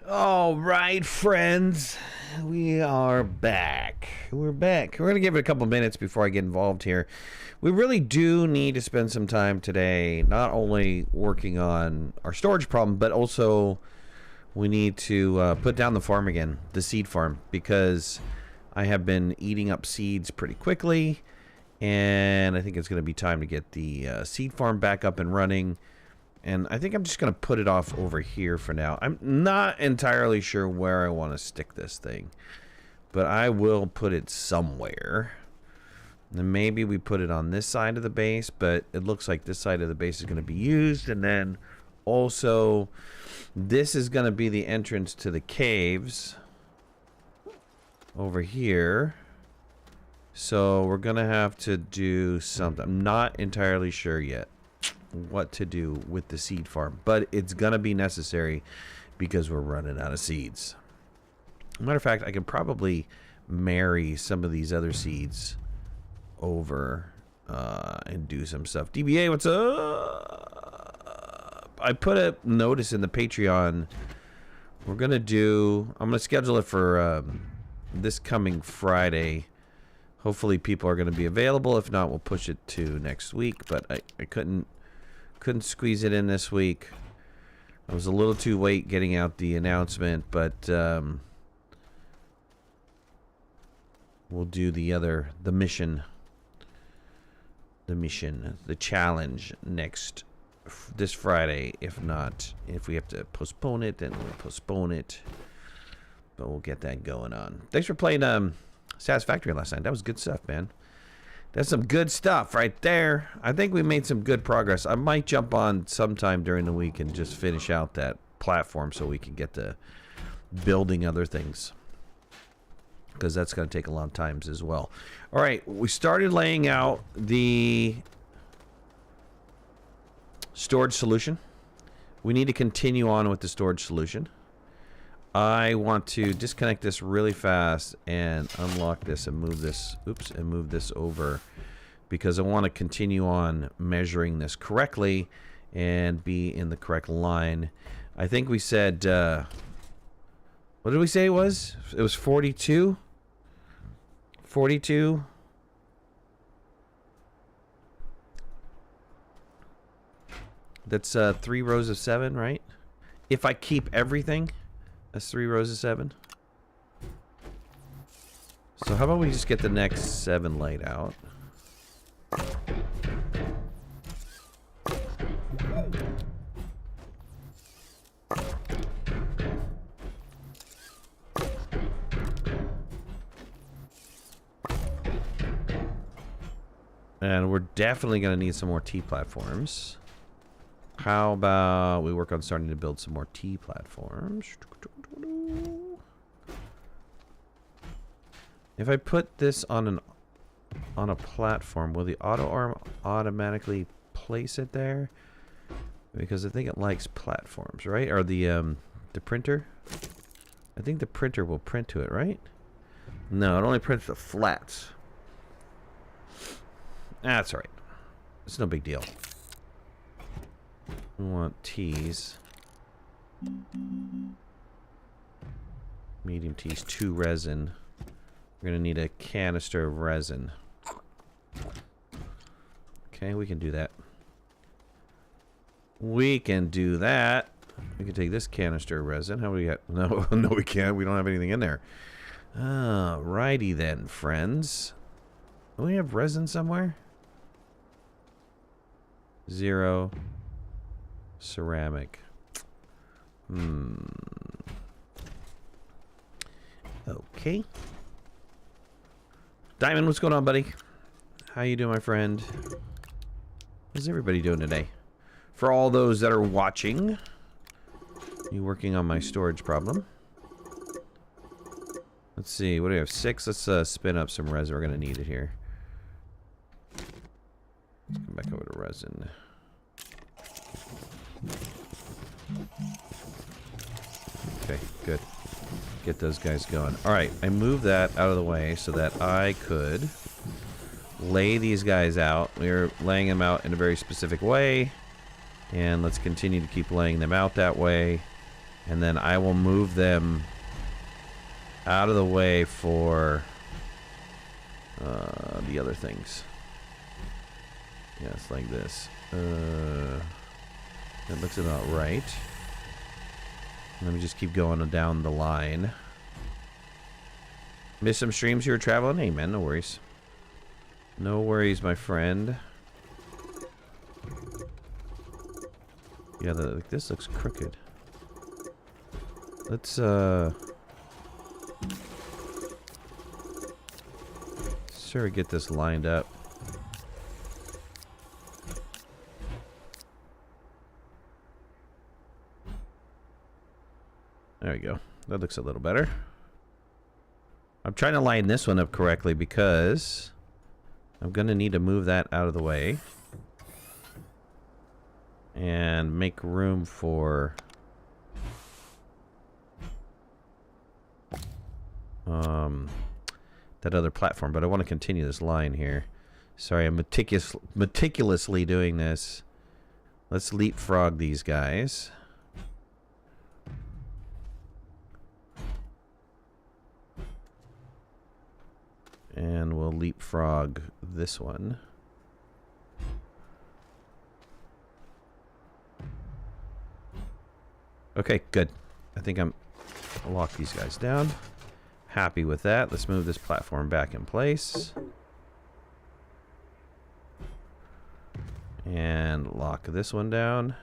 All right, friends, we are back. We're back. We're going to give it a couple minutes before I get involved here. We really do need to spend some time today, not only working on our storage problem, but also we need to put down the farm again, the seed farm, because I have been eating up seeds pretty quickly, and I think it's going to be time to get the seed farm back up and running. And I think I'm just going to put it off over here for now. I'm not entirely sure where I want to stick this thing, but I will put it somewhere. And maybe we put it on this side of the base, but it looks like this side of the base is going to be used. And then also, this is going to be the entrance to the caves over here. So we're going to have to do something. I'm not entirely sure yet what to do with the seed farm, but it's gonna be necessary because we're running out of seeds. Matter of fact, I could probably marry some of these other seeds over and do some stuff. DBA, what's up? I put a notice in the Patreon. I'm gonna schedule it for this coming Friday. Hopefully people are gonna be available. If not, we'll push it to next week, but I couldn't squeeze it in this week. I was a little too late getting out the announcement, but we'll do the challenge this Friday. If not, if we have to postpone it, then we'll postpone it. But we'll get that going on. Thanks for playing Satisfactory last night. That was good stuff, man. That's some good stuff right there. I think we made some good progress. I might jump on sometime during the week and just finish out that platform so we can get to building other things, because that's going to take a long time as well. All right, we started laying out the storage solution. We need to continue on with the storage solution. I want to disconnect this really fast and unlock this and move this, and move this over, because I want to continue on measuring this correctly and be in the correct line. I think we said, what did we say it was? It was 42? 42? That's 3 rows of 7, right? If I keep everything. That's 3 rows of 7. So how about we just get the next 7 laid out? And we're definitely going to need some more T platforms. How about we work on starting to build some more T platforms? If I put this on a platform, will the auto arm automatically place it there? Because I think it likes platforms, right? Or the printer? I think the printer will print to it, right? No, it only prints the flats. That's all right. It's no big deal. We want T's. Medium T's, 2 resin. We're gonna need a canister of resin. Okay, we can do that. We can do that. We can take this canister of resin. How do we got? No, no, we can't. We don't have anything in there. Alrighty then, friends. Do we have resin somewhere? 0. Ceramic. Okay. Diamond, what's going on, buddy? How you doing, my friend? How's everybody doing today? For all those that are watching, you working on my storage problem. Let's see, what do we have? 6. Let's spin up some resin. We're gonna need it here. Let's come back over to resin. Okay, good. Get those guys going. Alright, I moved that out of the way so that I could lay these guys out. We're laying them out in a very specific way. And let's continue to keep laying them out that way. And then I will move them out of the way for the other things. Yeah, it's like this. That looks about right. Let me just keep going down the line. Miss some streams you were traveling? Hey, man, no worries. No worries, my friend. Yeah, this looks crooked. Let's, sort of get this lined up. There we go. That looks a little better. I'm trying to line this one up correctly because I'm going to need to move that out of the way and make room for that other platform. But I want to continue this line here. Sorry, I'm meticulously doing this. Let's leapfrog these guys. And we'll leapfrog this one. Okay, good. I think I'll lock these guys down. Happy with that. Let's move this platform back in place. And lock this one down.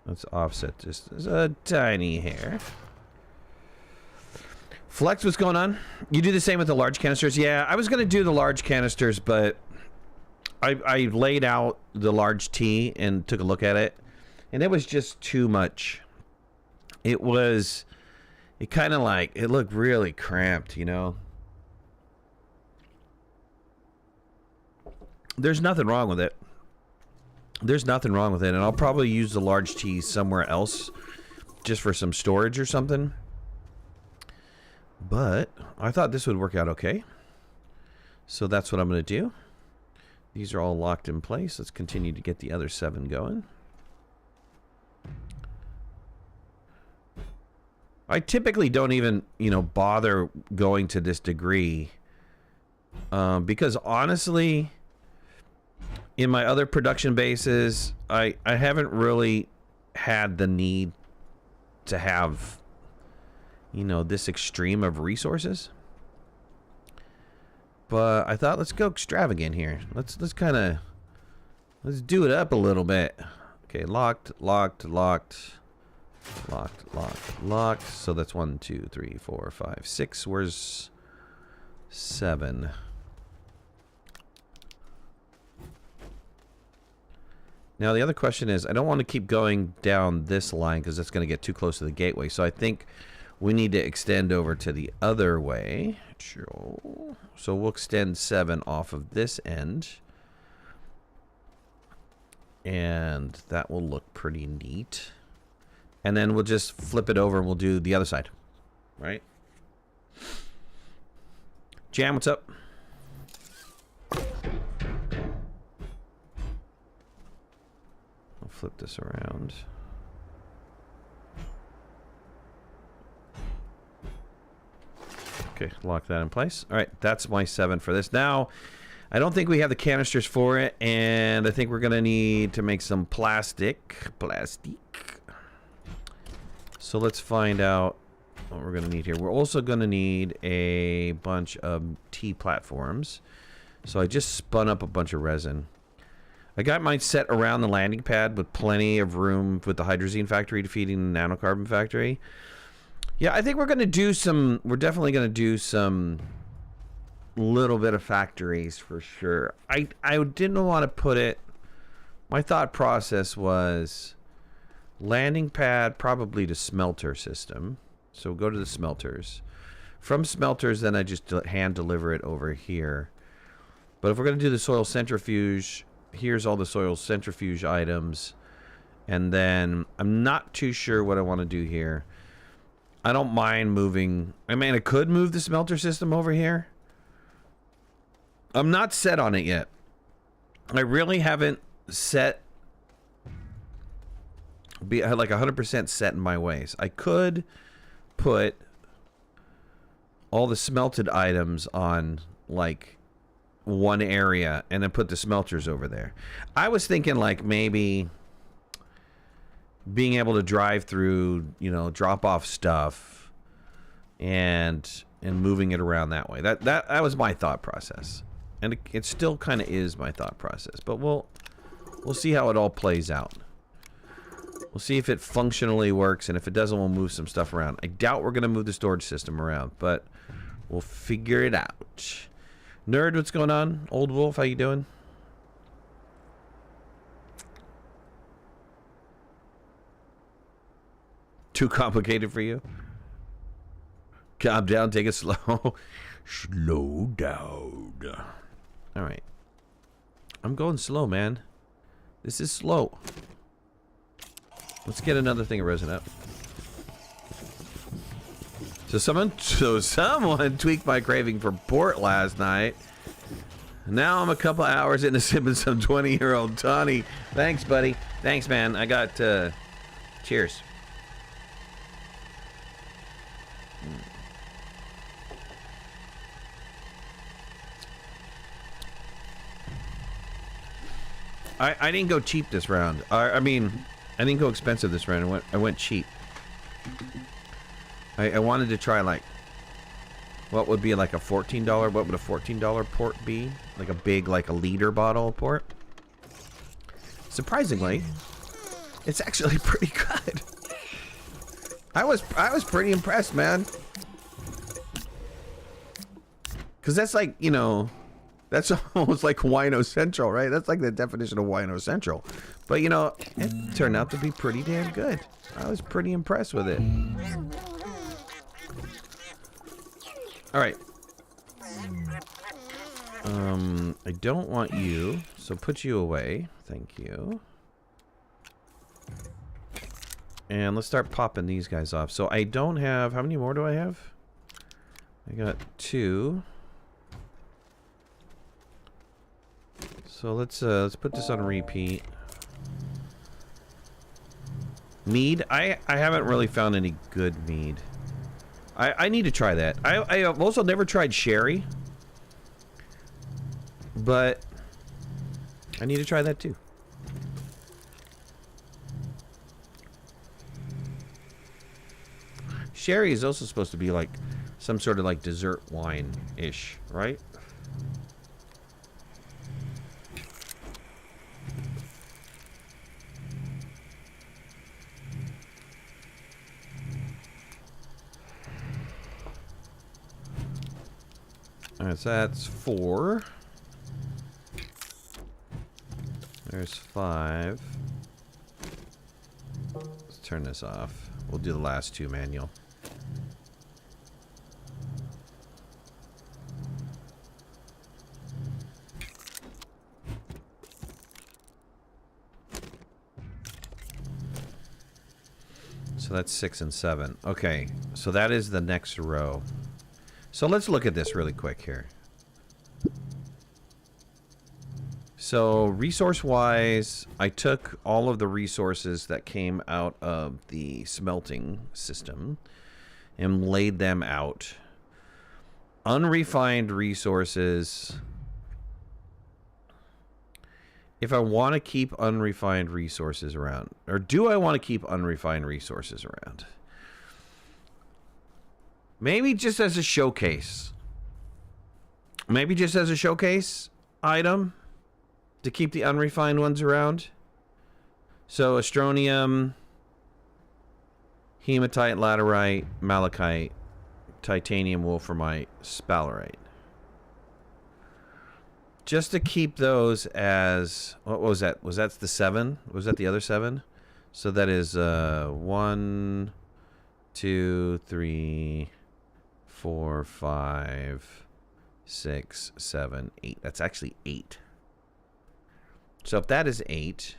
Let's offset just a tiny hair. Flex, what's going on? You do the same with the large canisters? Yeah, I was going to do the large canisters, but I laid out the large T and took a look at it, and it was just too much. It kind of like, it looked really cramped, you know? There's nothing wrong with it. There's nothing wrong with it, and I'll probably use the large T somewhere else just for some storage or something. But I thought this would work out okay. So that's what I'm going to do. These are all locked in place. Let's continue to get the other 7 going. I typically don't even, you know, bother going to this degree. Because honestly, in my other production bases, I haven't really had the need to have, you know, this extreme of resources. But I thought, let's go extravagant here. Let's do it up a little bit. Okay, locked. So that's 1, 2, 3, 4, 5, 6. Where's 7? Now the other question is, I don't want to keep going down this line because that's going to get too close to the gateway. So I think we need to extend over to the other way. So we'll extend 7 off of this end. And that will look pretty neat. And then we'll just flip it over and we'll do the other side. Right? Jam, what's up? I'll flip this around. Okay, lock that in place. All right, that's my 7 for this. Now, I don't think we have the canisters for it, and I think we're going to need to make some plastic. So let's find out what we're going to need here. We're also going to need a bunch of T platforms. So I just spun up a bunch of resin. I got mine set around the landing pad with plenty of room with the hydrazine factory to feed in the nanocarbon factory. Yeah, I think we're going to do some, we're definitely going to do some little bit of factories for sure. I didn't want to put it, my thought process was landing pad probably to smelter system. So go to the smelters. From smelters, then I just hand deliver it over here. But if we're going to do the soil centrifuge, here's all the soil centrifuge items. And then I'm not too sure what I want to do here. I don't mind moving. I mean, I could move the smelter system over here. I'm not set on it yet. I really haven't set be like 100% set in my ways. I could put all the smelted items on like one area and then put the smelters over there. I was thinking like maybe being able to drive through, you know, drop off stuff and moving it around that way. That was my thought process. And it still kind of is my thought process, but we'll see how it all plays out. We'll see if it functionally works, and if it doesn't, we'll move some stuff around. I doubt we're going to move the storage system around, but we'll figure it out. Nerd, what's going on? Old Wolf, how you doing? Too complicated for you? Calm down, take it slow. Slow down. All right. I'm going slow, man. This is slow. Let's get another thing of resin up. So someone tweaked my craving for port last night. Now I'm a couple hours into sipping some 20-year-old tawny. Thanks, buddy. Thanks, man. I got, cheers. I didn't go cheap this round. I mean, I didn't go expensive this round. I went cheap. I wanted to try like what would be like a $14. What would a $14 port be? Like a big, like a liter bottle of port. Surprisingly, it's actually pretty good. I was pretty impressed, man. Because that's like, you know, that's almost like Wino Central, right? That's like the definition of Wino Central. But, you know, it turned out to be pretty damn good. I was pretty impressed with it. All right. I don't want you, so put you away. Thank you. And let's start popping these guys off. So I don't have... How many more do I have? I got 2. So let's put this on repeat. Mead? I haven't really found any good mead. I need to try that. I've also never tried sherry. But I need to try that too. Sherry is also supposed to be like some sort of like dessert wine-ish, right? Alright, so that's 4. There's 5. Let's turn this off. We'll do the last 2 manual. So that's 6 and 7. Okay, so that is the next row. So let's look at this really quick here. So resource-wise, I took all of the resources that came out of the smelting system and laid them out. Unrefined resources. If I want to keep unrefined resources around, or do I want to keep unrefined resources around? Maybe just as a showcase. Maybe just as a showcase item to keep the unrefined ones around. So astronium, hematite, laterite, malachite, titanium, wolframite, sphalerite. Just to keep those as... What was that? Was that the 7? Was that the other 7? So that is 1, 2, 3, 4, 5, 6, 7, 8. That's actually 8. So if that is 8,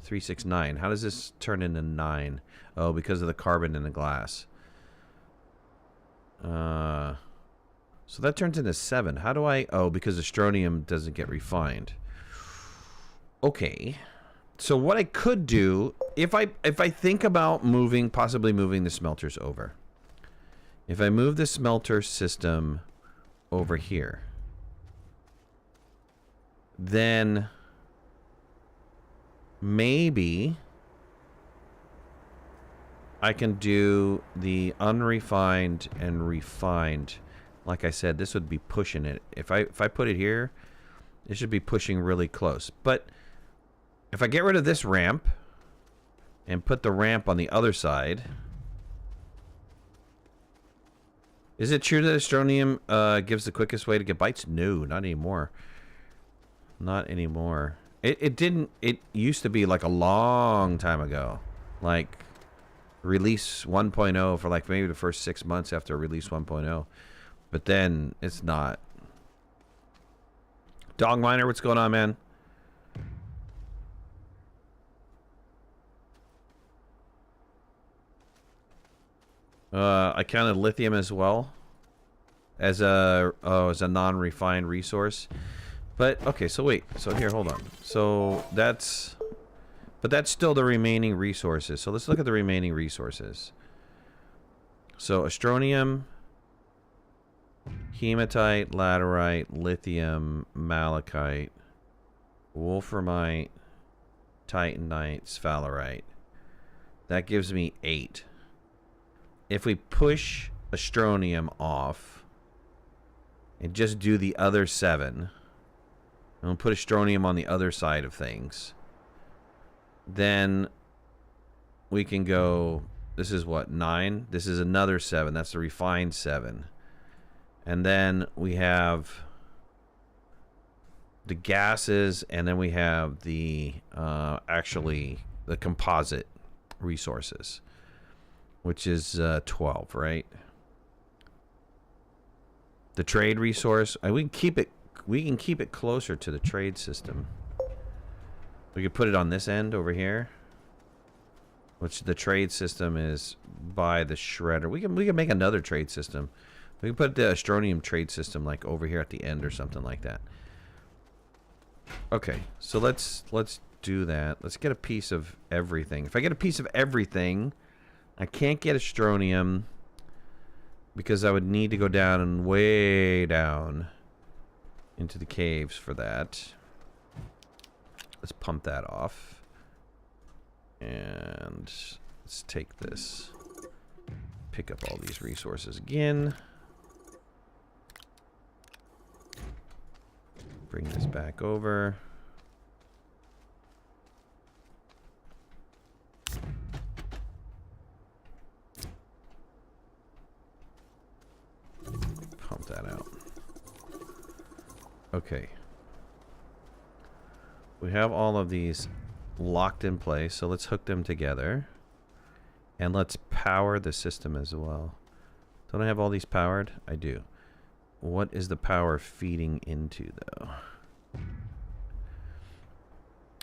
3, 6, 9. How does this turn into 9? Oh, because of the carbon in the glass. So that turns into 7. How do I... Oh, because astronium doesn't get refined. Okay. So what I could do, if I think about possibly moving the smelters over. If I move the smelter system over here, then maybe I can do the unrefined and refined. Like I said, this would be pushing it. If I put it here, it should be pushing really close. But if I get rid of this ramp and put the ramp on the other side, is it true that Astroneer gives the quickest way to get bytes? No, not anymore. Not anymore. It didn't. It used to be like a long time ago, like release 1.0 for like maybe the first 6 months after release 1.0, but then it's not. Dog Miner, what's going on, man? I counted lithium as well as a non-refined resource. But okay, so wait. So here, hold on. So that's still the remaining resources. So let's look at the remaining resources. So astronium, hematite, laterite, lithium, malachite, wolframite, titanite, sphalerite. That gives me 8. If we push astronium off and just do the other 7, and we'll put astronium on the other side of things, then we can go, this is what, 9? This is another 7. That's the refined 7. And then we have the gases, and then we have the actually the composite resources, which is 12, right? The trade resource, we can keep it closer to the trade system. We could put it on this end over here, which the trade system is by the shredder. We can make another trade system. We can put the astronium trade system like over here at the end or something like that. Okay, so let's do that. Let's get a piece of everything. If I get a piece of everything, I can't get astronium because I would need to go down and way down into the caves for that. Let's pump that off. And let's take this. Pick up all these resources again. Bring this back over. Pump that out. Okay. We have all of these locked in place, so let's hook them together. And let's power the system as well. Don't I have all these powered? I do. What is the power feeding into, though?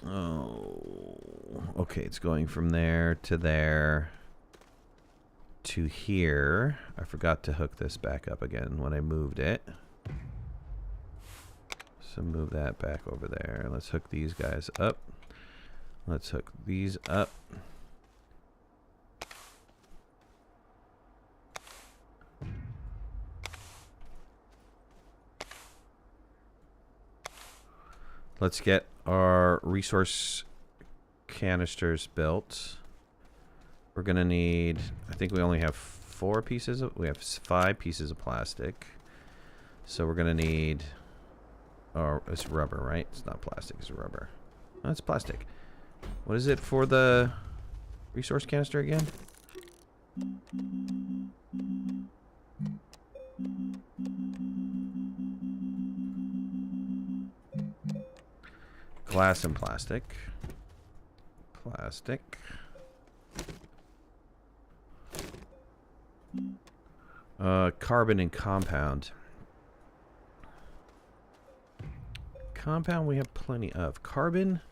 Oh, okay, it's going from there to here. I forgot to hook this back up again when I moved it. So move that back over there. Let's hook these guys up. Let's hook these up. Let's get our resource canisters built. We're gonna need, I think we only have 4 pieces of, we have 5 pieces of plastic. So we're gonna need, oh, it's rubber, right? It's not plastic, it's rubber. No, it's plastic. What is it for the resource canister again? Glass and plastic. Plastic. Carbon and compound. Compound we have plenty of. Carbon?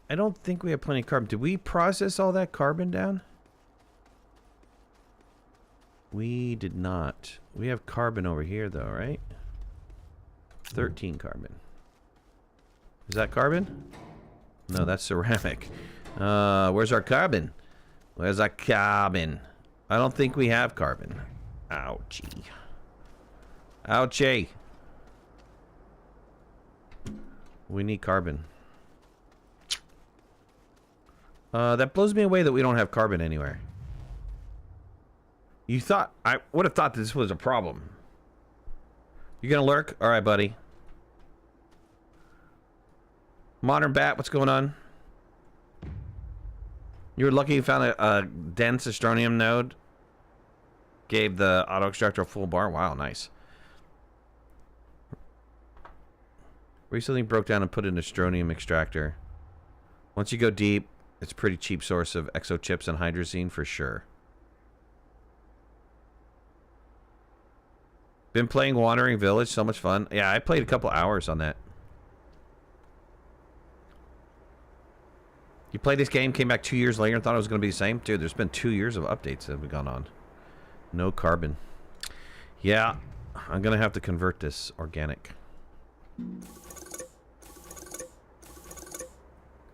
I don't think we have plenty of carbon. Did we process all that carbon down? We did not. We have carbon over here though, right? 13 carbon. Is that carbon? No, that's ceramic. Where's our carbon? Where's our carbon? I don't think we have carbon. Ouchie. Ouchie. We need carbon. That blows me away that we don't have carbon anywhere. You thought... I would have thought this was a problem. You gonna lurk? Alright, buddy. Modern Bat, what's going on? You were lucky you found a dense Astroneer node. Gave the auto extractor a full bar. Wow, nice. Recently broke down and put an Astroneer extractor. Once you go deep, it's a pretty cheap source of exo chips and hydrazine for sure. Been playing Wandering Village, so much fun. Yeah, I played a couple hours on that. You played this game, came back 2 years later and thought it was going to be the same? Dude, there's been 2 years of updates that have gone on. No carbon. Yeah, I'm going to have to convert this organic.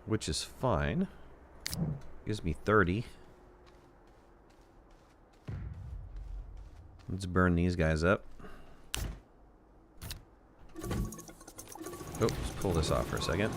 Which is fine. Gives me 30. Let's burn these guys up. Oh, let's pull this off for a second.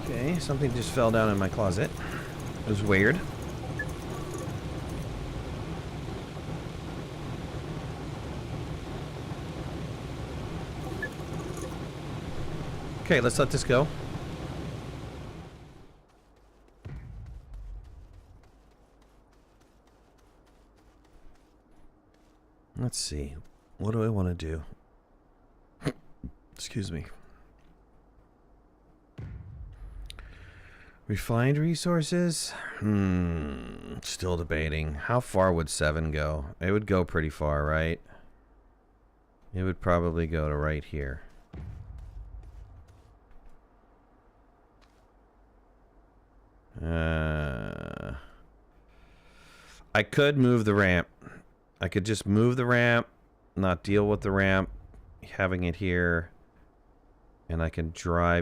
Okay, something just fell down in my closet. It was weird. Okay, let's let this go. Let's see. What do I want to do? Excuse me. Refined resources? Still debating. How far would 7 go? It would go pretty far, right? It would probably go to right here. I could move the ramp. I could just move the ramp, not deal with the ramp, having it here, and I can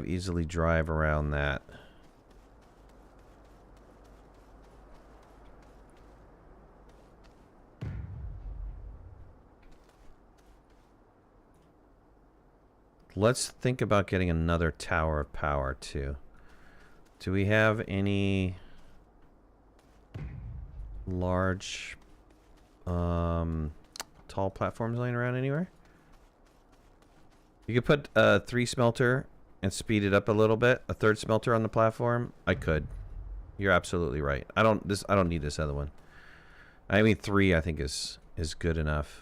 easily drive around that. Let's think about getting another tower of power too. Do we have any large tall platforms laying around anywhere? You could put a 3 smelter and speed it up a little bit. A 3rd smelter on the platform. I could. You're absolutely right. I don't need this other one. I mean 3 I think is good enough.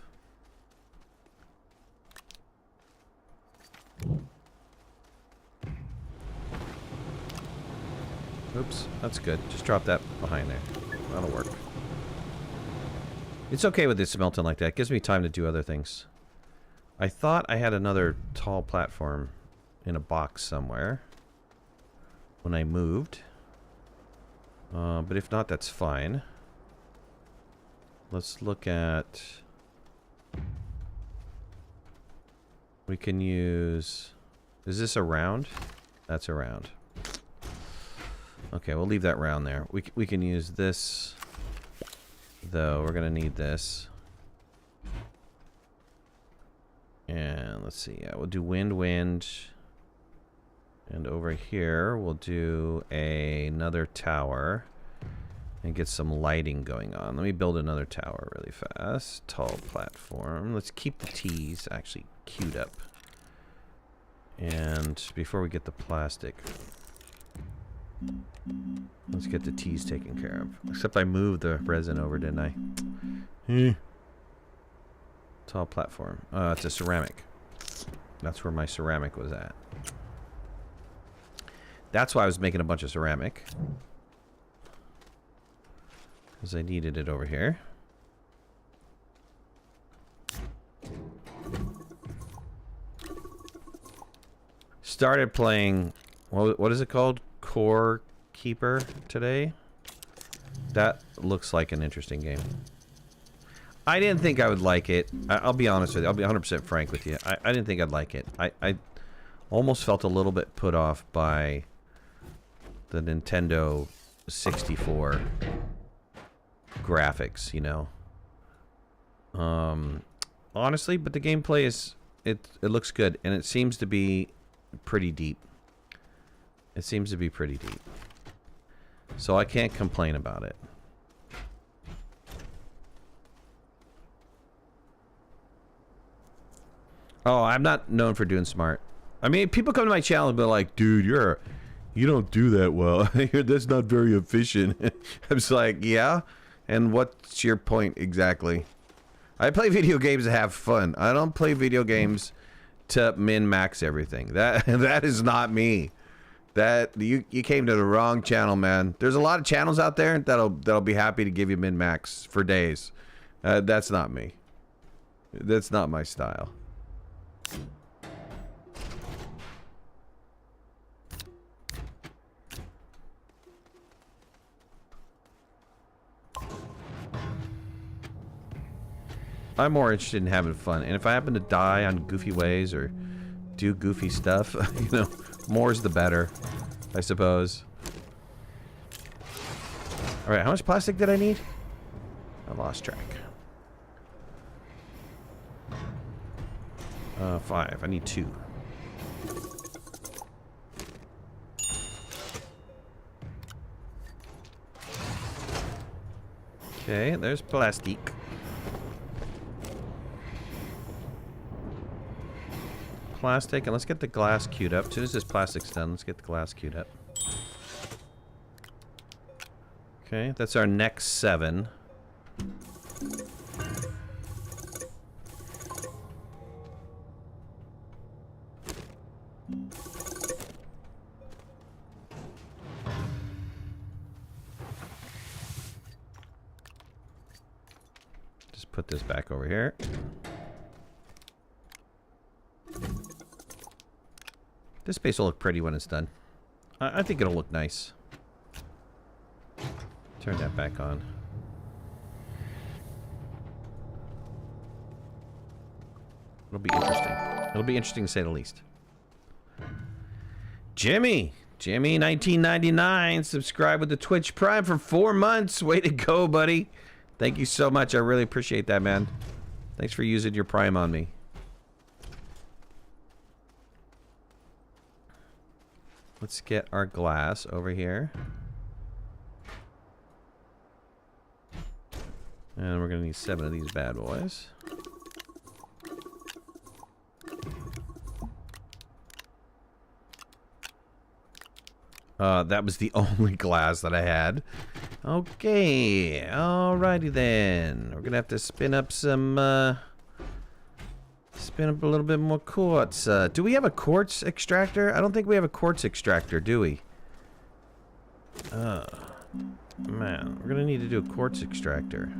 Oops, that's good. Just drop that behind there. That'll work. It's okay with it smelting like that. It gives me time to do other things. I thought I had another tall platform in a box somewhere when I moved. But if not, that's fine. Let's look at... We can use... Is this a round? That's a round. Okay, we'll leave that round there. We can use this, though. We're gonna need this. And let's see. Yeah, we'll do wind. And over here, we'll do another tower and get some lighting going on. Let me build another tower really fast. Tall platform. Let's keep the T's actually queued up. And before we get the plastic, let's get the T's taken care of. Except I moved the resin over, didn't I? Tall platform. It's a ceramic. That's where my ceramic was at. That's why I was making a bunch of ceramic. Because I needed it over here. started playing, what is it called? Core Keeper today. That looks like an interesting game. I didn't think I would like it. I'll be honest with you. I'll be 100% frank with you. I didn't think I'd like it. I almost felt a little bit put off by the Nintendo 64 graphics, you know. Honestly, but the gameplay is it looks good, and it seems to be pretty deep. It seems to be pretty deep. So I can't complain about it. Oh, I'm not known for doing smart. I mean, people come to my channel and be like, dude, you don't do that well. That's not very efficient. I'm just like, yeah? And what's your point exactly? I play video games to have fun. I don't play video games to min-max everything. That is not me. That you came to the wrong channel, man. There's a lot of channels out there that'll be happy to give you min-max for days. That's not me. That's not my style. I'm more interested in having fun, and if I happen to die on goofy ways or do goofy stuff, you know, more's the better, I suppose. All right, how much plastic did I need? I lost track. 5. I need 2. Okay, there's plastic. Plastic, and let's get the glass queued up. As soon as this plastic's done, let's get the glass queued up. Okay, that's our next 7. Just put this back over here. This space will look pretty when it's done. I think it'll look nice. Turn that back on. It'll be interesting. It'll be interesting to say the least. Jimmy 1999 subscribed with the Twitch Prime for 4 months. Way to go, buddy. Thank you so much. I really appreciate that, man. Thanks for using your Prime on me. Let's get our glass over here. And we're gonna need 7 of these bad boys. That was the only glass that I had. Okay, alrighty then. We're gonna have to spin up some, spin up a little bit more quartz. Do we have a quartz extractor? I don't think we have a quartz extractor, do we? Man, we're gonna need to do a quartz extractor.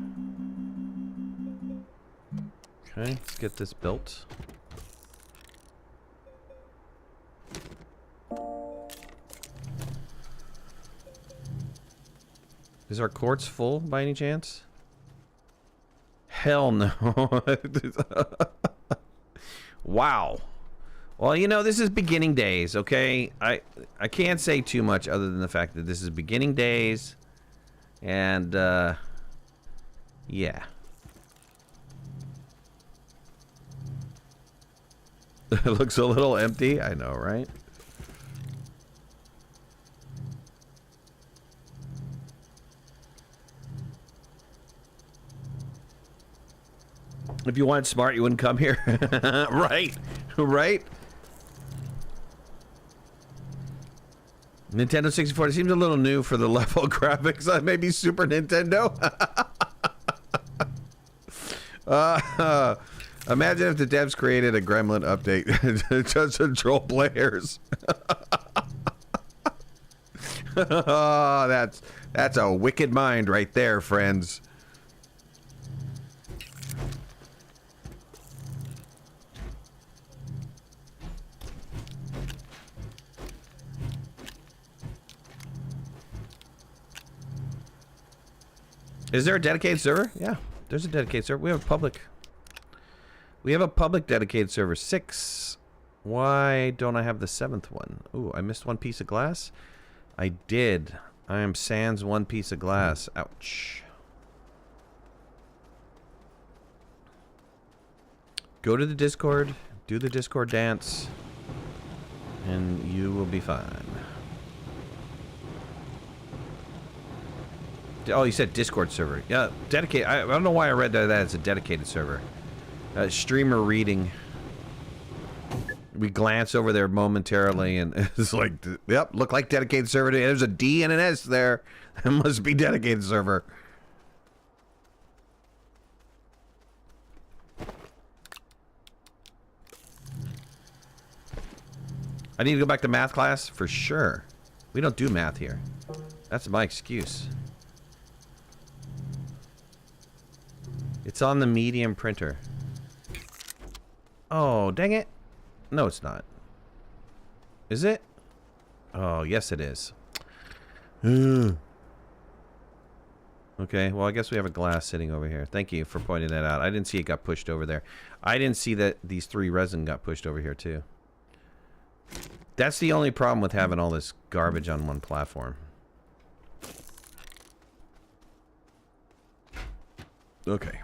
Okay, let's get this built. Is our quartz full by any chance? Hell no. Wow. Well, you know, this is beginning days, okay? I can't say too much other than the fact that this is beginning days. And, yeah. It looks a little empty. I know, right? If you wanted smart, you wouldn't come here. Right. Right. Nintendo 64. It seems a little new for the level graphics. Maybe Super Nintendo. Imagine if the devs created a Gremlin update to just control players. Oh, that's a wicked mind right there, friends. Is there a dedicated server? Yeah, there's a dedicated server. We have a public. We have a public dedicated server. 6. Why don't I have the 7th one? Ooh, I missed one piece of glass. I did. I am sans one piece of glass. Ouch. Go to the Discord. Do the Discord dance. And you will be fine. Oh, you said Discord server. Yeah, dedicated. I don't know why I read that as a dedicated server. Streamer reading. We glance over there momentarily, and it's like, yep, look like dedicated server. There's a D and an S there. It must be dedicated server. I need to go back to math class for sure. We don't do math here. That's my excuse. It's on the medium printer. Oh, dang it. No, it's not. Is it? Oh, yes it is. Okay, well, I guess we have a glass sitting over here. Thank you for pointing that out. I didn't see it got pushed over there. I didn't see that these 3 resin got pushed over here, too. That's the only problem with having all this garbage on one platform. Okay.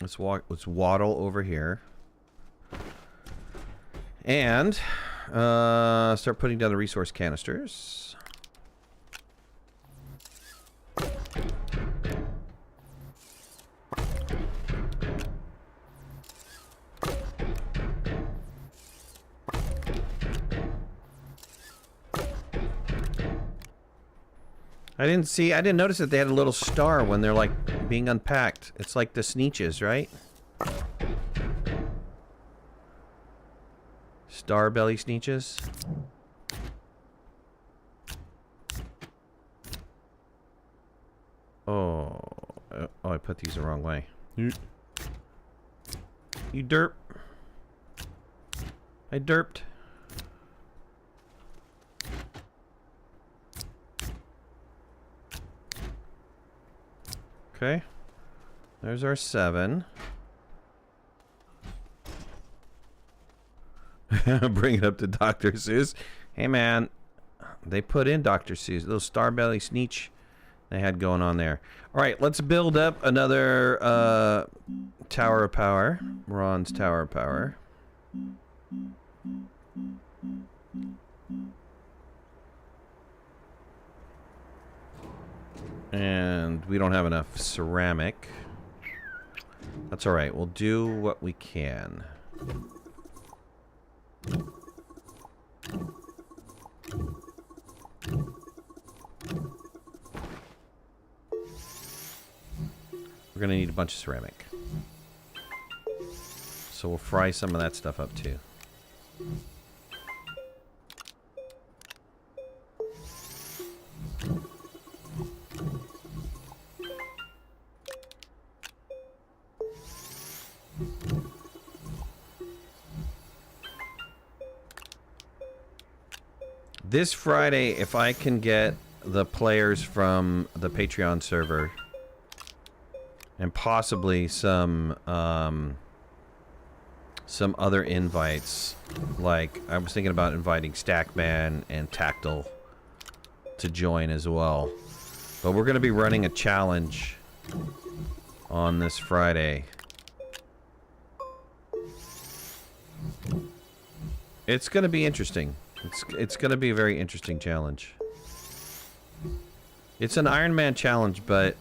Let's waddle over here. And start putting down the resource canisters. I didn't notice that they had a little star when they're like being unpacked. It's like the Sneeches, right? Star belly Sneeches. Oh, I put these the wrong way. You derp. I derped. Okay, there's our 7. Bring it up to Dr. Seuss. Hey man, they put in Dr. Seuss, little Starbelly Sneech they had going on there. All right, let's build up another Tower of Power, Ron's Tower of Power. And we don't have enough ceramic. That's all right. We'll do what we can. We're gonna need a bunch of ceramic. So we'll fry some of that stuff up too. This Friday, if I can get the players from the Patreon server and possibly some other invites, like I was thinking about inviting Stackman and Tactile to join as well. But we're going to be running a challenge on this Friday. It's going to be interesting. It's going to be a very interesting challenge. It's an Iron Man challenge, but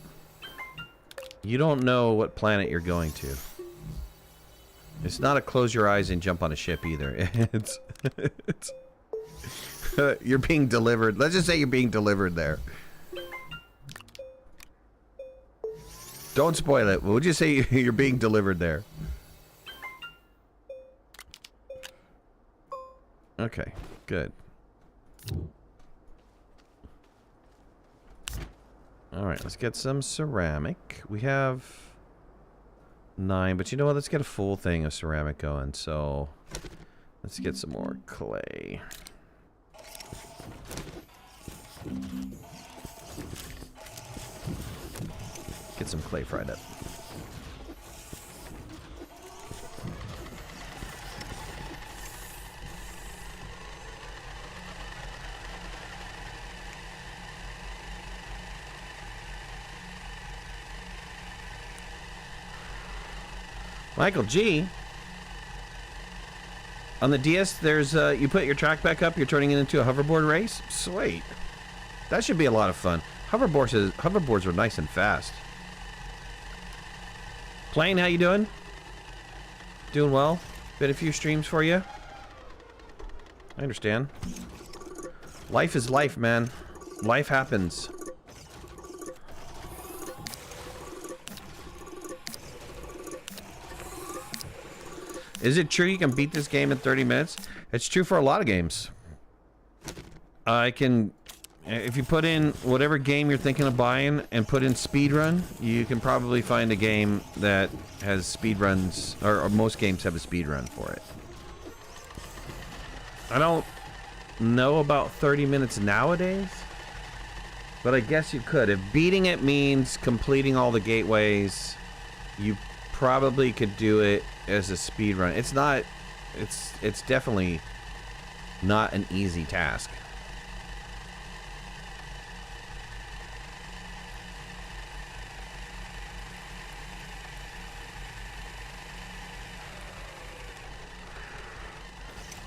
you don't know what planet you're going to. It's not a close your eyes and jump on a ship either. It's you're being delivered. Let's just say you're being delivered there. Don't spoil it. We'll just say you're being delivered there. Okay, good. Alright, let's get some ceramic. We have 9, but you know what? Let's get a full thing of ceramic going. So, let's get some more clay. get some clay fried up. Michael G. On the DS, there's you put your track back up, you're turning it into a hoverboard race. Sweet. That should be a lot of fun. Hoverboards are nice and fast. Plane, how you doing? Doing well. Been a few streams for you. I understand. Life is life, man. Life happens. Is it true you can beat this game in 30 minutes? It's true for a lot of games. I can... If you put in whatever game you're thinking of buying and put in speedrun, you can probably find a game that has speedruns, or most games have a speedrun for it. I don't know about 30 minutes nowadays, but I guess you could. If beating it means completing all the gateways, you probably could do it as a speedrun. It's not, it's definitely not an easy task.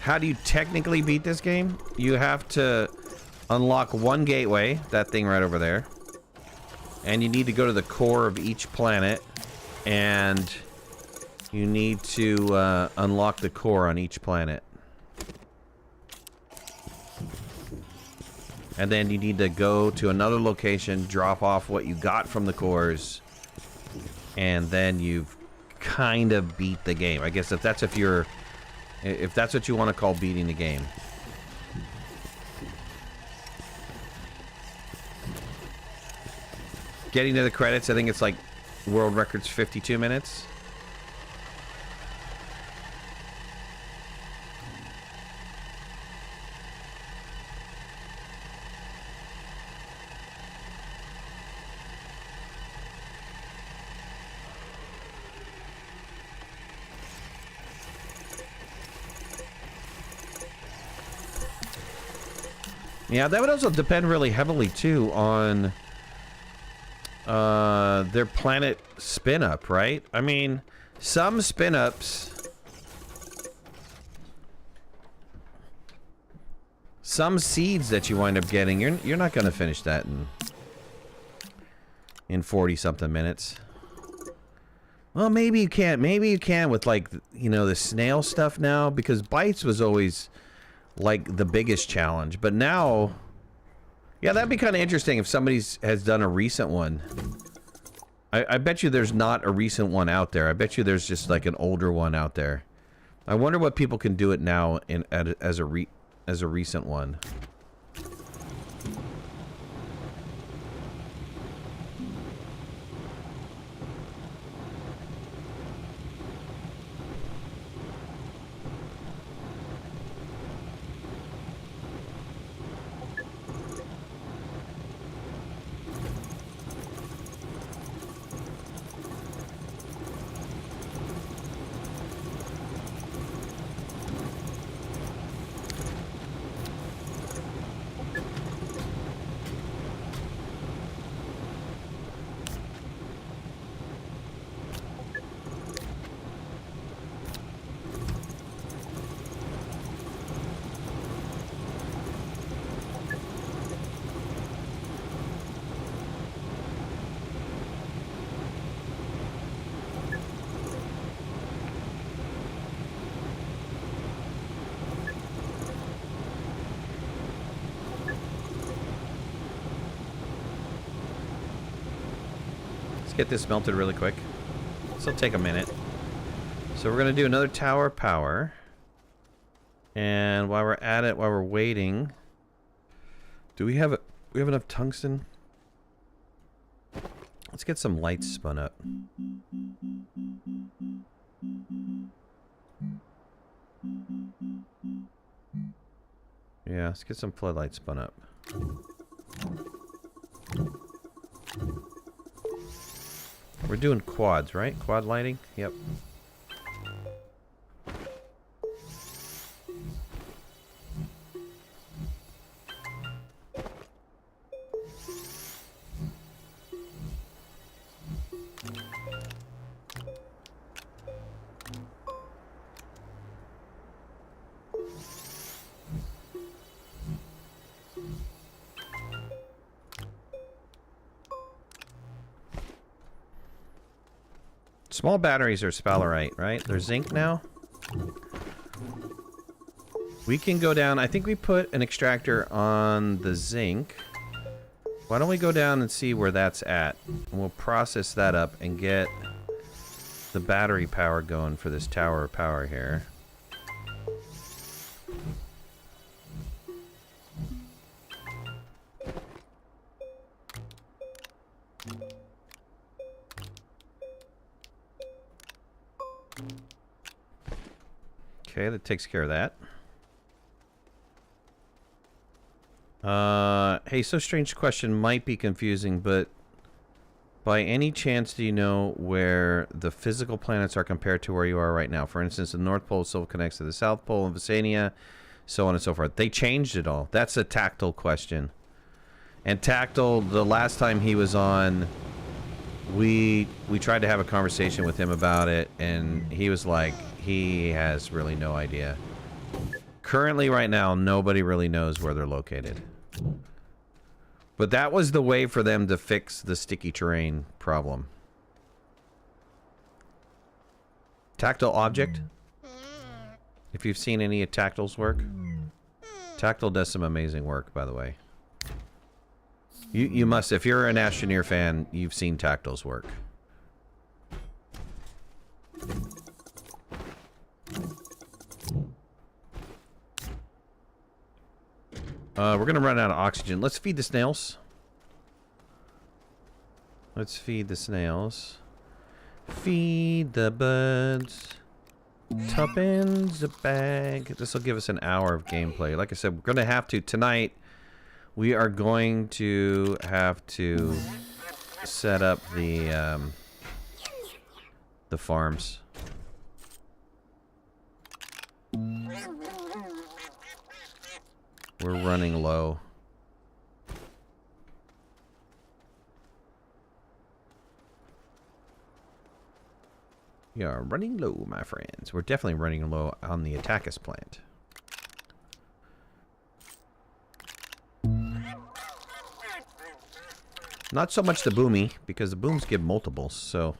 How do you technically beat this game? You have to unlock one gateway, that thing right over there. And you need to go to the core of each planet. And you need to unlock the core on each planet. And then you need to go to another location, drop off what you got from the cores. And then you've kind of beat the game. I guess if that's what you want to call beating the game. Getting to the credits, I think it's like world record's 52 minutes. Yeah, that would also depend really heavily, too, on their planet spin-up, right? I mean, some spin-ups... Some seeds that you wind up getting, you're not going to finish that in 40-something minutes. Well, maybe you can't. Maybe you can with, like, you know, the snail stuff now, because Bites was always... like the biggest challenge, but now, yeah, that'd be kind of interesting if somebody has done a recent one. I bet you there's not a recent one out there. I bet you there's just like an older one out there. I wonder what people can do it now as a recent one. Get this melted really quick. This will take a minute. So we're gonna do another tower power. And while we're at it, while we're waiting, do we have enough tungsten? Let's get some lights spun up. Yeah, let's get some floodlights spun up. We're doing quads, right? Quad lighting? Yep. Small batteries are sphalerite, right? They're zinc now. We can go down. I think we put an extractor on the zinc. Why don't we go down and see where that's at? And we'll process that up and get the battery power going for this tower of power here. Okay, that takes care of that. Hey, so strange question might be confusing, but by any chance do you know where the physical planets are compared to where you are right now? For instance, the North Pole still connects to the South Pole and Visania, so on and so forth. They changed it all. That's a Tactile question. And Tactile, the last time he was on, we tried to have a conversation with him about it, and he was like, he has really no idea. Currently, right now, nobody really knows where they're located. But that was the way for them to fix the sticky terrain problem. Tactile object. If you've seen any of Tactile's work. Tactile does some amazing work, by the way. You must, if you're an Astroneer fan, you've seen Tactile's work. We're gonna run out of oxygen. Let's feed the snails. Let's feed the snails. Feed the birds. Tuppence a bag. This will give us an hour of gameplay. Like I said, we're gonna have to tonight. We are going to have to set up the farms. We're running low. We are running low, my friends. We're definitely running low on the Attackus plant. Not so much the boomy, because the booms give multiples, so...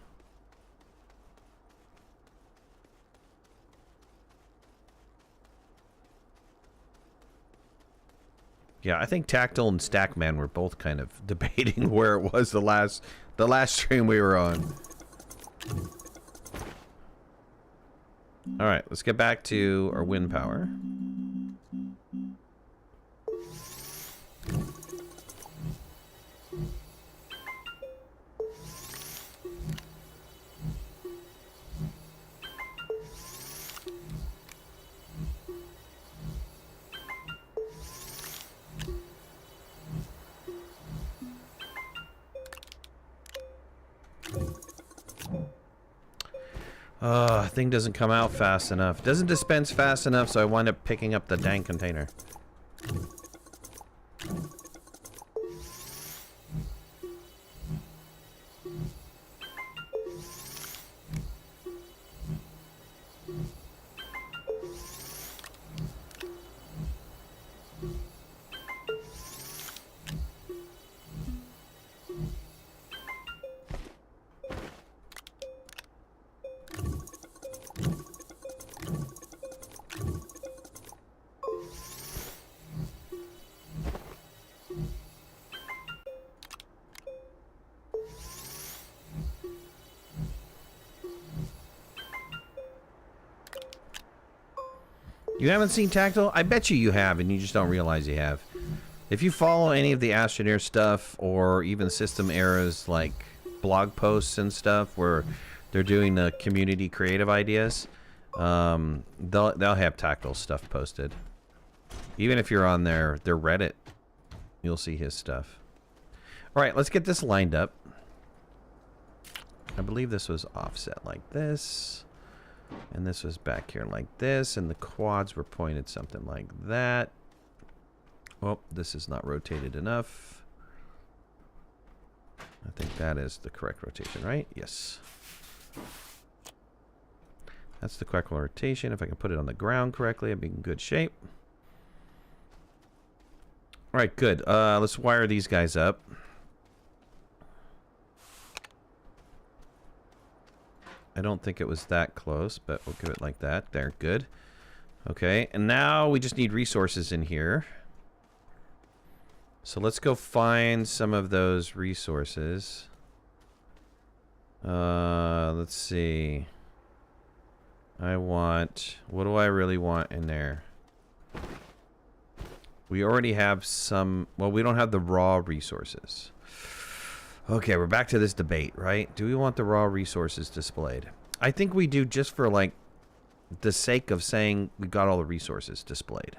Yeah, I think Tactile and Stackman were both kind of debating where it was the last stream we were on. Alright, let's get back to our wind power. Thing doesn't come out fast enough. Doesn't dispense fast enough, so I wind up picking up the dang container. You haven't seen Tactile? I bet you have, and you just don't realize you have. If you follow any of the Astroneer stuff, or even System Era's like blog posts and stuff, where they're doing the community creative ideas, they'll have Tactile stuff posted. Even if you're on their Reddit, you'll see his stuff. All right, let's get this lined up. I believe this was offset like this. And this was back here like this. And the quads were pointed something like that. Oh, this is not rotated enough. I think that is the correct rotation, right? Yes. That's the correct rotation. If I can put it on the ground correctly, I'd be in good shape. All right, good. Let's wire these guys up. I don't think it was that close, but we'll give it like that. There, good. Okay, and now we just need resources in here. So let's go find some of those resources. Let's see. What do I really want in there? We already have some, well, we don't have the raw resources. Okay, we're back to this debate, right? Do we want the raw resources displayed? I think we do, just for like the sake of saying we got all the resources displayed.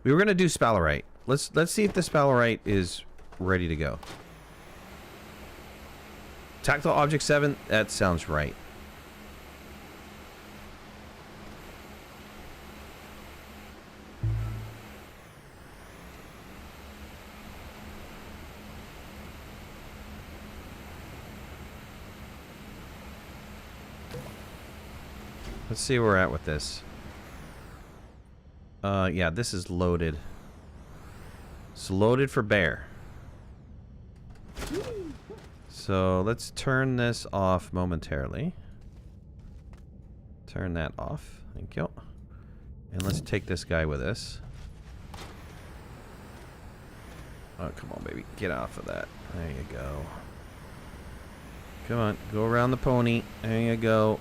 We were gonna do sphalerite. Let's see if the sphalerite is ready to go. Tactile object 7, that sounds right. Let's see where we're at with this. Yeah, this is loaded. It's loaded for bear. So let's turn this off momentarily. Turn that off. Thank you. And let's take this guy with us. Oh, come on, baby. Get off of that. There you go. Come on. Go around the pony. There you go.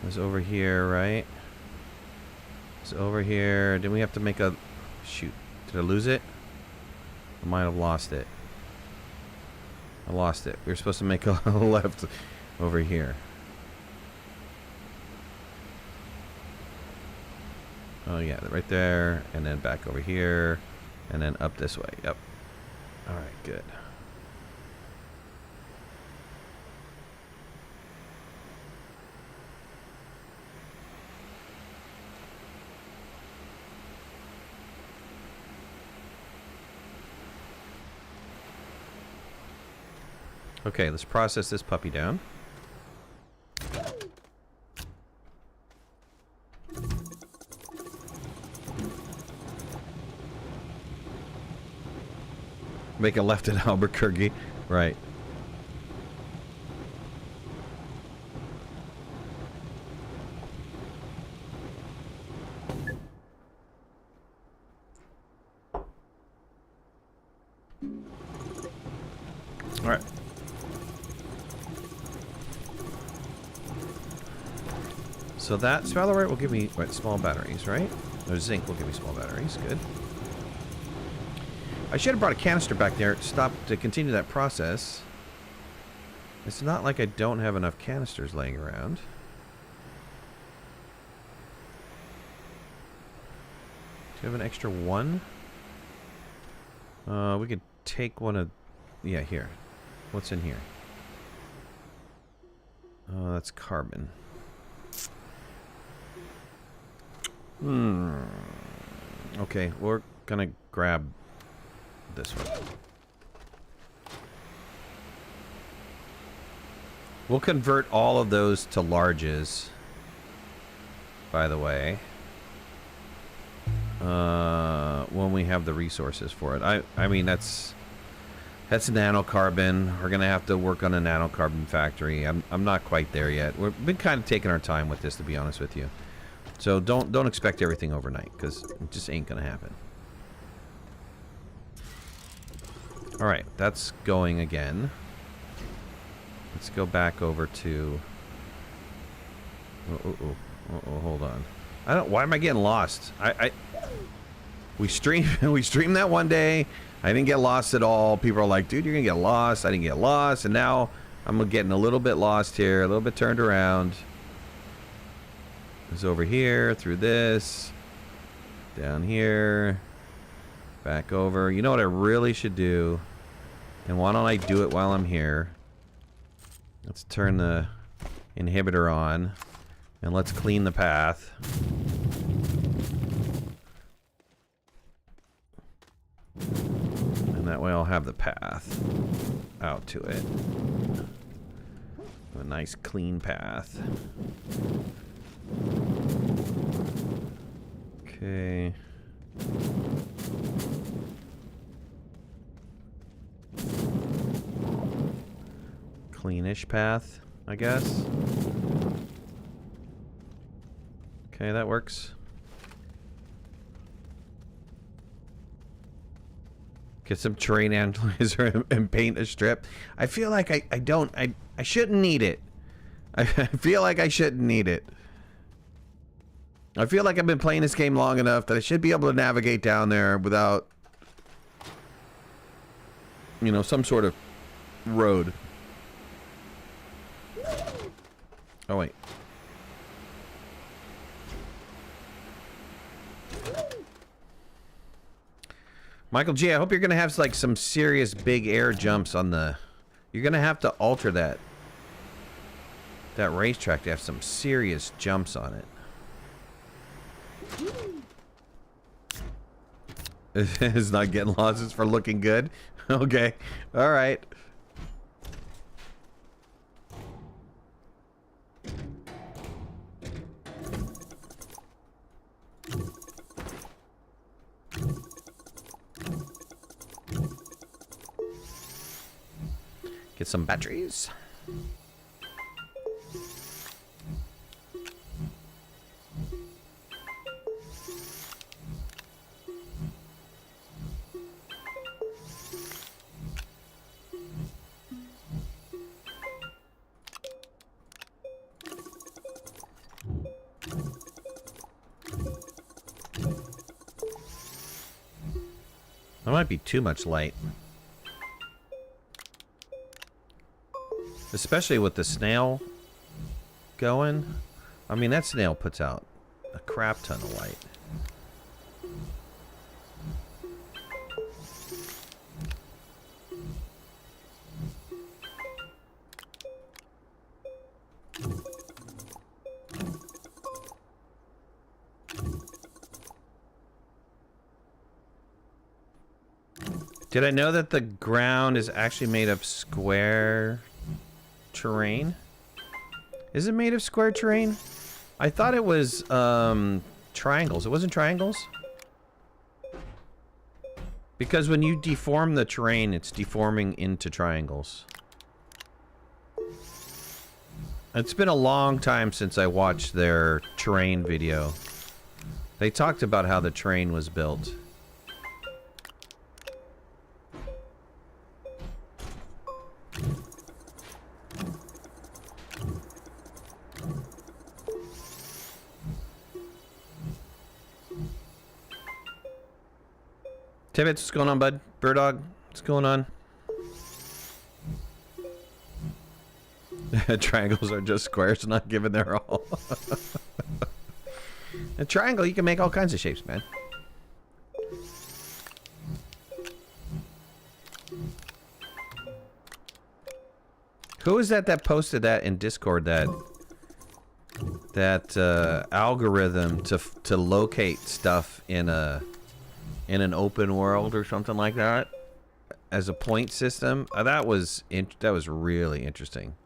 It's over here, right? It's over here. Did we have to make a... Shoot. Did I lose it? I might have lost it. I lost it. We were supposed to make a left over here. Oh, yeah. Right there. And then back over here. And then up this way. Yep. All right. Good. Okay, let's process this puppy down. Make a left at Albuquerque. Right. All right. So that sphalerite will give me small batteries, right? Or zinc will give me small batteries. Good. I should have brought a canister back there to continue that process. It's not like I don't have enough canisters laying around. Do you have an extra one? We could take one of... Yeah, here. What's in here? Oh, that's carbon. Okay, we're gonna grab this one. We'll convert all of those to larges, by the way, when we have the resources for it. I mean, that's nanocarbon. We're gonna have to work on a nanocarbon factory. I'm not quite there yet. We've been kind of taking our time with this, to be honest with you. So don't expect everything overnight, because it just ain't gonna happen. All right, that's going again. Let's go back over to... Oh, hold on. Why am I getting lost? We streamed that one day. I didn't get lost at all. People are like, dude, you're gonna get lost. I didn't get lost, and now I'm getting a little bit lost here, a little bit turned around. It's over here, through this, down here, back over. You know what I really should do And why don't I do it while I'm here? Let's turn the inhibitor on. And let's clean the path. And that way I'll have the path out to it. A nice clean path. Okay. Cleanish path, I guess. Okay, that works. Get some terrain analyzer and paint a strip. I feel like I shouldn't need it. I feel like I shouldn't need it. I feel like I've been playing this game long enough that I should be able to navigate down there without, you know, some sort of road. Oh, wait. Michael G, I hope you're going to have like some serious big air jumps on the... You're going to have to alter that racetrack to have some serious jumps on it. It's not getting losses for looking good. Okay. All right. Get some batteries. That might be too much light. Especially with the snail going. I mean, that snail puts out a crap ton of light. Did I know that the ground is actually made of square terrain? Is it made of square terrain? I thought it was triangles. It wasn't triangles? Because when you deform the terrain, it's deforming into triangles. It's been a long time since I watched their terrain video. They talked about how the terrain was built. Tibbets, what's going on, bud? Birdog, what's going on? Triangles are just squares, not given their all. A triangle, you can make all kinds of shapes, man. Who is that posted that in Discord, that algorithm to locate stuff in an open world or something like that as a point system? That was really interesting.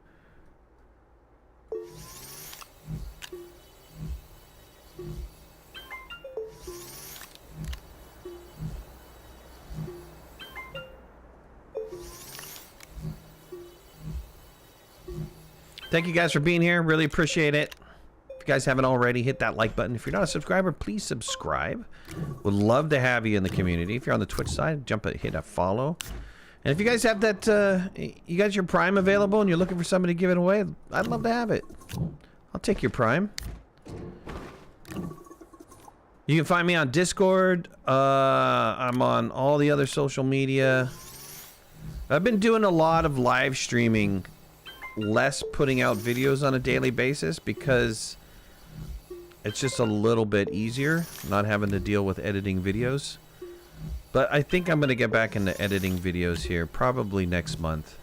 Thank you guys for being here. Really appreciate it. If you guys haven't already, hit that like button. If you're not a subscriber, please subscribe. Would love to have you in the community. If you're on the Twitch side, hit a follow. And if you guys have that, you got your Prime available and you're looking for somebody to give it away, I'd love to have it. I'll take your Prime. You can find me on Discord. I'm on all the other social media. I've been doing a lot of live streaming, less putting out videos on a daily basis because it's just a little bit easier not having to deal with editing videos. But I think I'm going to get back into editing videos here probably next month.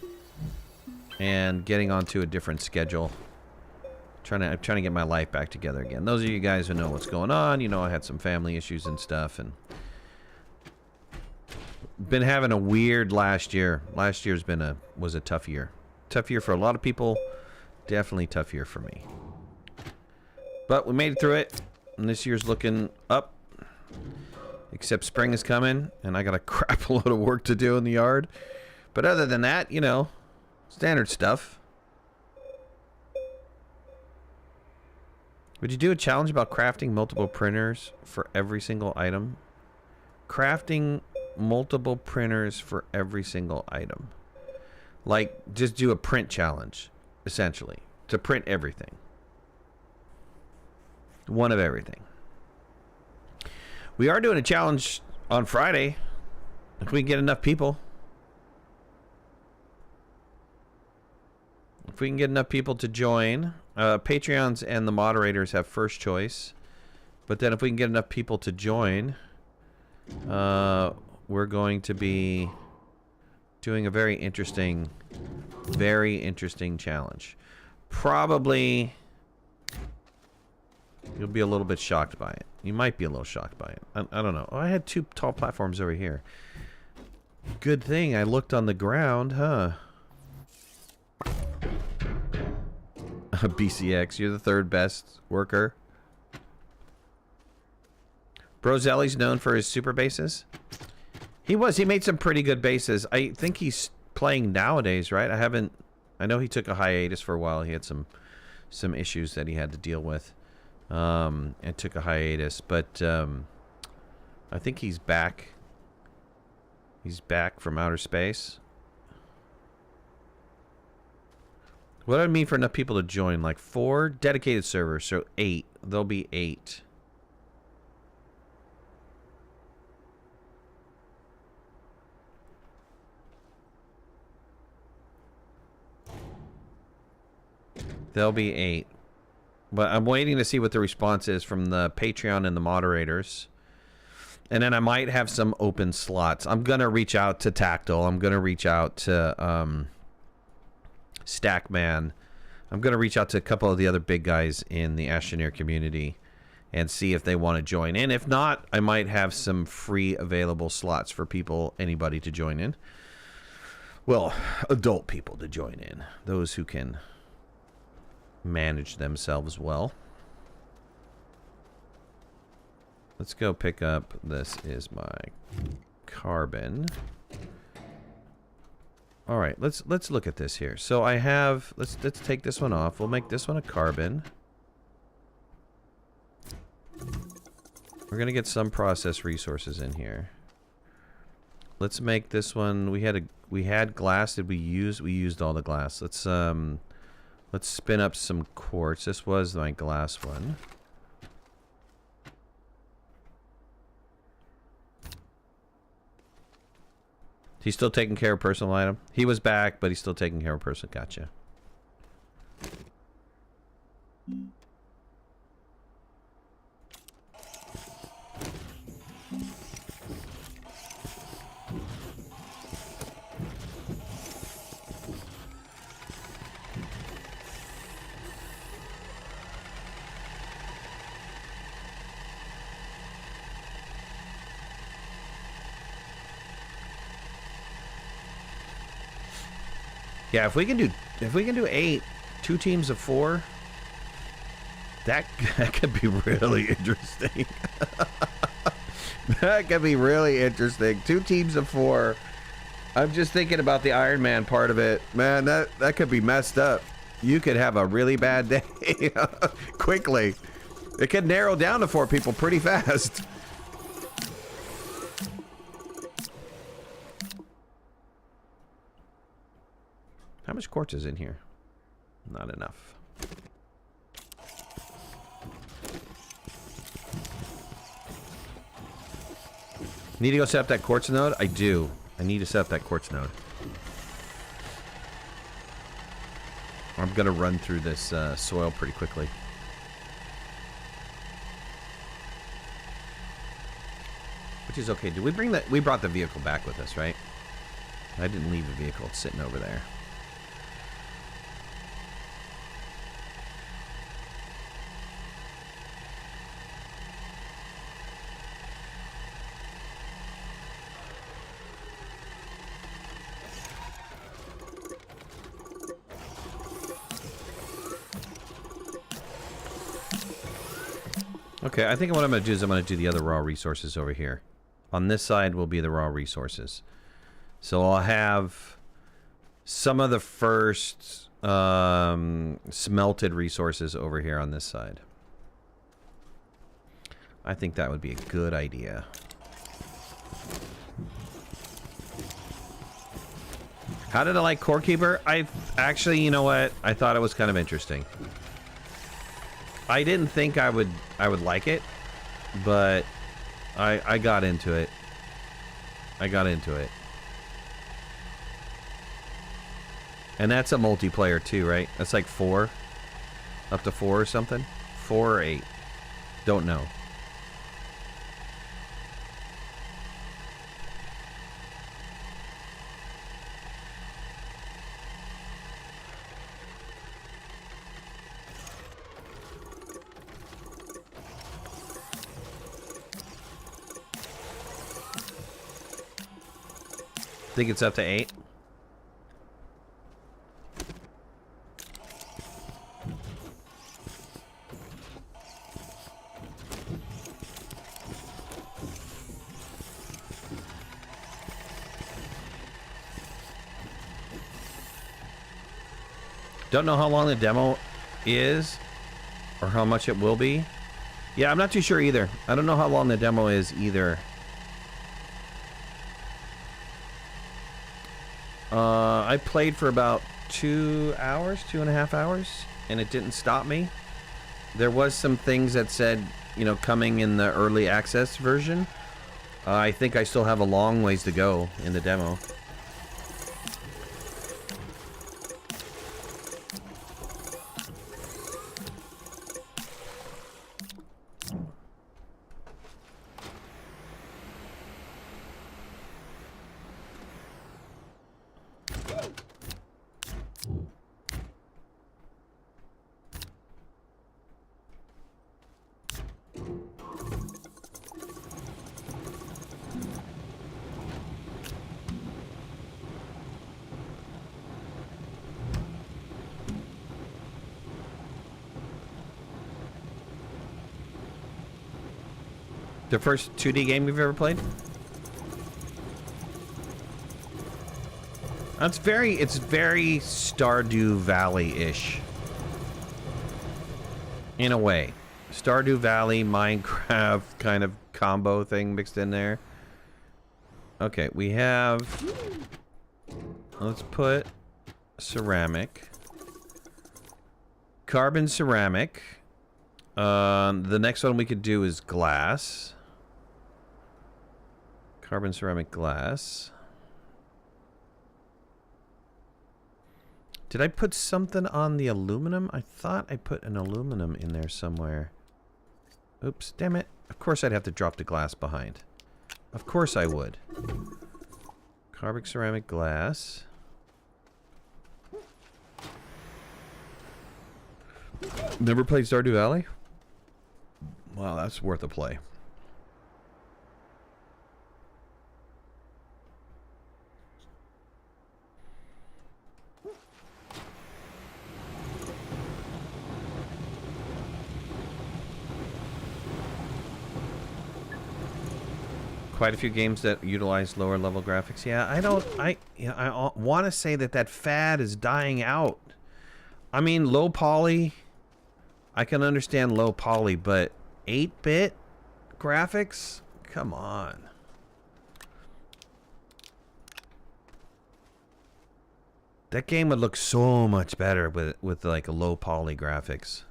And getting onto a different schedule. I'm trying to get my life back together again. Those of you guys who know what's going on, you know I had some family issues and stuff, and been having a weird last year. Last year's was a tough year. Tough year for a lot of people. Definitely tough year for me. But we made it through it, and this year's looking up. Except spring is coming, and I got a crap load of work to do in the yard. But other than that, you know, standard stuff. Would you do a challenge about crafting multiple printers for every single item? Crafting multiple printers for every single item. Like, just do a print challenge, essentially. To print everything. One of everything. We are doing a challenge on Friday. If we can get enough people. If we can get enough people to join. Patreons and the moderators have first choice. But then if we can get enough people to join, we're going to be doing a very interesting challenge. Probably you'll be a little bit shocked by it. You might be a little shocked by it. I don't know. Oh, I had 2 tall platforms over here. Good thing I looked on the ground, huh? BCX, you're the 3rd best worker. Brozelli's known for his super bases. He made some pretty good bases. I think he's playing nowadays, right? I know he took a hiatus for a while. He had some issues that he had to deal with. And took a hiatus, but I think he's back. He's back from outer space. What do I mean for enough people to join? Like 4 dedicated servers, so 8. There'll be 8. There'll be 8. But I'm waiting to see what the response is from the Patreon and the moderators. And then I might have some open slots. I'm going to reach out to Tactile. I'm going to reach out to Stackman. I'm going to reach out to a couple of the other big guys in the Astroneer community and see if they want to join in. If not, I might have some free available slots for anybody to join in. Well, adult people to join in. Those who can manage themselves well. Let's go pick up. This is my carbon. All right, let's look at this here. So I have let's take this one off. We'll make this one a carbon. We're gonna get some process resources in here. Let's make this one. We had glass. Did we used all the glass. Let's spin up some quartz. This was my glass one. He's still taking care of personal item. He was back, but he's still taking care of personal. Gotcha. Yeah, if we can do 8, 2 teams of 4, that could be really interesting. That could be really interesting. 2 teams of 4. I'm just thinking about the Iron Man part of it. Man, that could be messed up. You could have a really bad day quickly. It could narrow down to 4 people pretty fast. How much quartz is in here? Not enough. Need to go set up that quartz node? I do. I need to set up that quartz node. I'm going to run through this soil pretty quickly. Which is okay. Did we bring that? We brought the vehicle back with us, right? I didn't leave the vehicle. It's sitting over there. Okay, I think what I'm going to do is I'm going to do the other raw resources over here. On this side will be the raw resources. So I'll have some of the first smelted resources over here on this side. I think that would be a good idea. How did I like Core Keeper? I actually, you know what? I thought it was kind of interesting. I didn't think I would like it, but I got into it. I got into it. And that's a multiplayer too, right? That's like 4. Up to 4 or something? 4 or 8. Don't know. Think it's up to 8? Don't know how long the demo is or how much it will be. Yeah, I'm not too sure either. I don't know how long the demo is either. I played for about 2 hours, 2.5 hours, and it didn't stop me. There was some things that said, you know, coming in the early access version. I think I still have a long ways to go in the demo. The first 2D game you've ever played? It's very Stardew Valley-ish. In a way. Stardew Valley, Minecraft kind of combo thing mixed in there. Okay, we have... Let's put ceramic. Carbon ceramic. The next one we could do is glass. Carbon ceramic glass. Did I put something on the aluminum? I thought I put an aluminum in there somewhere. Oops, damn it. Of course I'd have to drop the glass behind. Of course I would. Carbon ceramic glass. Never played Stardew Valley? Wow, that's worth a play. Quite a few games that utilize lower level graphics. Yeah, I want to say that fad is dying out. I mean, low poly, I can understand low poly, but 8-bit graphics? Come on. That game would look so much better with like a low poly graphics.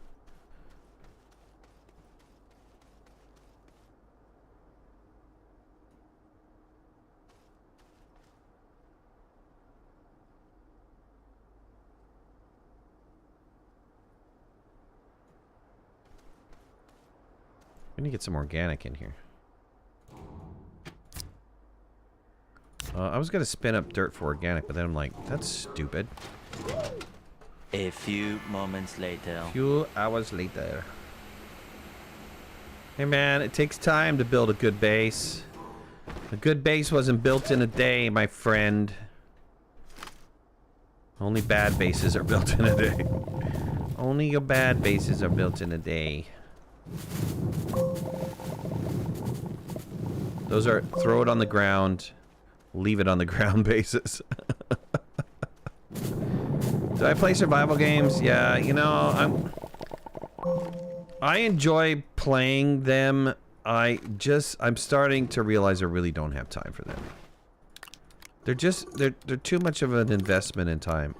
We need to get some organic in here. I was gonna spin up dirt for organic, but then I'm like, that's stupid. A few moments later. A few hours later. Hey man, it takes time to build a good base. A good base wasn't built in a day, my friend. Only bad bases are built in a day. Only your bad bases are built in a day. Those are throw it on the ground, leave it on the ground bases. Do I play survival games? Yeah, you know, I enjoy playing them. I'm starting to realize I really don't have time for them. They're too much of an investment in time.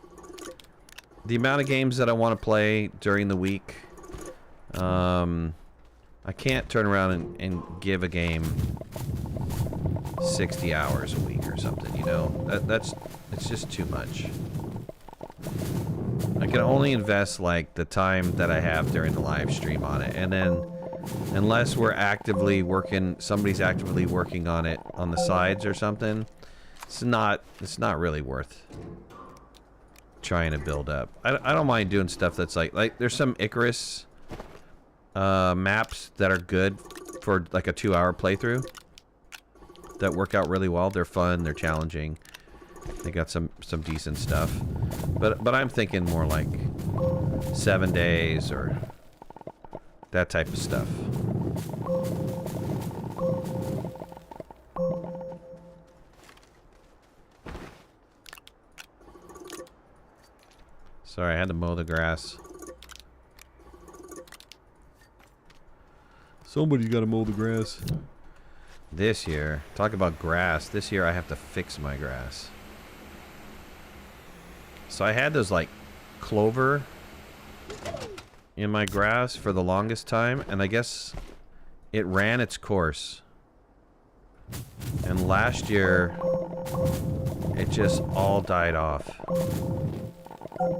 The amount of games that I want to play during the week, I can't turn around and give a game 60 hours a week or something, you know? It's just too much. I can only invest like the time that I have during the live stream on it, and then unless we're actively working, somebody's actively working on it on the sides or something, it's not really worth trying to build up. I don't mind doing stuff that's like there's some Icarus maps that are good for like a 2-hour playthrough that work out really well. They're fun, they're challenging. They got some decent stuff. But I'm thinking more like 7 days or that type of stuff. Sorry, I had to mow the grass. Somebody's got to mow the grass. This year, talk about grass. This year I have to fix my grass. So I had those like clover in my grass for the longest time, and I guess it ran its course. And last year it just all died off.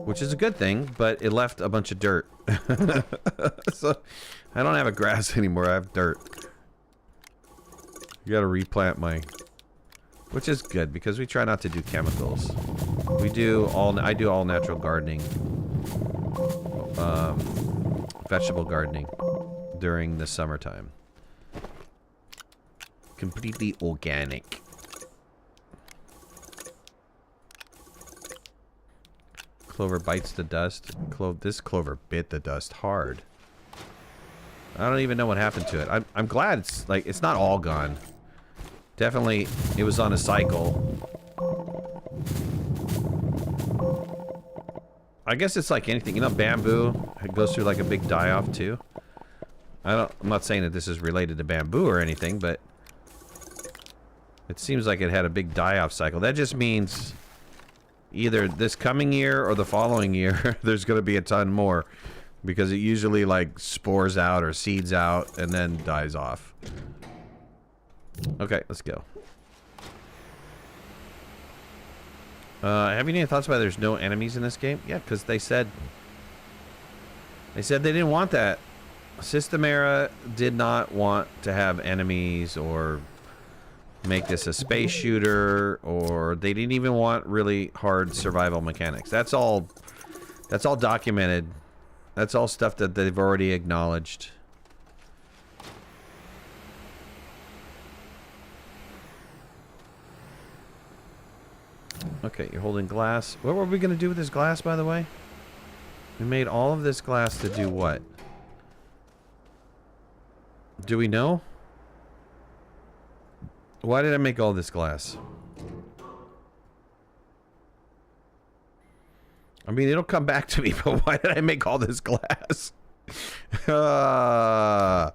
Which is a good thing, but it left a bunch of dirt. So I don't have a grass anymore, I have dirt. You gotta replant my... Which is good, because we try not to do chemicals. I do all natural gardening. Vegetable gardening during the summertime. Completely organic. Clover bites the dust. This clover bit the dust hard. I don't even know what happened to it. I'm glad it's not all gone. Definitely, it was on a cycle. I guess it's like anything, you know, bamboo. It goes through like a big die-off too. I'm not saying that this is related to bamboo or anything, but it seems like it had a big die-off cycle. That just means either this coming year or the following year, there's going to be a ton more, because it usually like spores out or seeds out and then dies off. Okay, let's go. Have you any thoughts why there's no enemies in this game? Yeah, because they said they didn't want that. Systemera did not want to have enemies or make this a space shooter, or they didn't even want really hard survival mechanics. That's all documented. That's all stuff that they've already acknowledged. Okay, you're holding glass. What were we going to do with this glass, by the way? We made all of this glass to do what? Do we know? Why did I make all this glass? I mean, it'll come back to me, but why did I make all this glass? Yeah.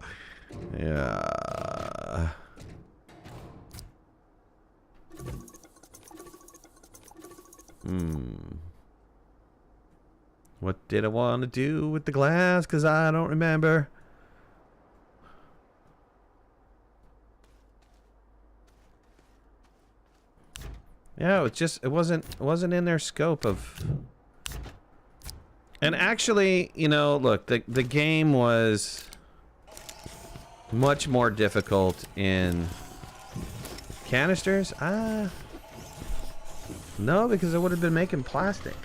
What did I want to do with the glass? Because I don't remember. Yeah, it wasn't in their scope of. And actually, you know, look, the game was much more difficult in canisters. No, because I would have been making plastic.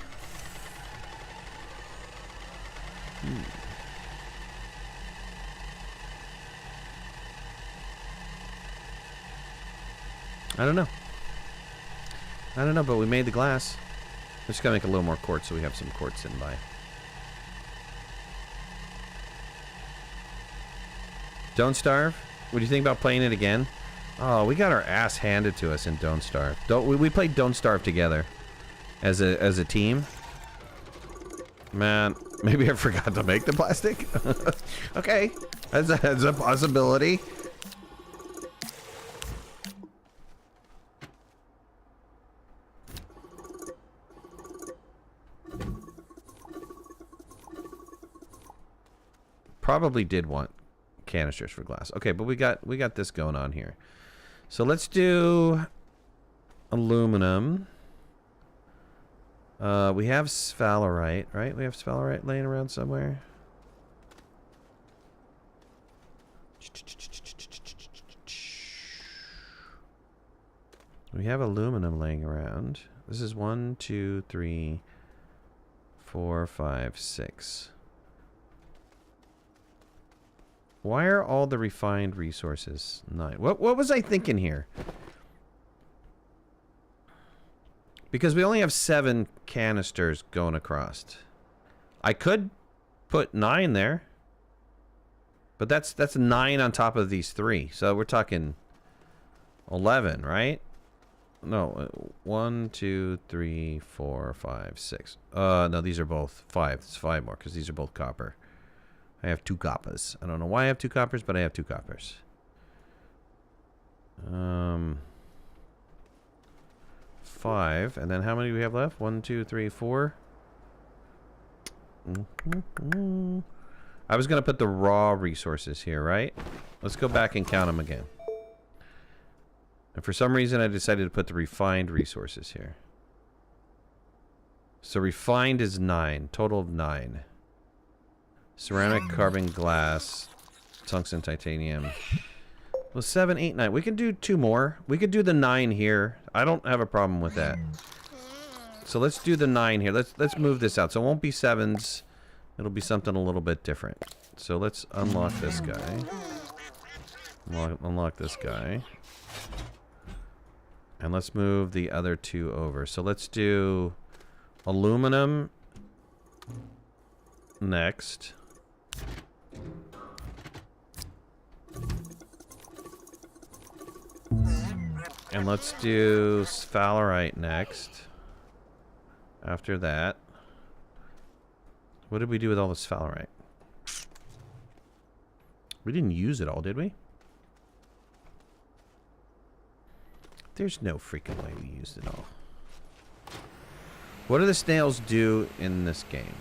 I don't know. I don't know, but we made the glass. We're just gonna make a little more quartz so we have some quartz in by. Don't Starve? What do you think about playing it again? Oh, we got our ass handed to us in Don't Starve. We played Don't Starve together as a team. Man, maybe I forgot to make the plastic. Okay, that's a possibility. Probably did want canisters for glass. Okay, but we got this going on here. So let's do aluminum. We have sphalerite, right? We have sphalerite laying around somewhere. We have aluminum laying around. This is 1, 2, 3, 4, 5, 6. Why are all the refined resources 9? What was I thinking here? Because we only have 7 canisters going across. I could put 9 there. But that's 9 on top of these 3. So we're talking 11, right? No, 1, 2, 3, 4, 5, 6. No, these are both 5. It's 5 more because these are both copper. I have 2 coppers. I don't know why I have 2 coppers, but I have 2 coppers. 5. And then how many do we have left? 1, 2, 3, 4. I was going to put the raw resources here, right? Let's go back and count them again. And for some reason, I decided to put the refined resources here. So refined is 9. Total of 9. Ceramic, carbon, glass, tungsten, titanium. Well, 7, 8, 9. We can do 2 more. We could do the 9 here. I don't have a problem with that. So let's do the 9 here. Let's move this out. So it won't be 7s. It'll be something a little bit different. So let's unlock this guy. Unlock this guy. And let's move the other 2 over. So let's do aluminum next. And let's do sphalerite next. After that. What did we do with all the sphalerite? We didn't use it all, did we? There's no freaking way we used it all. What do the snails do in this game?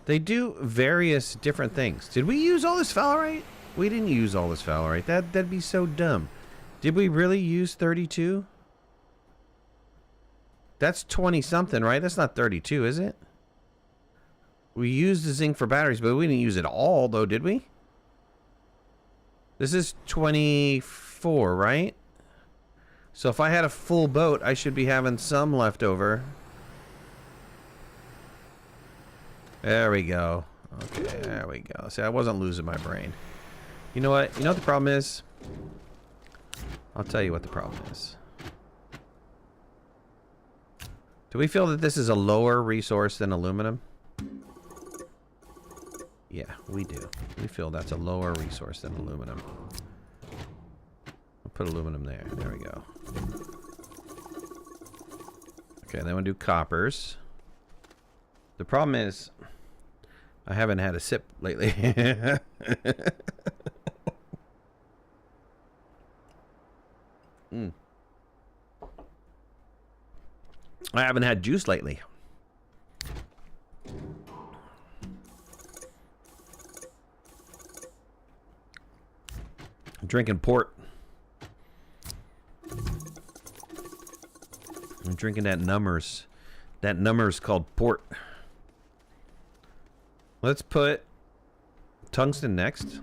They do various different things. Did we use all this sphalerite? We didn't use all this sphalerite. That'd be so dumb. Did we really use 32? That's 20 something, right? That's not 32, is it? We used the zinc for batteries, but we didn't use it all, though, did we? This is 24, right? So if I had a full boat, I should be having some left over. There we go. Okay, there we go. See, I wasn't losing my brain. You know what? You know what the problem is? I'll tell you what the problem is. Do we feel that this is a lower resource than aluminum? Yeah, we do. We feel that's a lower resource than aluminum. I'll put aluminum there. There we go. Okay, then we'll do coppers. The problem is, I haven't had a sip lately. I haven't had juice lately. I'm drinking port. I'm drinking that numbers. That numbers called port. Let's put tungsten next.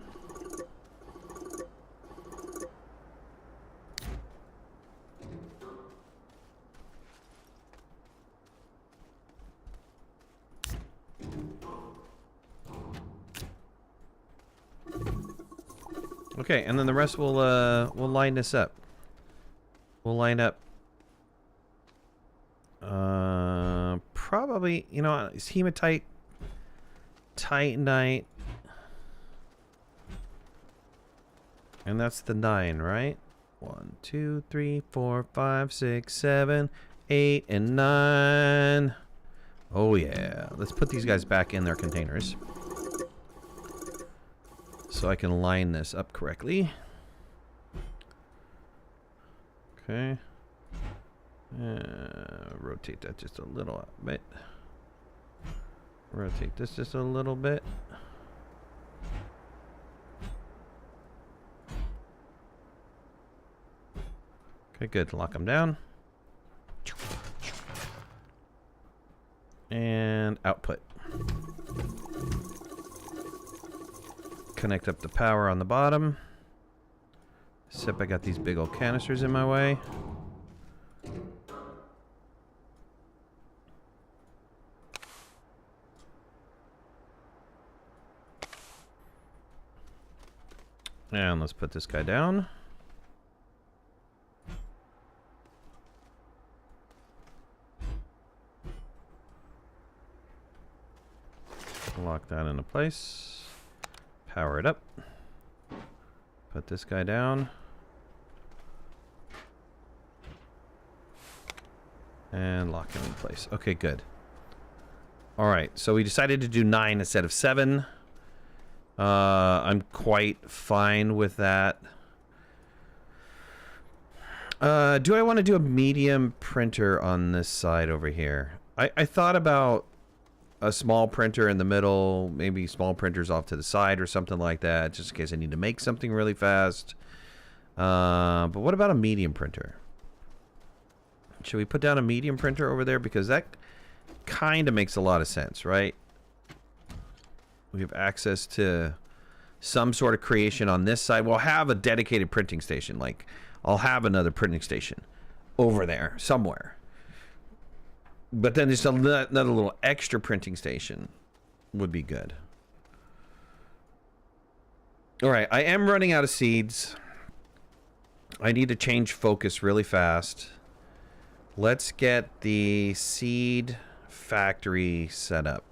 Okay, and then the rest we'll line this up. We'll line up. Probably, you know, is hematite, titanite, and that's the 9, right? 1, 2, 3, 4, 5, 6, 7, 8, and 9. Oh yeah, let's put these guys back in their containers so I can line this up correctly. Okay. Rotate that just a little bit. Rotate this just a little bit. Okay, good. Lock them down. And output. Connect up the power on the bottom. Except I got these big old canisters in my way. And let's put this guy down. Lock that into place. Power it up. Put this guy down. And lock him in place. Okay, good. Alright, so we decided to do 9 instead of 7. I'm quite fine with that. Do I want to do a medium printer on this side over here? I thought about a small printer in the middle, maybe small printers off to the side or something like that, just in case I need to make something really fast. But what about a medium printer? Should we put down a medium printer over there? Because that kind of makes a lot of sense, right? We have access to some sort of creation on this side. We'll have a dedicated printing station. Like, I'll have another printing station over there somewhere. But then just another little extra printing station would be good. All right, I am running out of seeds. I need to change focus really fast. Let's get the seed factory set up.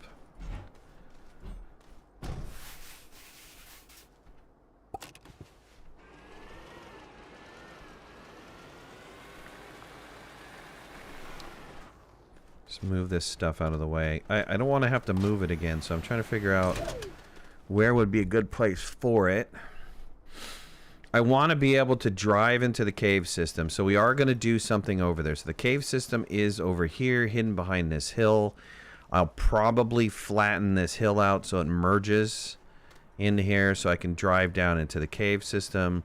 Just move this stuff out of the way. I don't want to have to move it again, so I'm trying to figure out where would be a good place for it. I want to be able to drive into the cave system, so we are going to do something over there. So the cave system is over here, hidden behind this hill. I'll probably flatten this hill out so it merges into here so I can drive down into the cave system.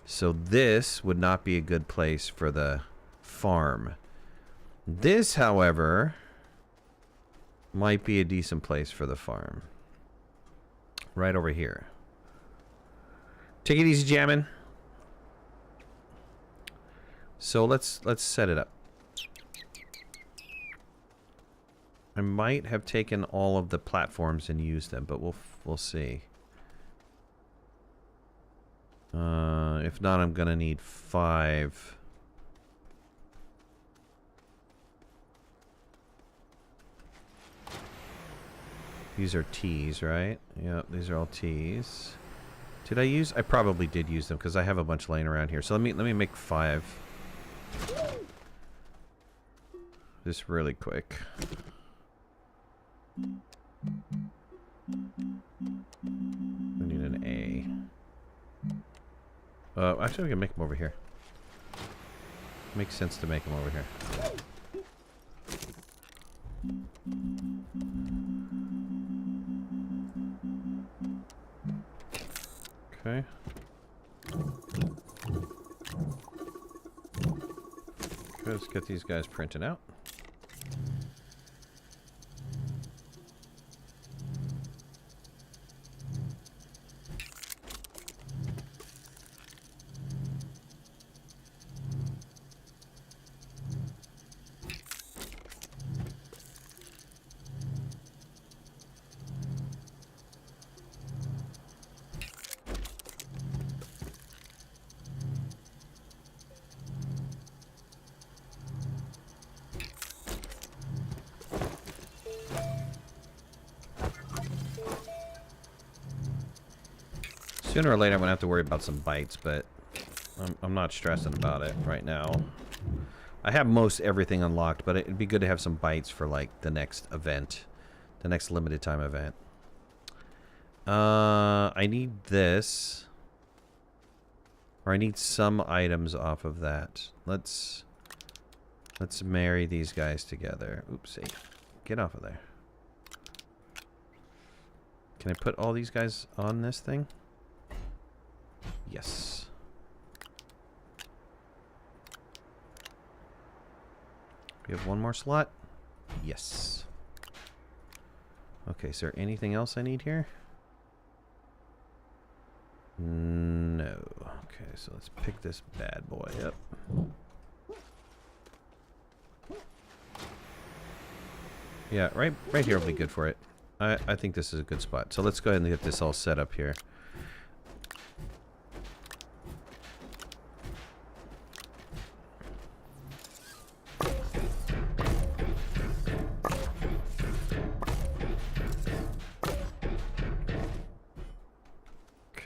So this would not be a good place for the farm. This, however, might be a decent place for the farm. Right over here. Take it easy, Jammin'. So let's set it up. I might have taken all of the platforms and used them, but we'll see. If not, I'm gonna need 5. These are T's, right? Yep, these are all T's. Did I use? I probably did use them because I have a bunch laying around here. So let me make 5. Just really quick. I need an A. Actually, we can make them over here. Makes sense to make them over here. Okay. Let's get these guys printed out. Sooner or later, I'm going to have to worry about some bites, but I'm not stressing about it right now. I have most everything unlocked, but it'd be good to have some bites for, like, the next event. The next limited time event. I need this. Or I need some items off of that. Let's marry these guys together. Oopsie. Get off of there. Can I put all these guys on this thing? Yes. We have one more slot. Yes. Okay, is there anything else I need here? No. Okay, so let's pick this bad boy up. Yeah, right here will be good for it. I think this is a good spot. So let's go ahead and get this all set up here.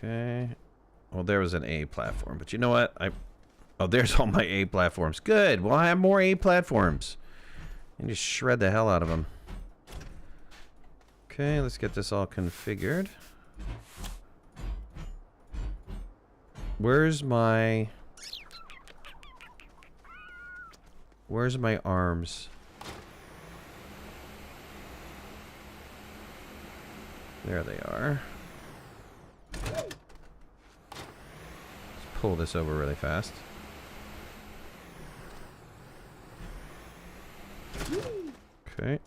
Okay. Well, there was an A platform, but you know what? Oh, there's all my A platforms. Good. Well, I have more A platforms. And just shred the hell out of them. Okay, let's get this all configured. Where's my arms? There they are. Let's pull this over really fast. Okay.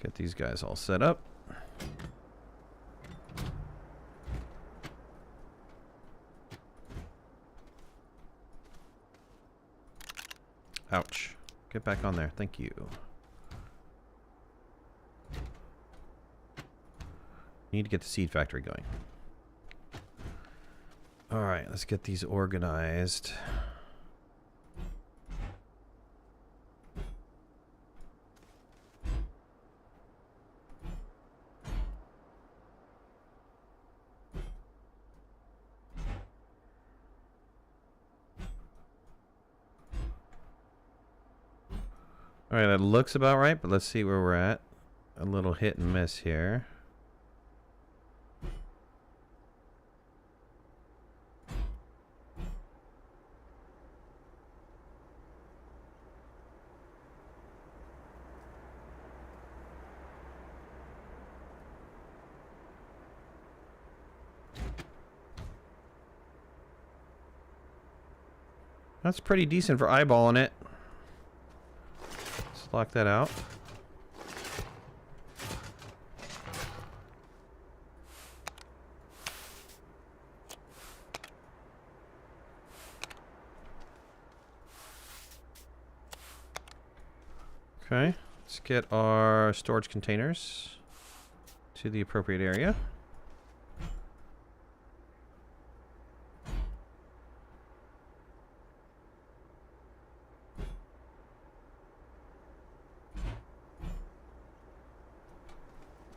Get these guys all set up. Ouch. Get back on there. Thank you. Need to get the seed factory going. Alright, let's get these organized. Alright, that looks about right, but let's see where we're at. A little hit and miss here. That's pretty decent for eyeballing it. Let's lock that out. Okay, let's get our storage containers to the appropriate area.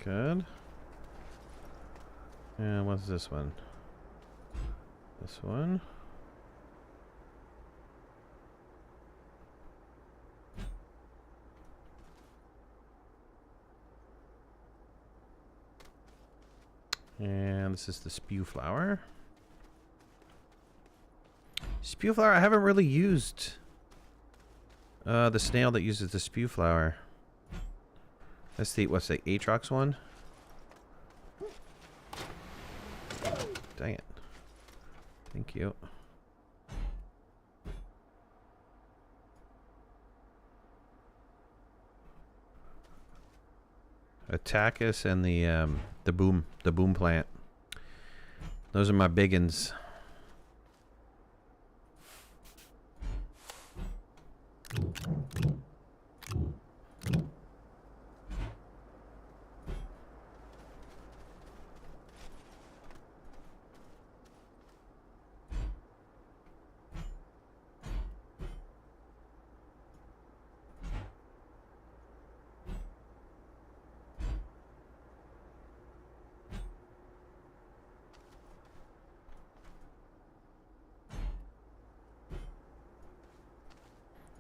Good. And what's this one? This one. And this is the spew flower. Spew flower, I haven't really used the snail that uses the spew flower. That's the, what's the Aatrox one? Dang it. Thank you. Attackus and the boom plant. Those are my biggins.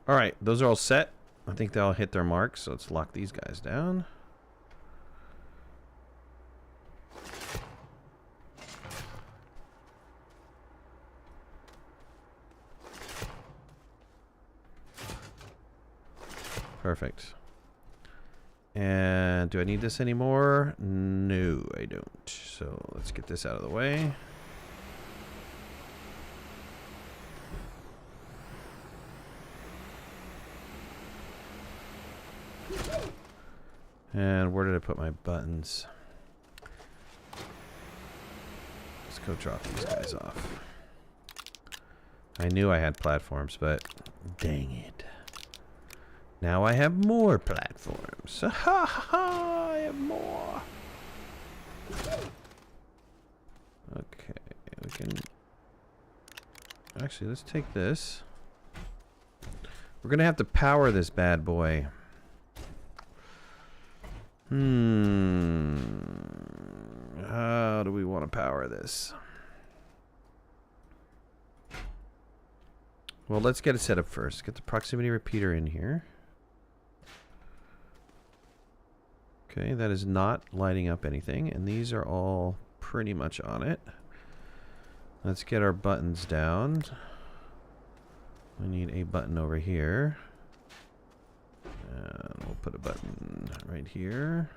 Alright, those are all set. I think they all hit their marks, so let's lock these guys down. Perfect. And do I need this anymore? No, I don't. So let's get this out of the way. And where did I put my buttons? Let's go drop these guys off. I knew I had platforms, but dang it. Now I have more platforms. Ha ha ha! I have more. Okay, we can... Actually, let's take this. We're gonna have to power this bad boy. How do we want to power this? Well, let's get it set up first. Get the proximity repeater in here. Okay, that is not lighting up anything, and these are all pretty much on it. Let's get our buttons down. We need a button over here. And we'll put a button right here.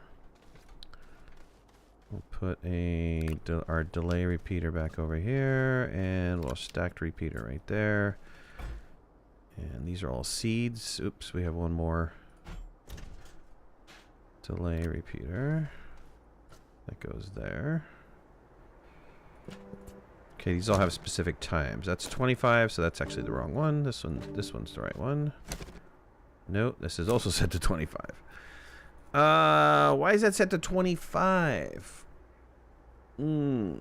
We'll put our delay repeater back over here, and we'll stacked repeater right there. And these are all seeds. Oops, we have one more delay repeater that goes there. Okay, these all have specific times. That's 25, so that's actually the wrong one. This one's the right one. Nope, this is also set to 25. Why is that set to 25? Did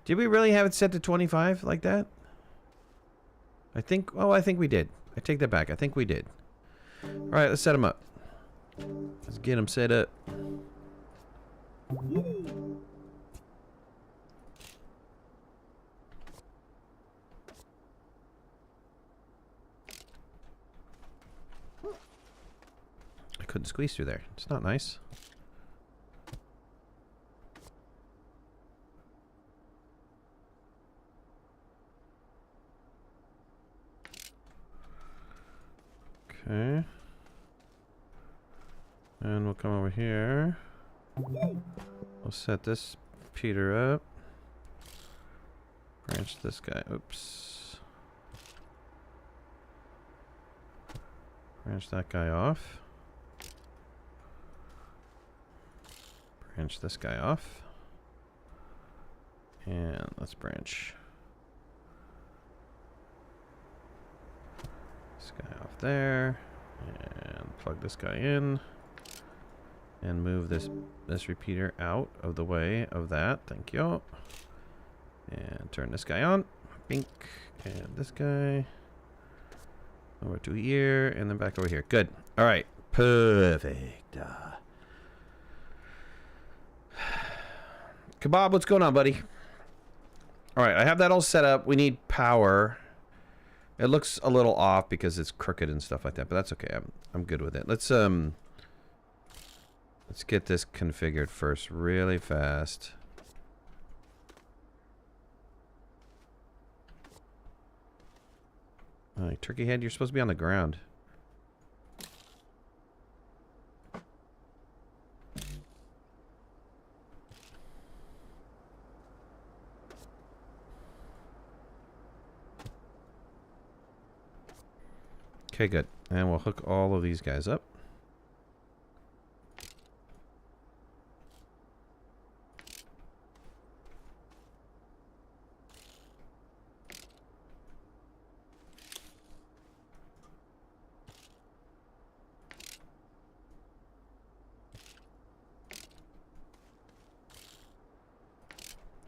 we really have it set to 25 like that? I think we did. I take that back. I think we did. Alright, let's set them up. Let's get them set up. I couldn't squeeze through there. It's not nice. Okay. And we'll come over here. We'll set this repeater up. Branch this guy. Oops. Branch that guy off. Branch this guy off. And let's branch this guy off there. And plug this guy in. And move this repeater out of the way of that. Thank you. And turn this guy on. Bink. And this guy over to here. And then back over here. Good. All right. Perfect. Kebab, what's going on, buddy? All right. I have that all set up. We need power. It looks a little off because it's crooked and stuff like that, but that's okay. I'm good with it. Let's get this configured first really fast. Alright, turkey head, you're supposed to be on the ground. Okay, good. And we'll hook all of these guys up.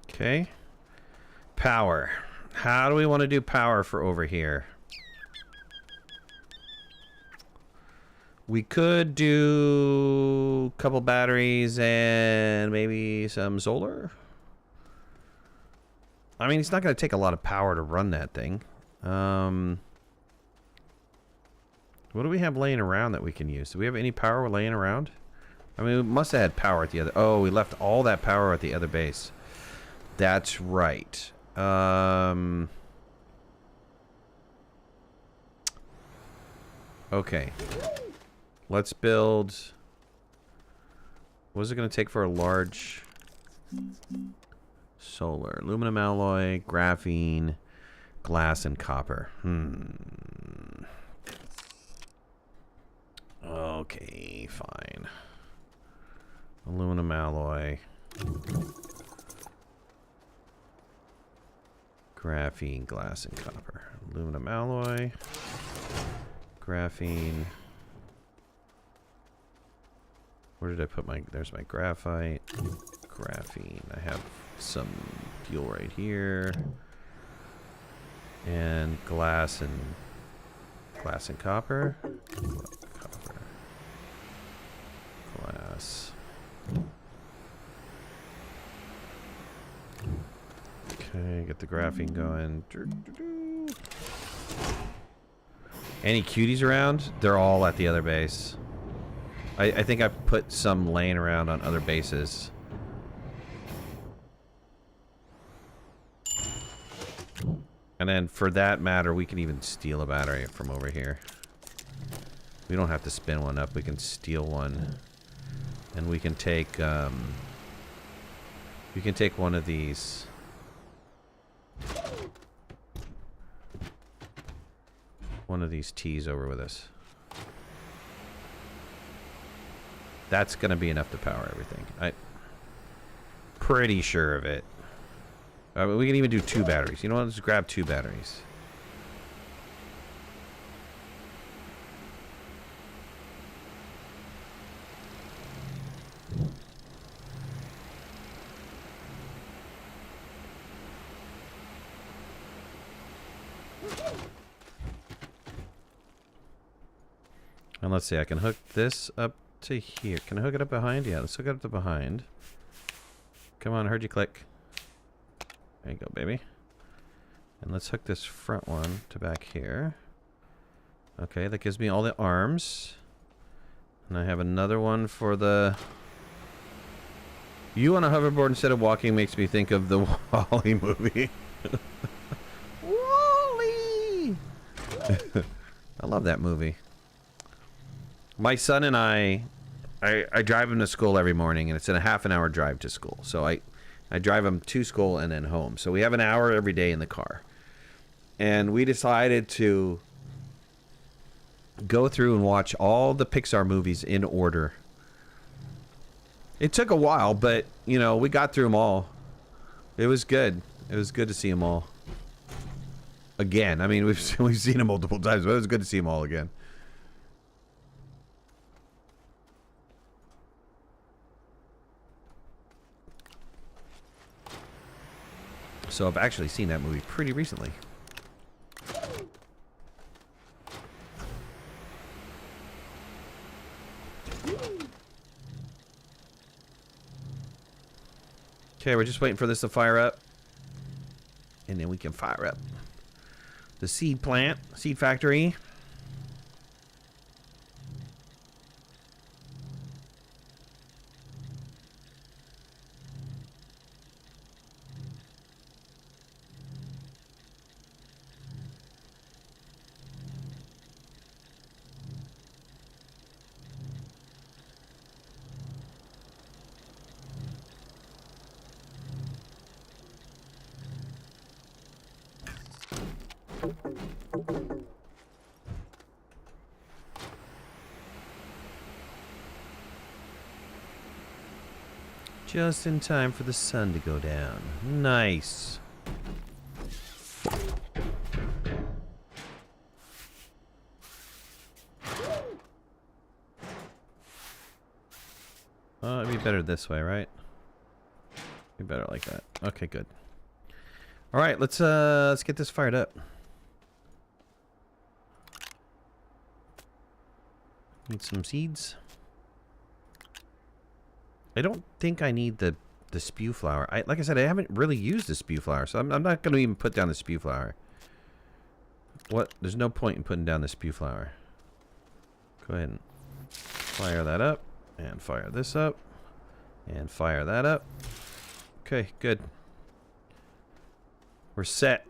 Okay. Power. How do we want to do power for over here? We could do a couple batteries and maybe some solar. I mean, it's not going to take a lot of power to run that thing. What do we have laying around that we can use? Do we have any power laying around? I mean, we must have had power at the other... Oh, we left all that power at the other base. That's right. Okay. Let's build... What is it going to take for a large... Solar? Aluminum alloy, graphene, glass, and copper. Okay, fine. Aluminum alloy. Graphene, glass, and copper. Aluminum alloy. Graphene. Where did I put my... There's my graphite. Graphene. I have some fuel right here. And glass and... Glass and copper. Copper. Glass. Okay, get the graphene going. Any cuties around? They're all at the other base. I think I put some laying around on other bases. And then for that matter, we can even steal a battery from over here. We don't have to spin one up. We can steal one. And we can take one of these. One of these T's over with us. That's gonna be enough to power everything. I'm pretty sure of it. We can even do 2 batteries. You know what? Let's grab 2 batteries. And let's see, I can hook this up to here. Can I hook it up behind? Yeah, let's hook it up to behind. Come on, I heard you click. There you go, baby. And let's hook this front one to back here. Okay, that gives me all the arms. And I have another one for the... You on a hoverboard instead of walking makes me think of the WALL-E movie. WALL-E! I love that movie. My son and I drive him to school every morning, and it's a half-an-hour drive to school. So I drive him to school and then home. So we have an hour every day in the car. And we decided to go through and watch all the Pixar movies in order. It took a while, but, you know, we got through them all. It was good. It was good to see them all. Again. I mean, we've seen them multiple times, but it was good to see them all again. So I've actually seen that movie pretty recently. Okay, we're just waiting for this to fire up. And then we can fire up the seed plant, seed factory. Just in time for the sun to go down. Nice. It'd be better this way, right? Be better like that. Okay, good. All right, let's get this fired up. Need some seeds. I don't think I need the spew flower. Like I said, I haven't really used the spew flower, so I'm not going to even put down the spew flower. What? There's no point in putting down the spew flower. Go ahead and fire that up. And fire this up. And fire that up. Okay, good. We're set.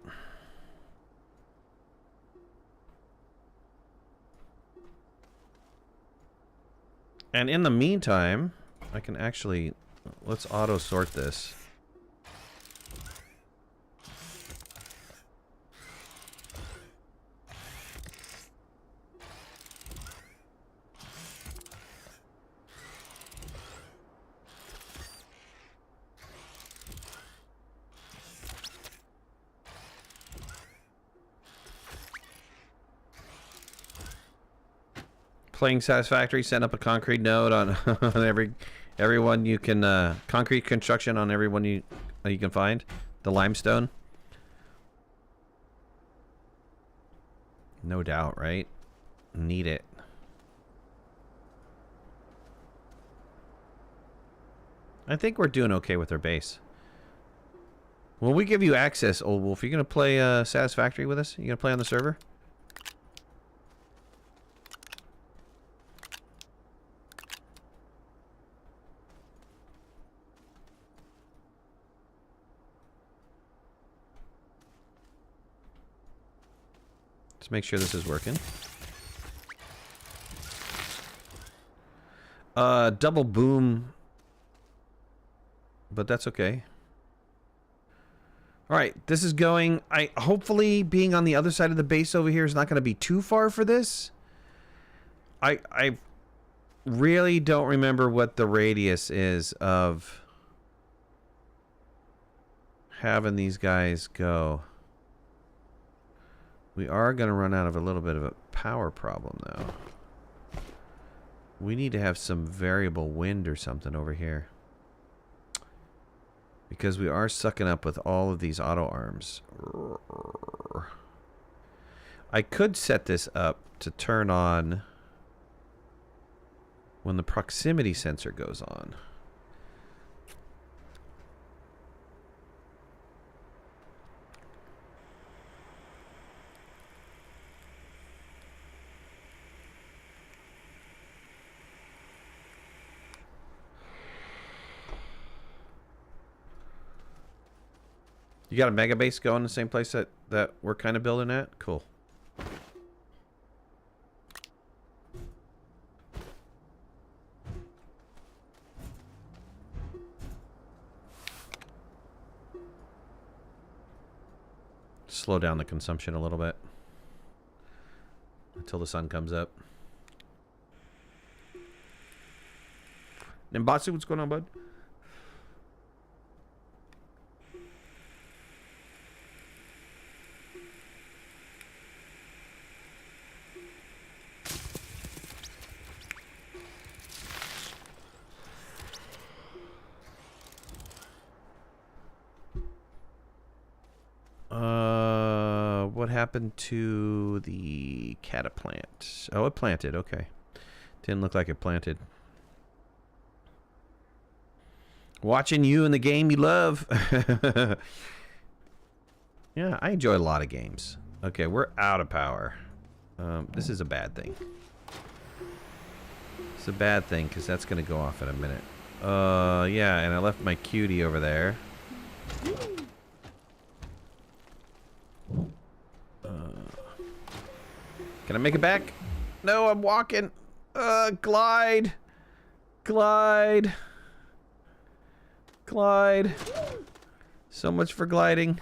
And in the meantime, I can actually... Let's auto-sort this. Playing Satisfactory, set up a concrete node on, on everyone you can concrete construction on everyone you can find. The limestone. No doubt, right? Need it. I think we're doing okay with our base. Will we give you access, Old Wolf? Are you gonna play Satisfactory with us? You gonna play on the server? Let's make sure this is working. Double boom. But that's okay. Alright, this is going... hopefully being on the other side of the base over here is not going to be too far for this. I really don't remember what the radius is of having these guys go. We are going to run out of a little bit of a power problem, though. We need to have some variable wind or something over here. Because we are sucking up with all of these auto arms. I could set this up to turn on when the proximity sensor goes on. You got a mega base going the same place that we're kind of building at? Cool. Slow down the consumption a little bit until the sun comes up. Nimbatsu, what's going on, bud? What happened to the cataplant? Oh, it planted. Okay. Didn't look like it planted. Watching you in the game you love. Yeah, I enjoy a lot of games. Okay, we're out of power. This is a bad thing. It's a bad thing because that's going to go off in a minute. Yeah, and I left my cutie over there. Can I make it back? No, I'm walking. Glide. Glide. Glide. So much for gliding.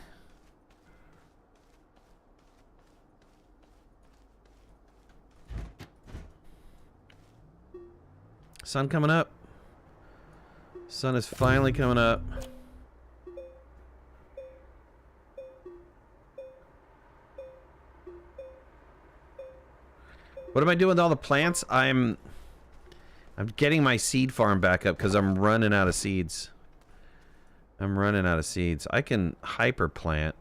Sun coming up. Sun is finally coming up. What am I doing with all the plants? I'm getting my seed farm back up because I'm running out of seeds. I'm running out of seeds. I can hyper plant.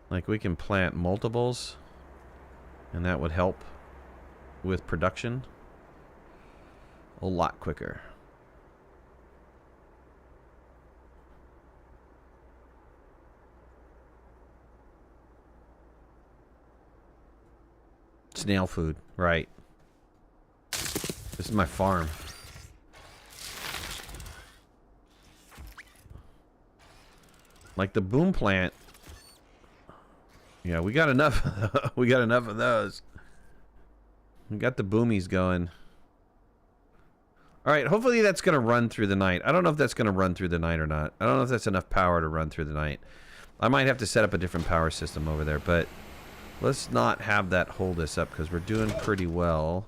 Like we can plant multiples. And that would help with production a lot quicker. Snail food, right. is my farm. Like the boom plant. Yeah, we got enough. We got enough of those. We got the boomies going. All right, hopefully that's going to run through the night. I don't know if that's going to run through the night or not. I don't know if that's enough power to run through the night. I might have to set up a different power system over there, but let's not have that hold us up because we're doing pretty well.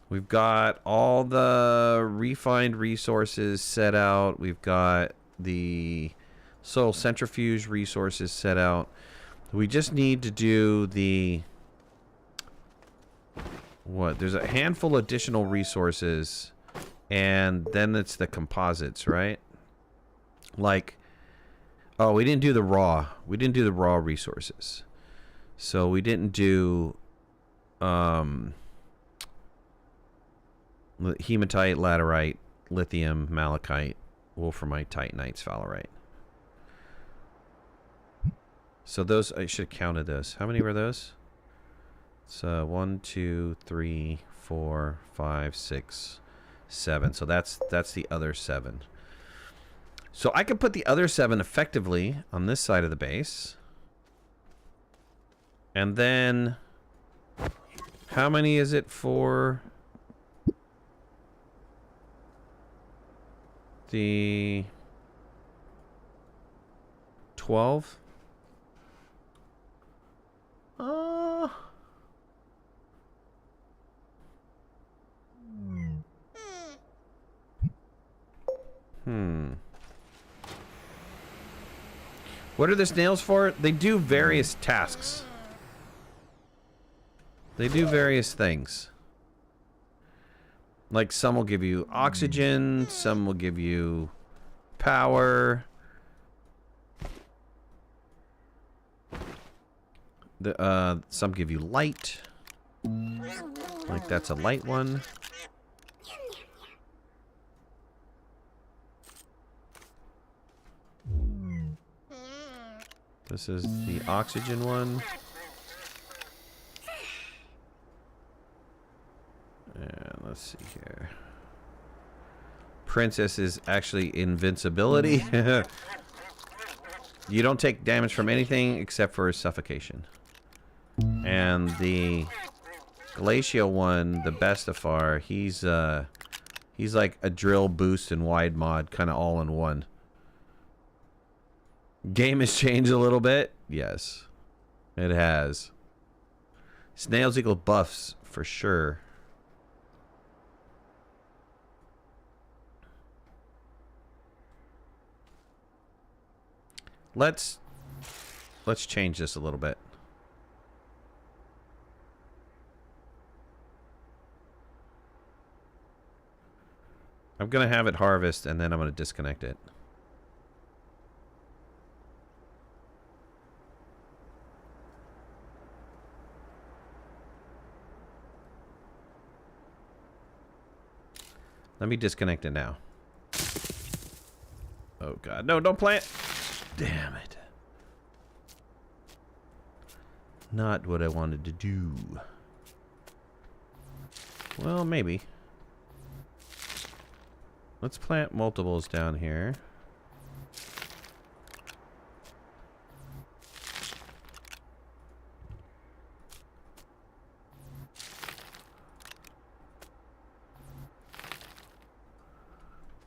We've got all the refined resources set out. We've got the soil centrifuge resources set out. We just need to do the... What? There's a handful of additional resources, and then it's the composites, right? Like... Oh, we didn't do the raw. We didn't do the raw resources. So we didn't do... hematite, laterite, lithium, malachite, wolframite, titanite, sphalerite. So those, I should have counted those. How many were those? So 1, 2, 3, 4, 5, 6, 7. So that's the other 7. So I could put the other 7 effectively on this side of the base. And then how many is it for the 12? What are the snails for? They do various tasks. They do various things. Like some will give you oxygen, some will give you power. Some give you light. Like that's a light one. This is the oxygen one. And let's see here. Princess is actually invincibility. You don't take damage from anything except for suffocation. And the glacial one, the Bestafar, he's like a drill boost and wide mod, kind of all in one. Game has changed a little bit. Yes, it has. Snails equal buffs for sure. Let's change this a little bit. I'm gonna have it harvest and then I'm gonna disconnect it. Let me disconnect it now. Oh god, no, don't plant! Damn it. Not what I wanted to do. Well, maybe. Let's plant multiples down here.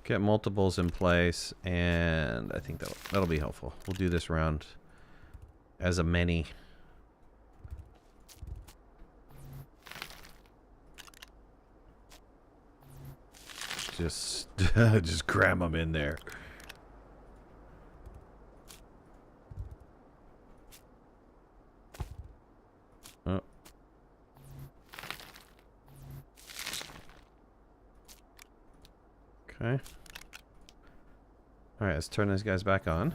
Get multiples in place, and I think that'll be helpful. We'll do this round as a many. Just just cram them in there. Oh. Okay. Alright, let's turn these guys back on.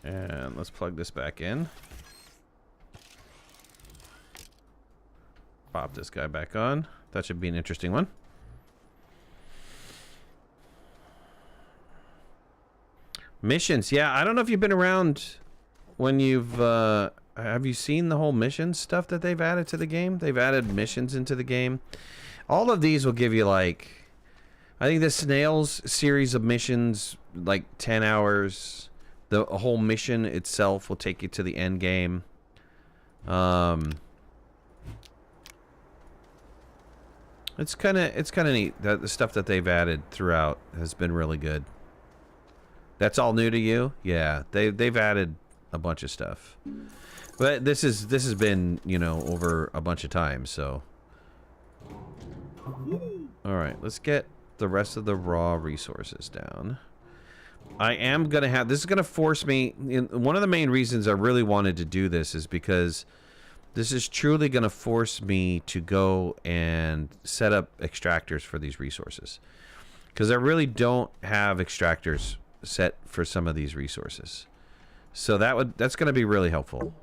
And let's plug this back in. Pop this guy back on. That should be an interesting one. Missions. Yeah, I don't know if you've been around when you've... have you seen the whole mission stuff that they've added to the game? They've added missions into the game. All of these will give you like, I think the snails series of missions, like 10 hours. The whole mission itself will take you to the end game. It's kind of neat. The stuff that they've added throughout has been really good. That's all new to you? Yeah, they've added a bunch of stuff. But this has been, you know, over a bunch of times, so. Alright, let's get the rest of the raw resources down. I am going to have... This is going to force me... One of the main reasons I really wanted to do this is because this is truly going to force me to go and set up extractors for these resources. Because I really don't have extractors set for some of these resources. So that's going to be really helpful.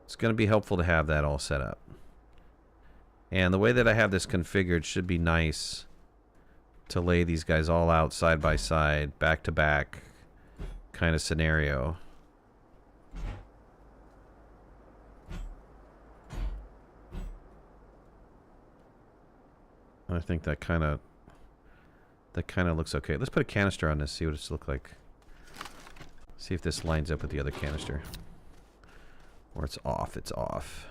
It's going to be helpful to have that all set up. And the way that I have this configured should be nice to lay these guys all out side by side, back to back kind of scenario. I think that kind of looks okay. Let's put a canister on this, see what it's look like. See if this lines up with the other canister. Or it's off, it's off.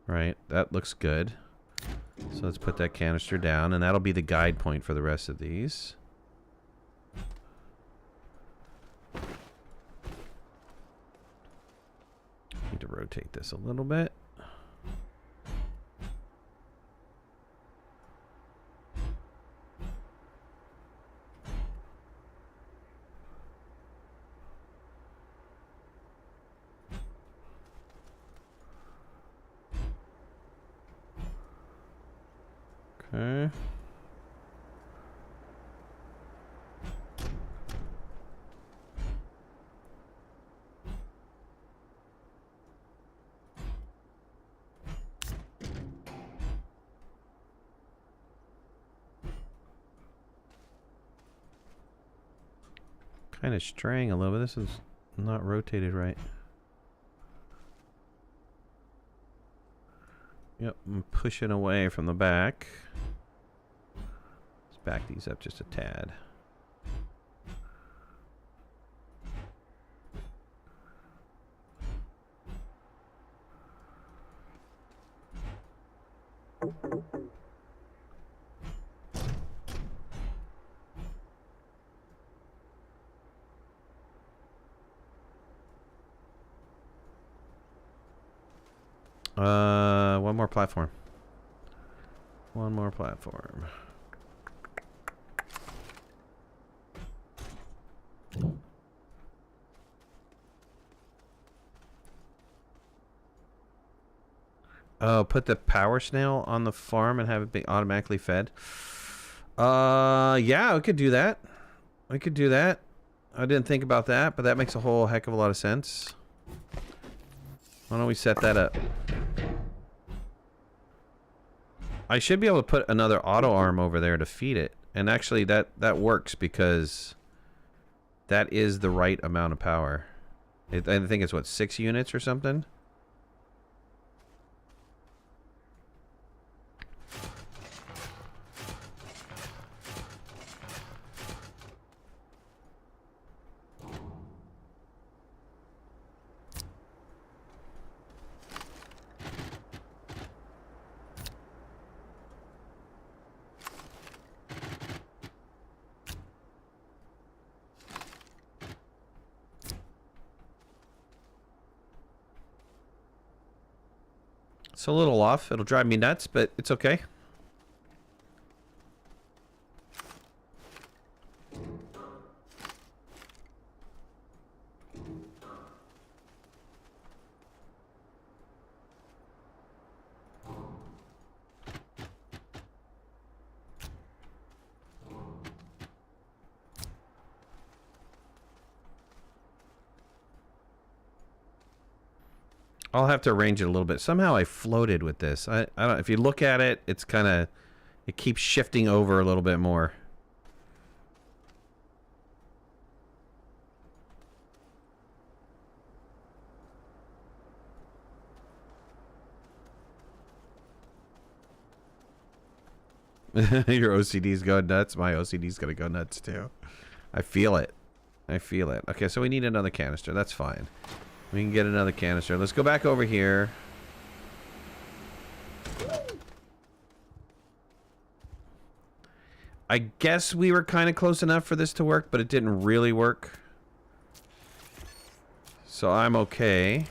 Right, that looks good. So let's put that canister down, and that'll be the guide point for the rest of these. Need to rotate this a little bit. Okay. Kind of straying a little bit. This is not rotated right. Yep, I'm pushing away from the back. Let's back these up just a tad. One more platform. One more platform. Oh, put the power snail on the farm and have it be automatically fed. Yeah, we could do that. We could do that. I didn't think about that, but that makes a whole heck of a lot of sense. Why don't we set that up? I should be able to put another auto arm over there to feed it. And actually that works because that is the right amount of power. I think it's what, 6 units or something? It's a little off. It'll drive me nuts, but it's okay. I'll have to arrange it a little bit. Somehow I floated with this. I don't. If you look at it, it's kind of, it keeps shifting over a little bit more. Your OCD's going nuts. My OCD's gonna go nuts too. I feel it. I feel it. Okay, so we need another canister. That's fine. We can get another canister. Let's go back over here. I guess we were kind of close enough for this to work, but it didn't really work. So I'm okay.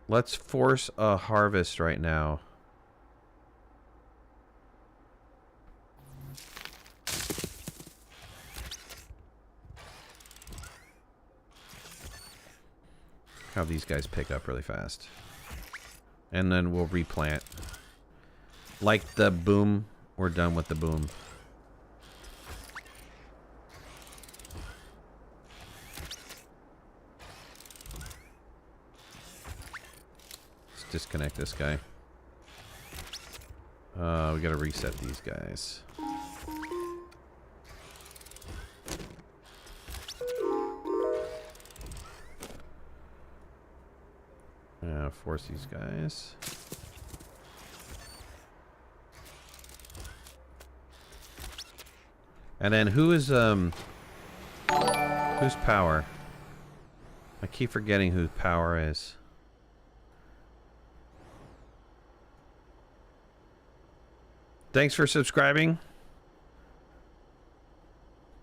Let's force a harvest right now. How these guys pick up really fast. And then we'll replant. Like the boom, we're done with the boom. Let's disconnect this guy. We gotta reset these guys. Force these guys. And then who's power? I keep forgetting who power is. Thanks for subscribing.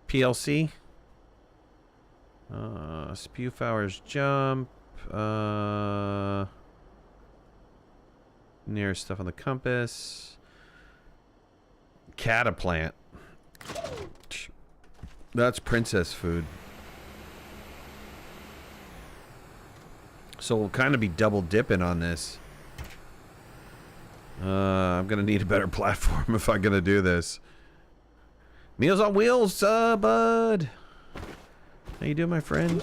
PLC. Spewflower's jump. Near stuff on the compass. Cataplant. That's princess food. So we'll kind of be double dipping on this. I'm gonna need a better platform if I'm gonna do this. Meals on Wheels, bud. How you doing, my friend?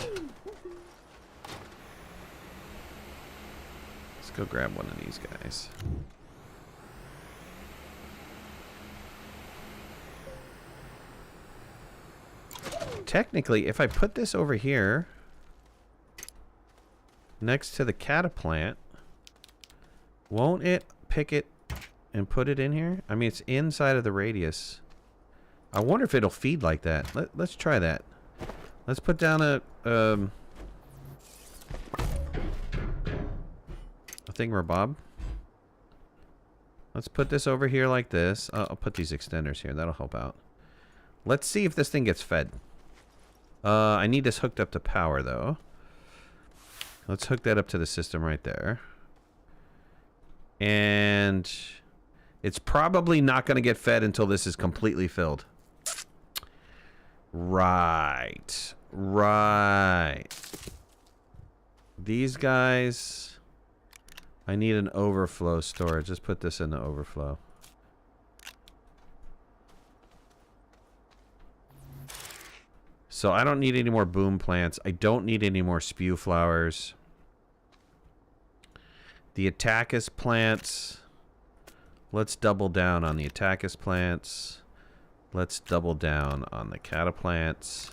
Let's go grab one of these guys. Technically, if I put this over here next to the cataplant, won't it pick it and put it in here? I mean, it's inside of the radius. I wonder if it'll feed like that. Let's try that. Let's put down a thingamabob. Let's put this over here like this. I'll put these extenders here. That'll help out. Let's see if this thing gets fed. I need this hooked up to power, though. Let's hook that up to the system right there. And it's probably not going to get fed until this is completely filled. Right. Right. These guys, I need an overflow storage. Just put this in the overflow. So I don't need any more boom plants. I don't need any more spew flowers. The Attackus plants. Let's double down on the Attackus plants. Let's double down on the cataplants.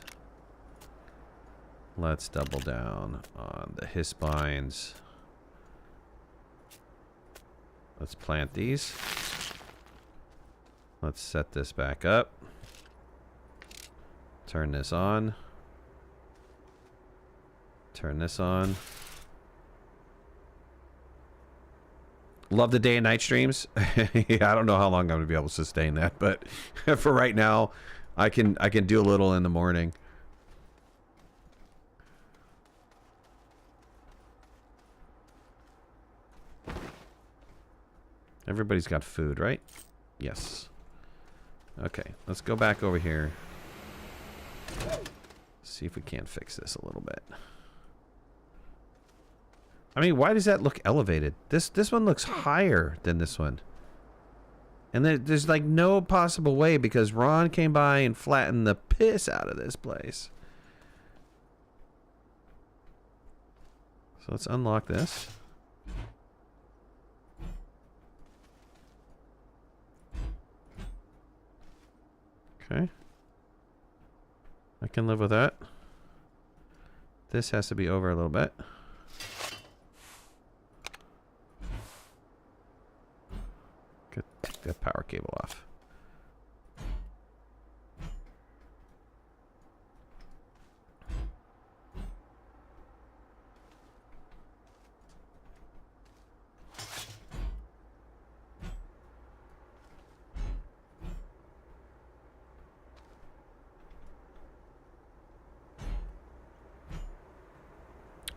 Let's double down on the hispines. Let's plant these. Let's set this back up. Turn this on. Turn this on. Love the day and night streams. Yeah, I don't know how long I'm going to be able to sustain that, but for right now, I can do a little in the morning. Everybody's got food, right? Yes. Okay, let's go back over here. See if we can't fix this a little bit. I mean, why does that look elevated? This one looks higher than this one. And there's like no possible way because Ron came by and flattened the piss out of this place. So let's unlock this. Okay. I can live with that. This has to be over a little bit. cable off.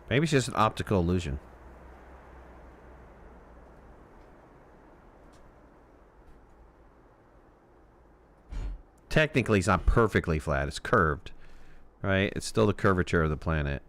Maybe it's just an optical illusion. Technically, it's not perfectly flat. It's curved, right? It's still the curvature of the planet.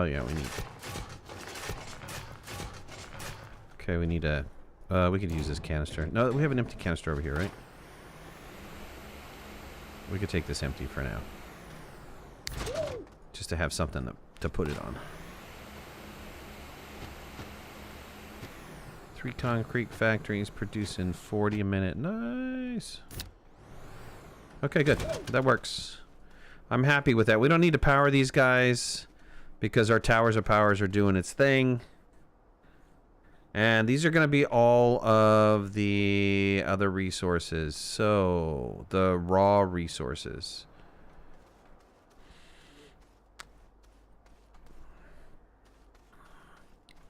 Yeah, we need... Okay, we need a... we could use this canister. No, we have an empty canister over here, right? We could take this empty for now. Just to have something to put it on. 3 concrete factories producing 40 a minute. Nice. Okay, good. That works. I'm happy with that. We don't need to power these guys because our towers of powers are doing its thing. And these are going to be all of the other resources. So, the raw resources.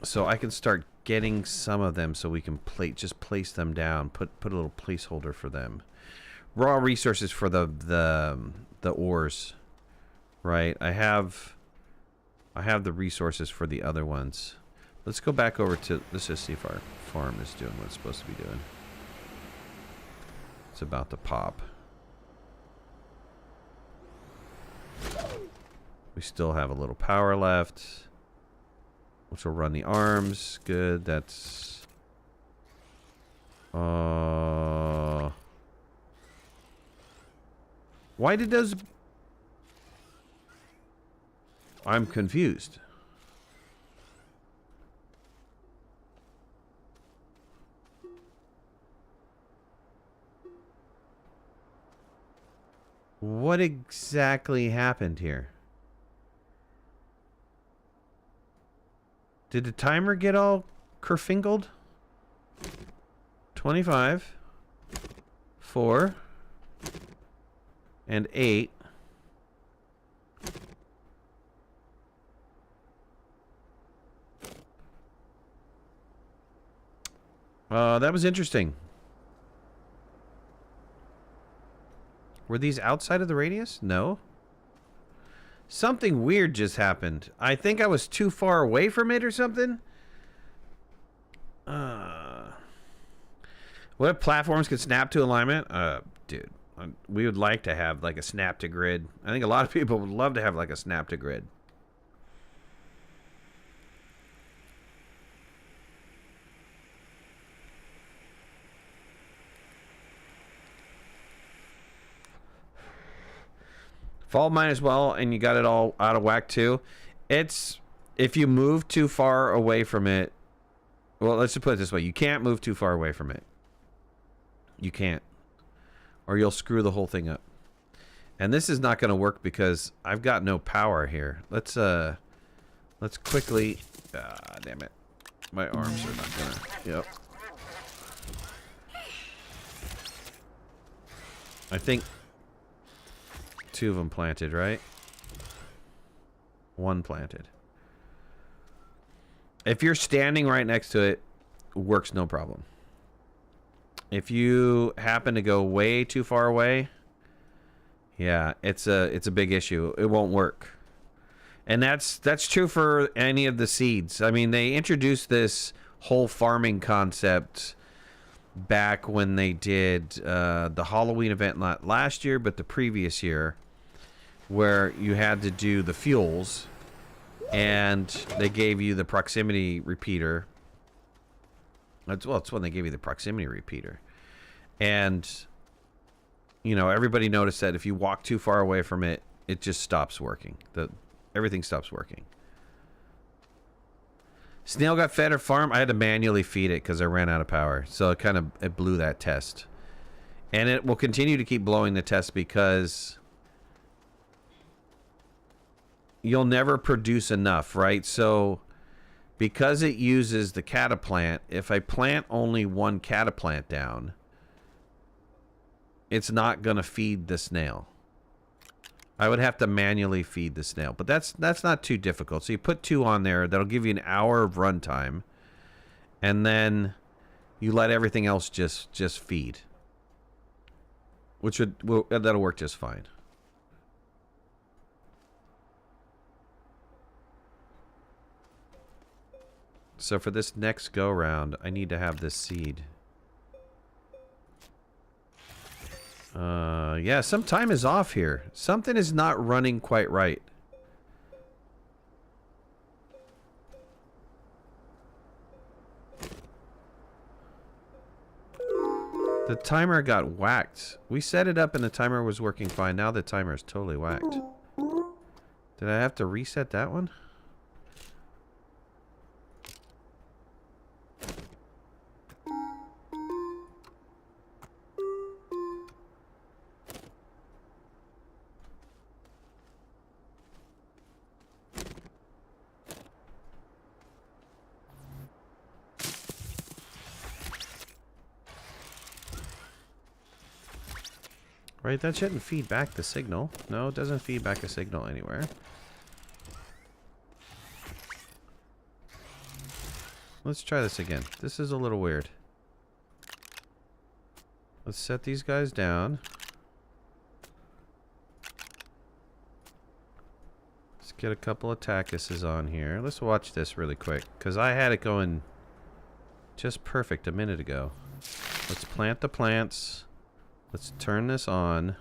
So I can start getting some of them so we can just place them down. Put a little placeholder for them. Raw resources for the ores. Right? I have the resources for the other ones. Let's go back over to... Let's just see if our farm is doing what it's supposed to be doing. It's about to pop. We still have a little power left, which will run the arms. Good. That's... Why did those... I'm confused. What exactly happened here? Did the timer get all kerfingled? 25, 4, and 8. That was interesting. Were these outside of the radius? No. Something weird just happened. I think I was too far away from it or something. What if platforms could snap to alignment? Dude, we would like to have like a snap to grid. I think a lot of people would love to have like a snap to grid. Fault mine as well, and you got it all out of whack too. It's... If you move too far away from it... Well, let's just put it this way. You can't move too far away from it. You can't. Or you'll screw the whole thing up. And this is not going to work because I've got no power here. Let's quickly... damn it. My arms are not going to... Yep. I think... 2 of them planted, right? 1 planted. If you're standing right next to it, works no problem. If you happen to go way too far away, yeah, it's a big issue. It won't work. And that's true for any of the seeds. I mean, they introduced this whole farming concept back when they did the Halloween event, not last year, but the previous year, where you had to do the fuels, and they gave you the proximity repeater, It's when they give you the proximity repeater. And, you know, everybody noticed that if you walk too far away from it, it just stops working. Everything stops working. Snail got fed or farmed? I had to manually feed it because I ran out of power. So it blew that test. And it will continue to keep blowing the test because you'll never produce enough, right? So because it uses the cataplant, if I plant only one cataplant down, it's not going to feed the snail. I would have to manually feed the snail, but that's not too difficult. So you put 2 on there, that'll give you an hour of runtime, and then you let everything else just feed, that'll work just fine. So for this next go round, I need to have this seed. Yeah, some time is off here. Something is not running quite right. The timer got whacked. We set it up and the timer was working fine. Now the timer is totally whacked. Did I have to reset that one? Right, that shouldn't feed back the signal. No, it doesn't feed back a signal anywhere. Let's try this again. This is a little weird. Let's set these guys down. Let's get a couple of Takuses on here. Let's watch this really quick, because I had it going just perfect a minute ago. Let's plant the plants. Let's turn this on.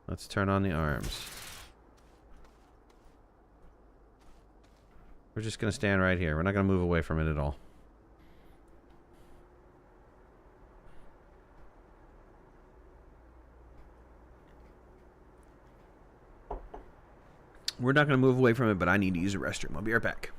Let's turn on the arms. We're just going to stand right here. We're not going to move away from it at all. We're not going to move away from it, but I need to use a restroom. I'll be right back.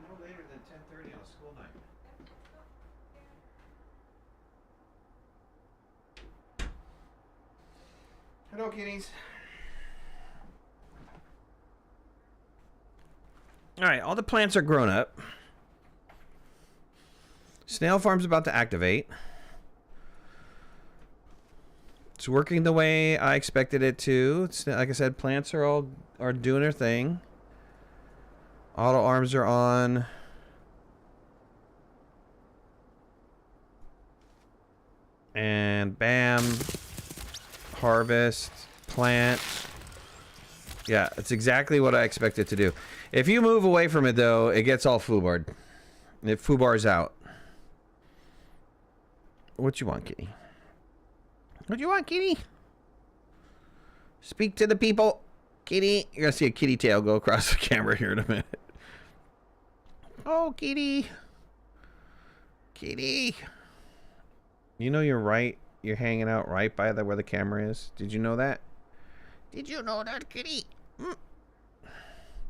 No later than 10:30 on a school night. Hello, kitties. Alright, all the plants are grown up. Snail farm's about to activate. It's working the way I expected it to. It's, like I said, plants are doing their thing. Auto arms are on. And bam. Harvest. Plant. Yeah, it's exactly what I expected to do. If you move away from it, though, it gets all foobarred. It foobars out. What you want, kitty? What you want, kitty? Speak to the people. Kitty. You're going to see a kitty tail go across the camera here in a minute. Oh, kitty. Kitty. You know you're right. You're hanging out right by where the camera is. Did you know that? Did you know that, kitty? Mm.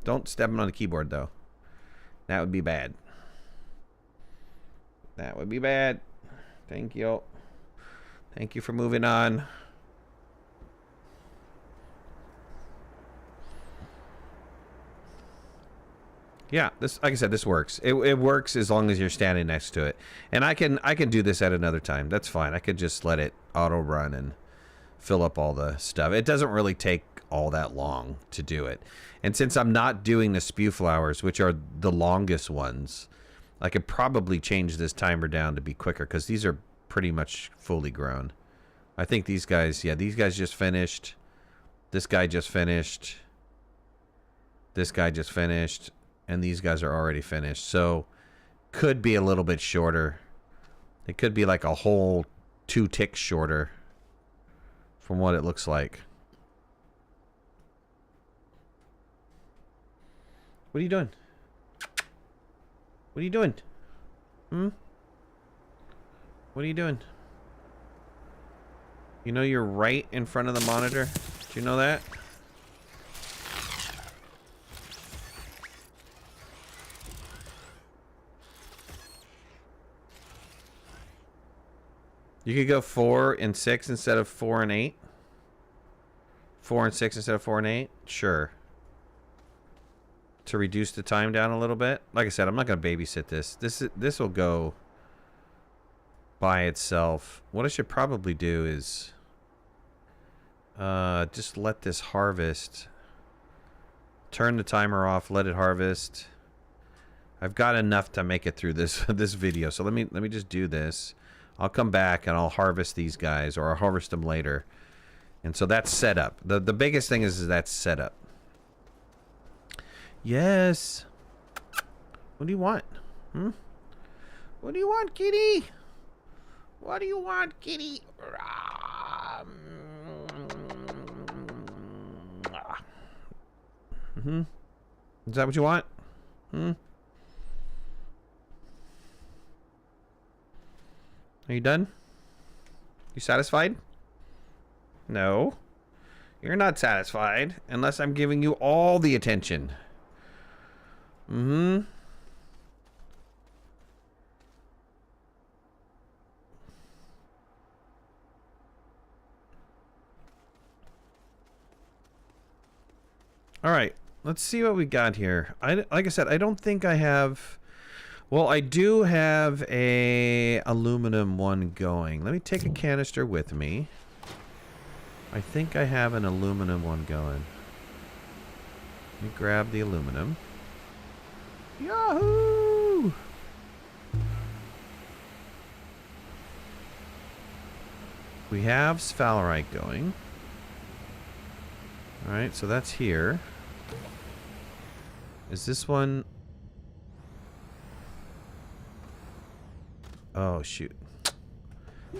Don't step on the keyboard, though. That would be bad. That would be bad. Thank you. Thank you for moving on. Yeah, this, like I said, this works. It works as long as you're standing next to it. And I can do this at another time. That's fine. I could just let it auto run and fill up all the stuff. It doesn't really take all that long to do it. And since I'm not doing the spew flowers, which are the longest ones, I could probably change this timer down to be quicker because these are pretty much fully grown. I think these guys, yeah, these guys just finished. This guy just finished. This guy just finished. And these guys are already finished. So, could be a little bit shorter. It could be like a whole 2 ticks shorter from what it looks like. What are you doing? What are you doing? Hmm? What are you doing? You know you're right in front of the monitor? Do you know that? You could go 4 and 6 instead of 4 and 8. 4 and 6 instead of 4 and 8. Sure. To reduce the time down a little bit. Like I said, I'm not going to babysit this. This will go by itself. What I should probably do is just let this harvest. Turn the timer off. Let it harvest. I've got enough to make it through this this video. So let me just do this. I'll come back and I'll harvest these guys, or I'll harvest them later. And so that's setup. The biggest thing is that's setup. Yes. What do you want? Hmm? What do you want, kitty? What do you want, kitty? Mm-hmm. Is that what you want? Hmm? Are you done? You satisfied? No. You're not satisfied unless I'm giving you all the attention. Mm-hmm. All right. Let's see what we got here. Like I said, I don't think I have... Well, I do have a aluminum one going. Let me take a canister with me. I think I have an aluminum one going. Let me grab the aluminum. Yahoo! We have sphalerite going. Alright, so that's here. Is this one... Oh, shoot.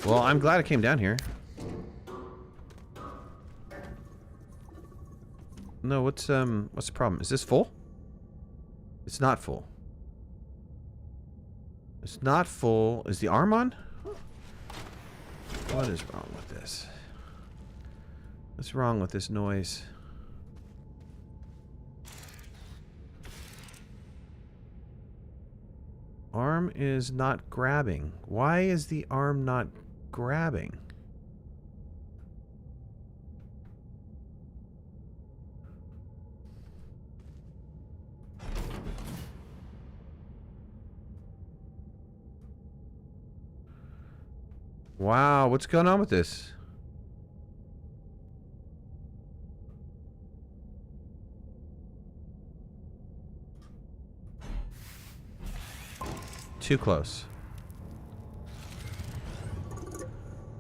Well, I'm glad it came down here. No, what's the problem? Is this full? It's not full. It's not full. Is the arm on? What is wrong with this? What's wrong with this noise? Arm is not grabbing. Why is the arm not grabbing? Wow, what's going on with this? Too close.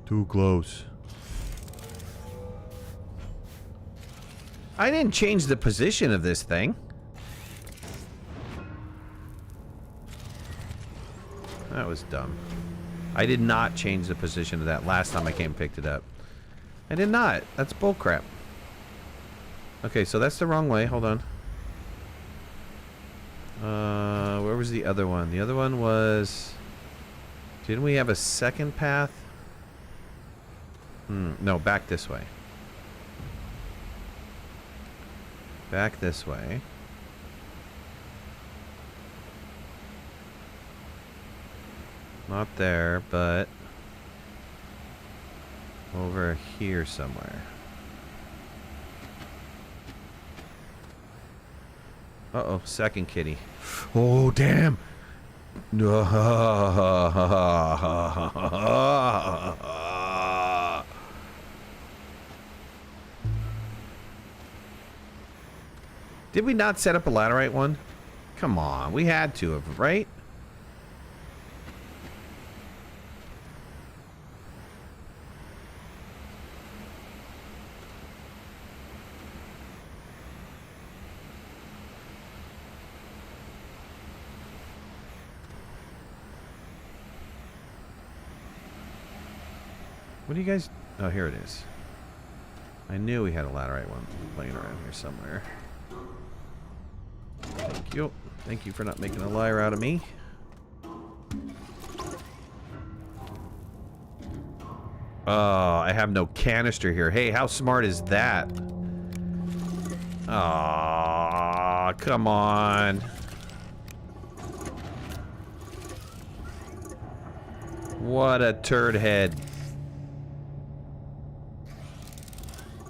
Too close. I didn't change the position of this thing. That was dumb. I did not change the position of that last time I came and picked it up. I did not. That's bullcrap. Okay, so that's the wrong way. Hold on. Where was the other one? The other one was... Didn't we have a second path? No, back this way. Back this way. Not there, but... over here somewhere. Uh-oh, second kitty. Oh, damn. Did we not set up a laterite one? Come on, we had to have, right? What do you guys... Oh, here it is. I knew we had a laterite one laying around here somewhere. Thank you. Thank you for not making a liar out of me. Oh, I have no canister here. Hey, how smart is that? Aw, come on. What a turd head.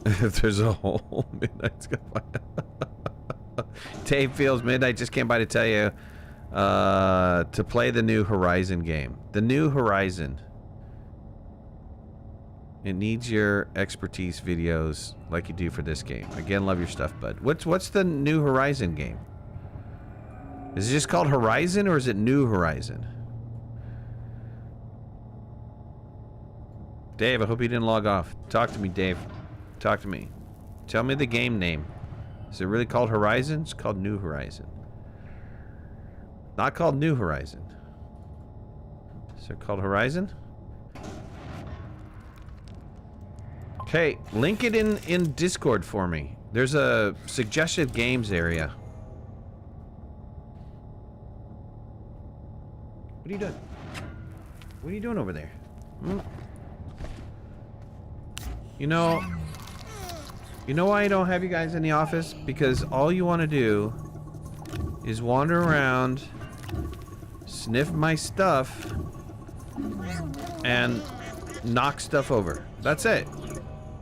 If there's a hole, Midnight's gonna find. Dave feels Midnight just came by to tell you to play the new Horizon game. The new Horizon. It needs your expertise videos like you do for this game. Again, love your stuff, bud. What's the new Horizon game? Is it just called Horizon or is it New Horizon? Dave, I hope you didn't log off. Talk to me, Dave. Talk to me. Tell me the game name. Is it really called Horizon? It's called New Horizon. Not called New Horizon. Is it called Horizon? Okay, link it in Discord for me. There's a suggested games area. What are you doing? What are you doing over there? Hmm? You know why I don't have you guys in the office? Because all you want to do is wander around, sniff my stuff, and knock stuff over. That's it.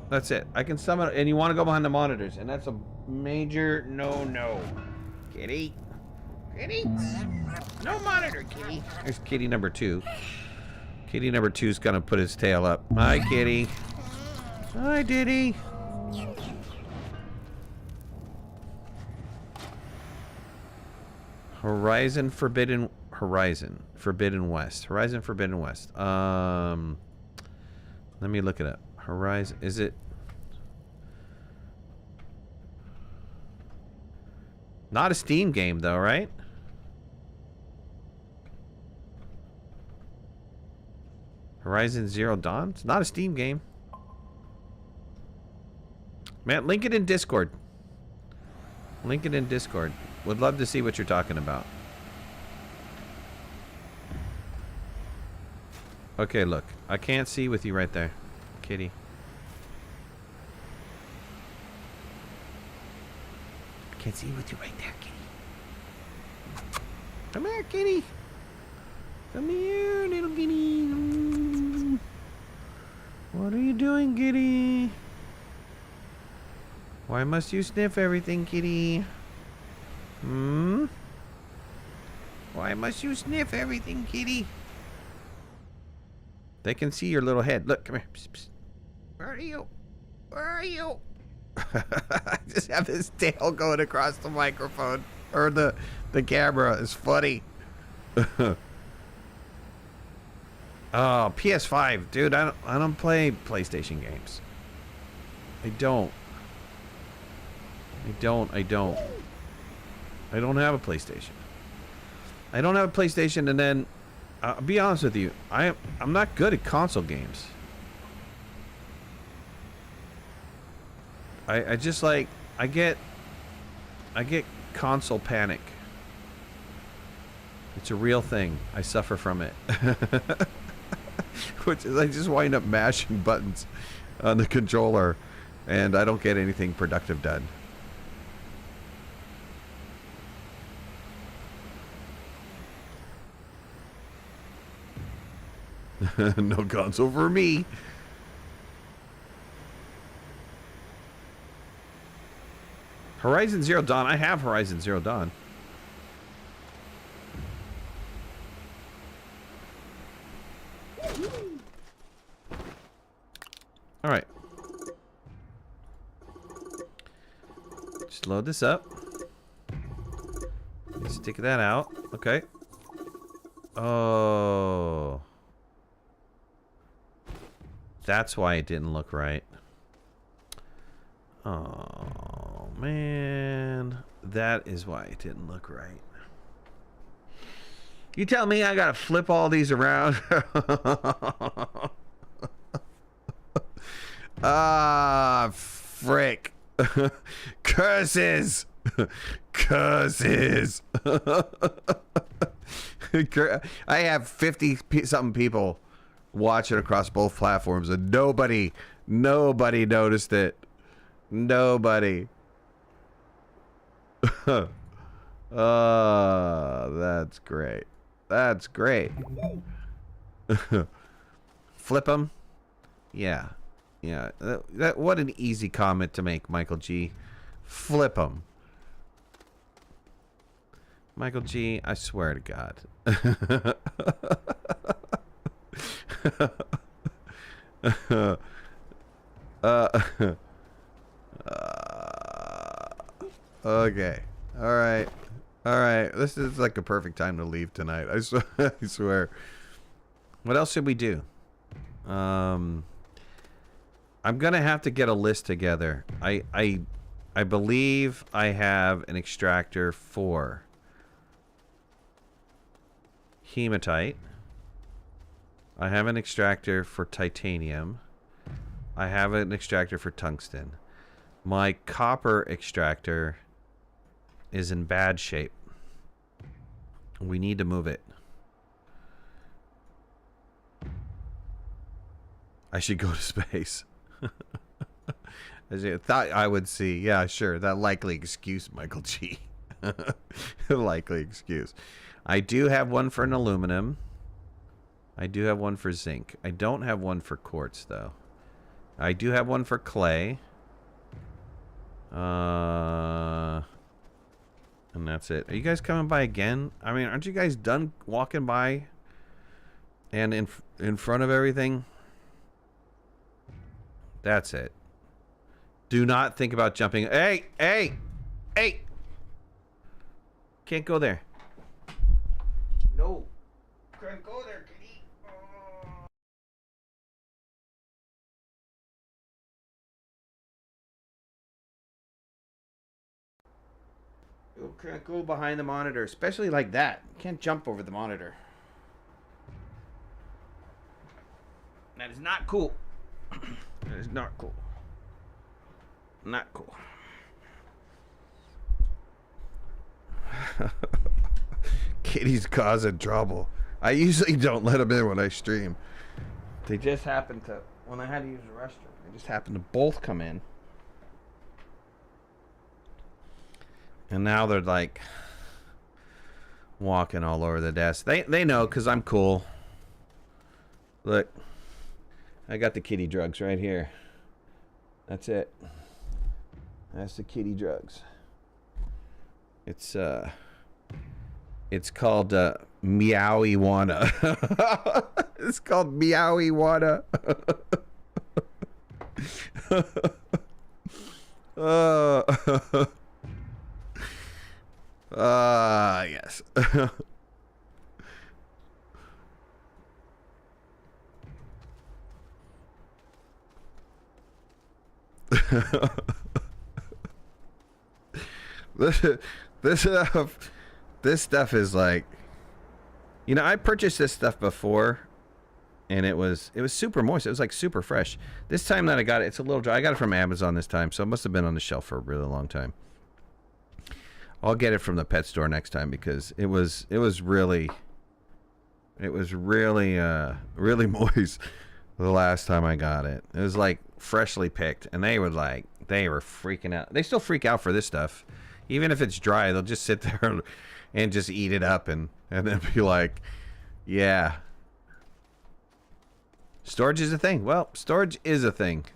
That's it. I can summon, and you want to go behind the monitors, and that's a major no-no. Kitty. Kitty. No monitor, kitty. There's kitty number 2. Kitty number 2's gonna put his tail up. Hi, kitty. Hi, Diddy. Horizon Forbidden West. Horizon Forbidden West. Let me look it up. Horizon, is it? Not a Steam game though, right? Horizon Zero Dawn? It's not a Steam game. Man, link it in Discord. Link it in Discord. Would love to see what you're talking about. Okay, look. I can't see with you right there, kitty. I can't see with you right there, kitty. Come here, kitty. Come here, little kitty. What are you doing, kitty? Why must you sniff everything, kitty? Hmm? Why must you sniff everything, kitty? They can see your little head. Look, come here. Psst, psst. Where are you? Where are you? I just have this tail going across the microphone. Or the camera. It's funny. Oh, PS5. Dude, I don't play PlayStation games. I don't have a PlayStation. I don't have a PlayStation, and then I'll be honest with you, I'm not good at console games. I just like I get console panic. It's a real thing. I suffer from it. Which is I just wind up mashing buttons on the controller and I don't get anything productive done. No console for me. Horizon Zero Dawn. I have Horizon Zero Dawn. All right. Just load this up. Stick that out. Okay. Oh. That's why it didn't look right. Oh, man. That is why it didn't look right. You tell me I gotta flip all these around? Ah, frick. Curses. Curses. I have 50-something people watching across both platforms, and nobody noticed it. Nobody. Oh, that's great. That's great. Flip them? Yeah. Yeah. What an easy comment to make, Michael G. Flip them. Michael G, I swear to God. Okay. All right. All right. This is like a perfect time to leave tonight. I swear. What else should we do? I'm gonna have to get a list together. I believe I have an extractor for hematite. I have an extractor for titanium. I have an extractor for tungsten. My copper extractor is in bad shape. We need to move it. I should go to space. As I thought I would see. Yeah, sure. That likely excuse, Michael G. Likely excuse. I do have one for an aluminum. I do have one for zinc. I don't have one for quartz, though. I do have one for clay. And that's it. Are you guys coming by again? I mean, aren't you guys done walking by and in front of everything? That's it. Do not think about jumping. Hey, hey, hey! Can't go there. No. Can't go there, kitty. Oh. You can't go behind the monitor, especially like that. You can't jump over the monitor. That is not cool. That is not cool. Not cool. Kitty's causing trouble. I usually don't let them in when I stream. They just happened to, when I had to use the restroom, they just happened to both come in. And now they're like walking all over the desk. They know because I'm cool. Look, I got the kitty drugs right here. That's it. That's the kitty drugs. It's called Meowie Wanna. It's called Meowie Wanna. Yes. This stuff is like, you know, I purchased this stuff before, and it was super moist. It was like super fresh. This time that I got it, it's a little dry. I got it from Amazon this time, so it must have been on the shelf for a really long time. I'll get it from the pet store next time because it was really really moist the last time I got it. It was like freshly picked, and they were freaking out. They still freak out for this stuff. Even if it's dry, they'll just sit there and just eat it up and then be like, yeah. Storage is a thing. Well, storage is a thing.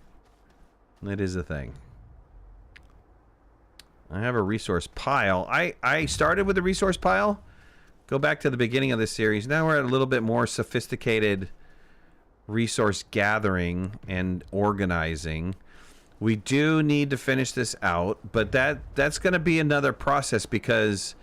It is a thing. I have a resource pile. I started with a resource pile. Go back to the beginning of this series. Now we're at a little bit more sophisticated resource gathering and organizing. We do need to finish this out, but that's going to be another process because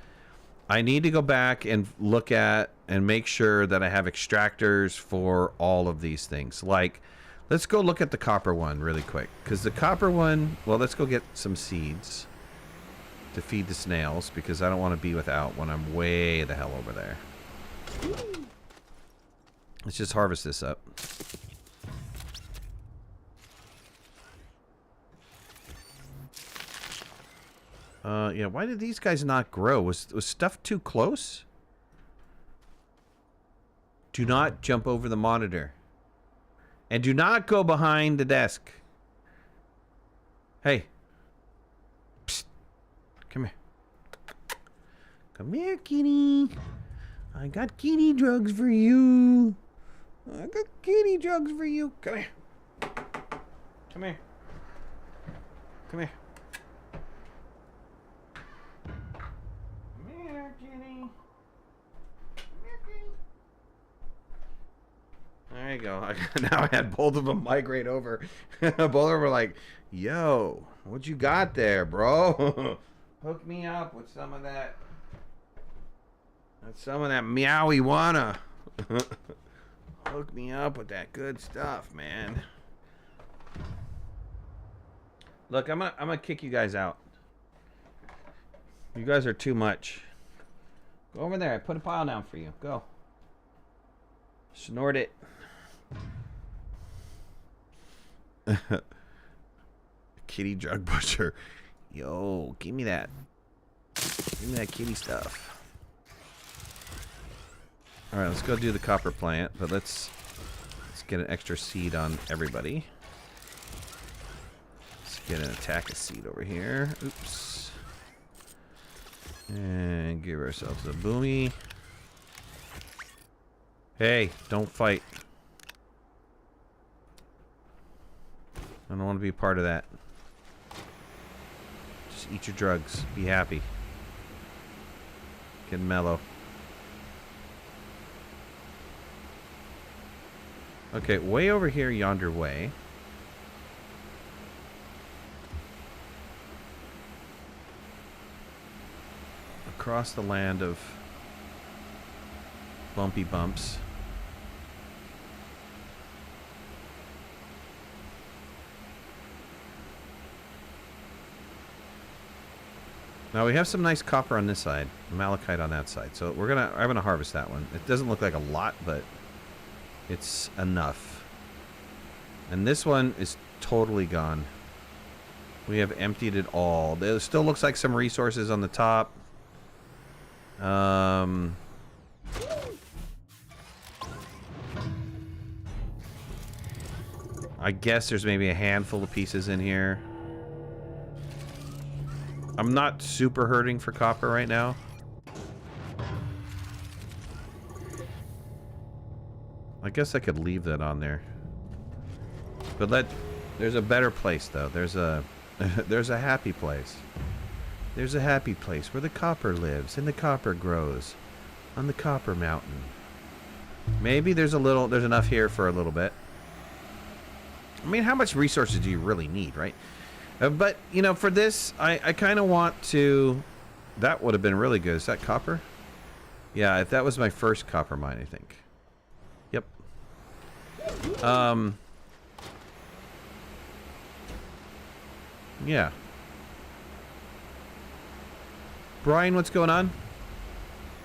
I need to go back and look at and make sure that I have extractors for all of these things. Like, let's go look at the copper one really quick, because the copper one, well, let's go get some seeds to feed the snails, because I don't want to be without when I'm way the hell over there. Let's just harvest this up. Yeah, why did these guys not grow? Was stuff too close? Do not jump over the monitor. And do not go behind the desk. Hey. Psst. Come here. Come here, kitty. I got kitty drugs for you. I got kitty drugs for you. Come here. Come here. Come here. Come here, kitty. Come here, kitty. There you go. Now I had both of them migrate over. Both of them were like, yo, what you got there, bro? Hook me up with some of that. Some of that meowy wanna. Hook me up with that good stuff, man. Look, I'm gonna kick you guys out. You guys are too much. Go over there. I put a pile down for you. Go. Snort it. Kitty drug butcher. Yo, give me that. Give me that kitty stuff. Alright, let's go do the copper plant, but let's get an extra seed on everybody. Let's get an attack a seed over here. Oops. And give ourselves a boomy. Hey, don't fight. I don't want to be a part of that. Just eat your drugs. Be happy. Get mellow. Okay, way over here, yonder way. Across the land of bumpy bumps. Now we have some nice copper on this side, malachite on that side. So I'm gonna harvest that one. It doesn't look like a lot, but it's enough. And this one is totally gone. We have emptied it all. There still looks like some resources on the top. I guess there's maybe a handful of pieces in here. I'm not super hurting for copper right now. I guess I could leave that on there. But there's a better place though. There's a there's a happy place. There's a happy place where the copper lives and the copper grows on the copper mountain. Maybe there's enough here for a little bit. I mean, how much resources do you really need, right? But, you know, for this, I kind of want to... That would have been really good. Is that copper? Yeah, if that was my first copper mine, I think. Yep. Yeah. Brian, what's going on?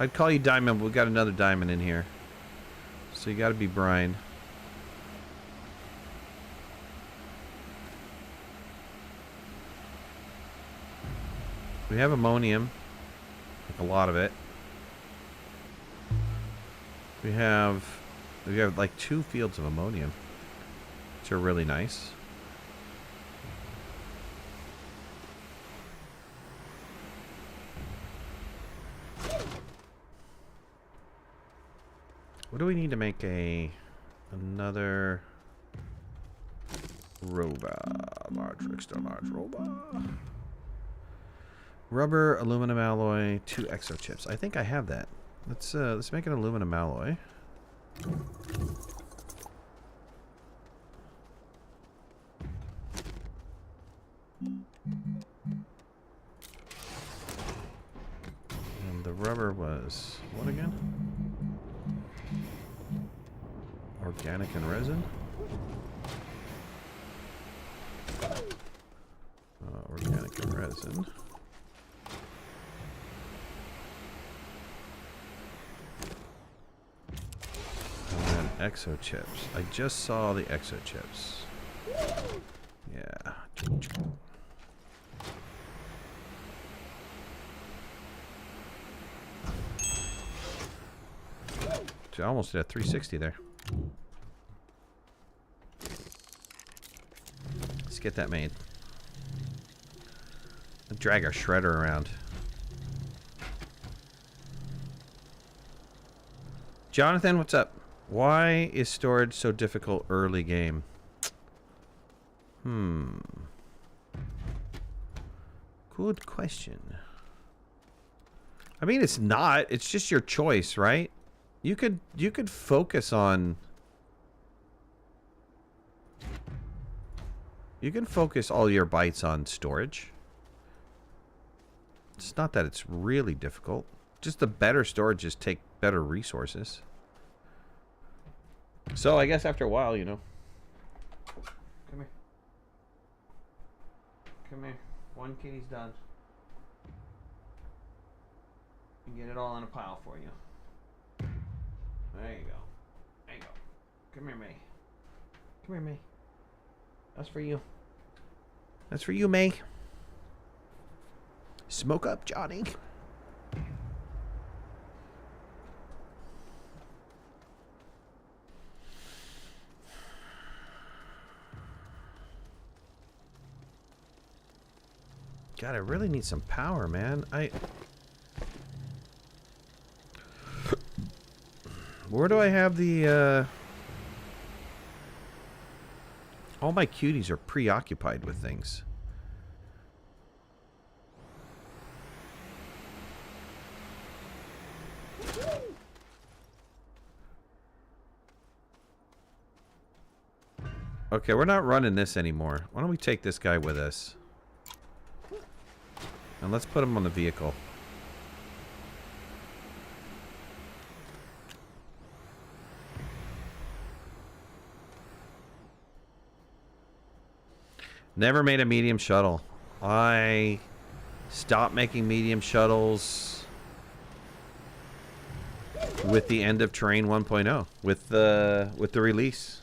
I'd call you Diamond, but we got another Diamond in here. So you got to be Brian. We have ammonium, like a lot of it. We have like 2 fields of ammonium, which are really nice. What do we need to make another robot? Extra large robot. Rubber, aluminum alloy, 2 exo chips. I think I have that. Let's make an aluminum alloy. And the rubber was what again? Organic and resin. Organic and resin. And then exo chips. I just saw the exo chips. Yeah. I almost did a 360 there. Let's get that made. Drag our shredder around. Jonathan, what's up? Why is storage so difficult early game? Good question. I mean, it's not. It's just your choice, right? You could focus on... You can focus all your bytes on storage. It's not that it's really difficult. Just the better storages take better resources. So I guess after a while, you know. Come here. Come here. One kitty's done. And get it all in a pile for you. There you go. There you go. Come here, May. Come here, May. That's for you. That's for you, May. Smoke up, Johnny. God, I really need some power, man. Where do I have the, all my cuties are preoccupied with things. Okay, we're not running this anymore. Why don't we take this guy with us? And let's put him on the vehicle. Never made a medium shuttle. I stopped making medium shuttles with the end of Terrain 1.0. With the release.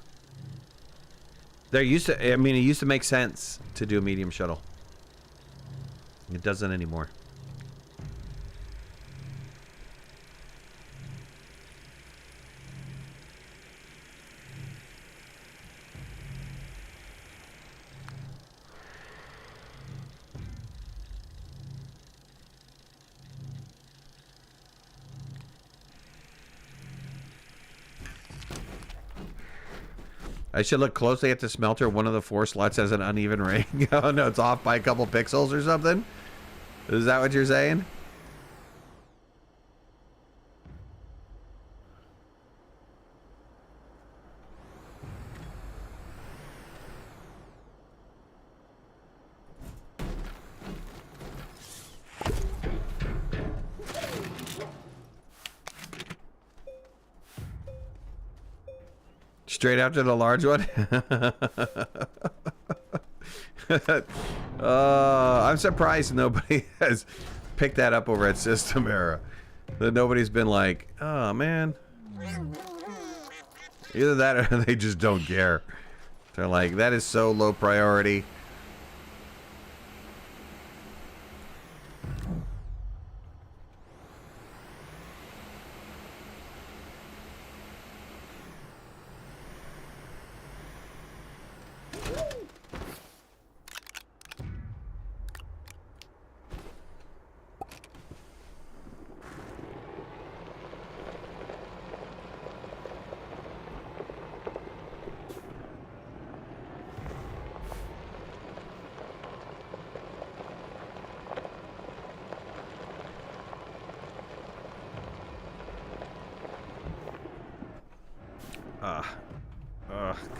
There used to, I mean, it used to make sense to do a medium shuttle. It doesn't anymore. I should look closely at the smelter. One of the 4 slots has an uneven ring. Oh no, it's off by a couple pixels or something? Is that what you're saying? Straight after the large one? I'm surprised nobody has picked that up over at System Era. That nobody's been like, oh man. Either that or they just don't care. They're like, that is so low priority.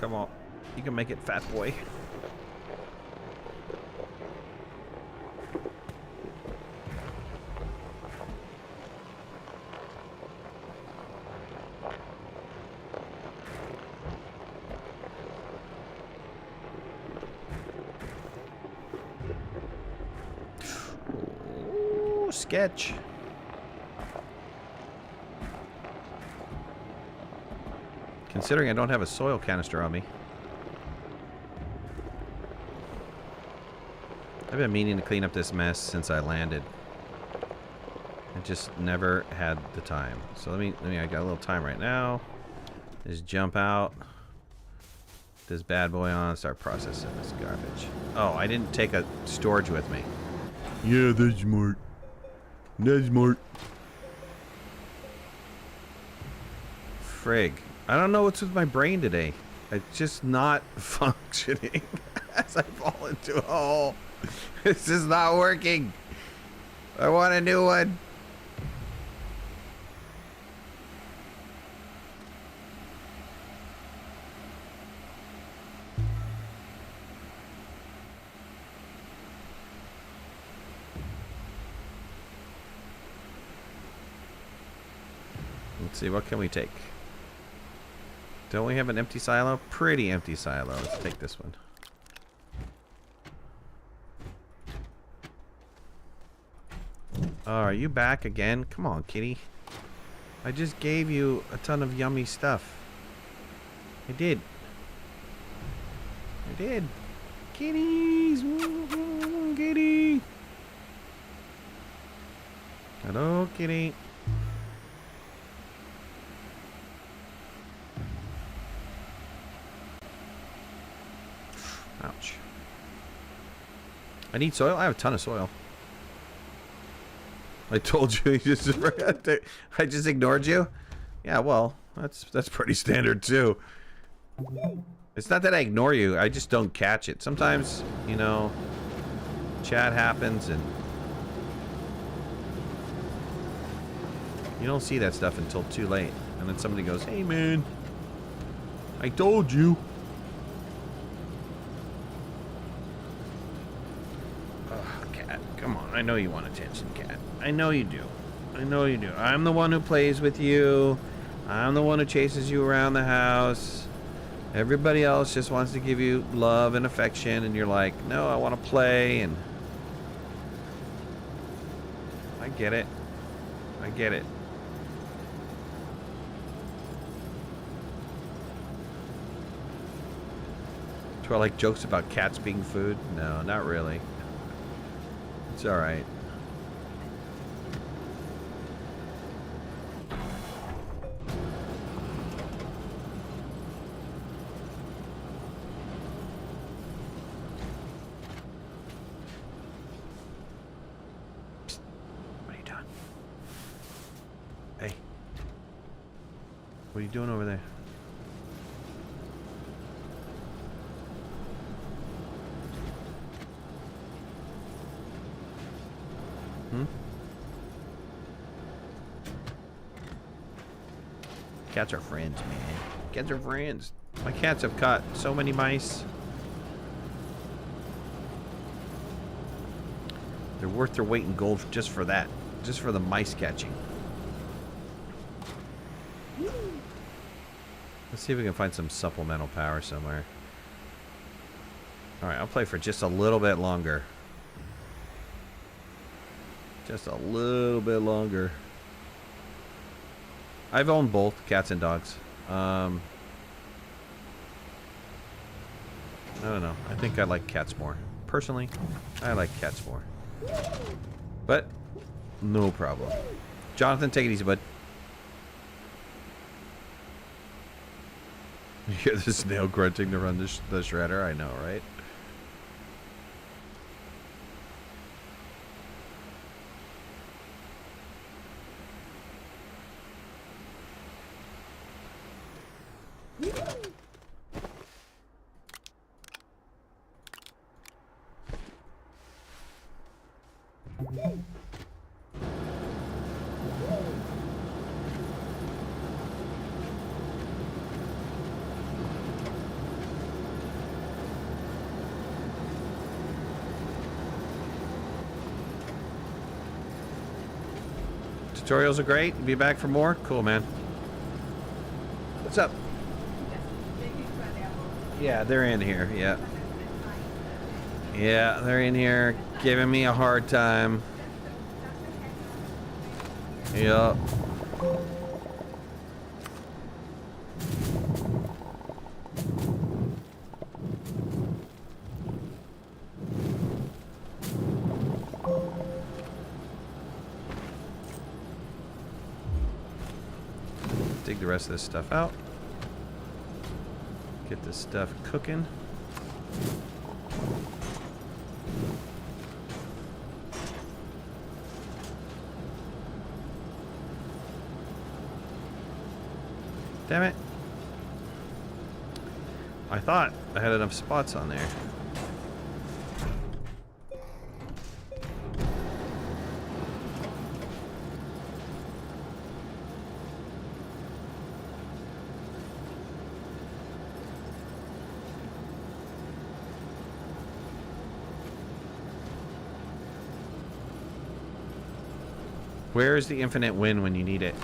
Come on. You can make it, fat boy. Ooh, sketch. Considering I don't have a soil canister on me. I've been meaning to clean up this mess since I landed. I just never had the time. So let me I got a little time right now. Just jump out. This bad boy on, start processing this garbage. Oh, I didn't take a storage with me. Yeah, that's smart. That's smart. Frig. I don't know what's with my brain today. It's just not functioning as I fall into a hole. This is not working. I want a new one. Let's see, what can we take? Don't we have an empty silo? Pretty empty silo. Let's take this one. Oh, are you back again? Come on, kitty. I just gave you a ton of yummy stuff. I did. I did. Kitties! Kitty! Hello, kitty. Ouch. I need soil? I have a ton of soil. I told you, you just forgot to, I just ignored you? Yeah, well, that's pretty standard too. It's not that I ignore you, I just don't catch it. Sometimes, you know, chat happens and you don't see that stuff until too late. And then somebody goes, hey man, I told you. Come on, I know you want attention, cat. I know you do. I know you do. I'm the one who plays with you. I'm the one who chases you around the house. Everybody else just wants to give you love and affection, and you're like, no, I want to play, and I get it. I get it. Do I like jokes about cats being food? No, not really. It's alright. Psst. What are you doing? Hey. What are you doing over there? Cats are friends, man. Cats are friends. My cats have caught so many mice. They're worth their weight in gold just for that. Just for the mice catching. Let's see if we can find some supplemental power somewhere. Alright, I'll play for just a little bit longer. Just a little bit longer. I've owned both cats and dogs. I don't know. I think I like cats more. Personally, I like cats more. But, no problem. Jonathan, take it easy, bud. You hear the snail grunting to run the shredder? I know, right? Tutorials are great. You be back for more? Cool, man. What's up? Yeah, they're in here. Yeah. Yeah, they're in here giving me a hard time. Yup. Dig the rest of this stuff out. Get this stuff cooking. Damn it. I thought I had enough spots on there. Where is the infinite win when you need it?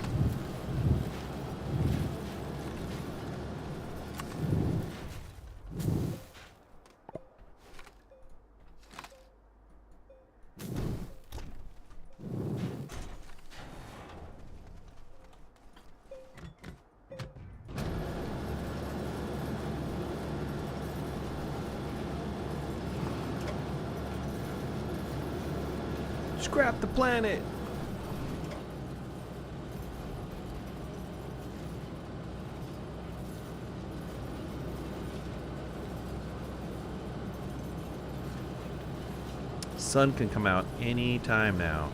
Scrap the planet! Sun can come out any time now.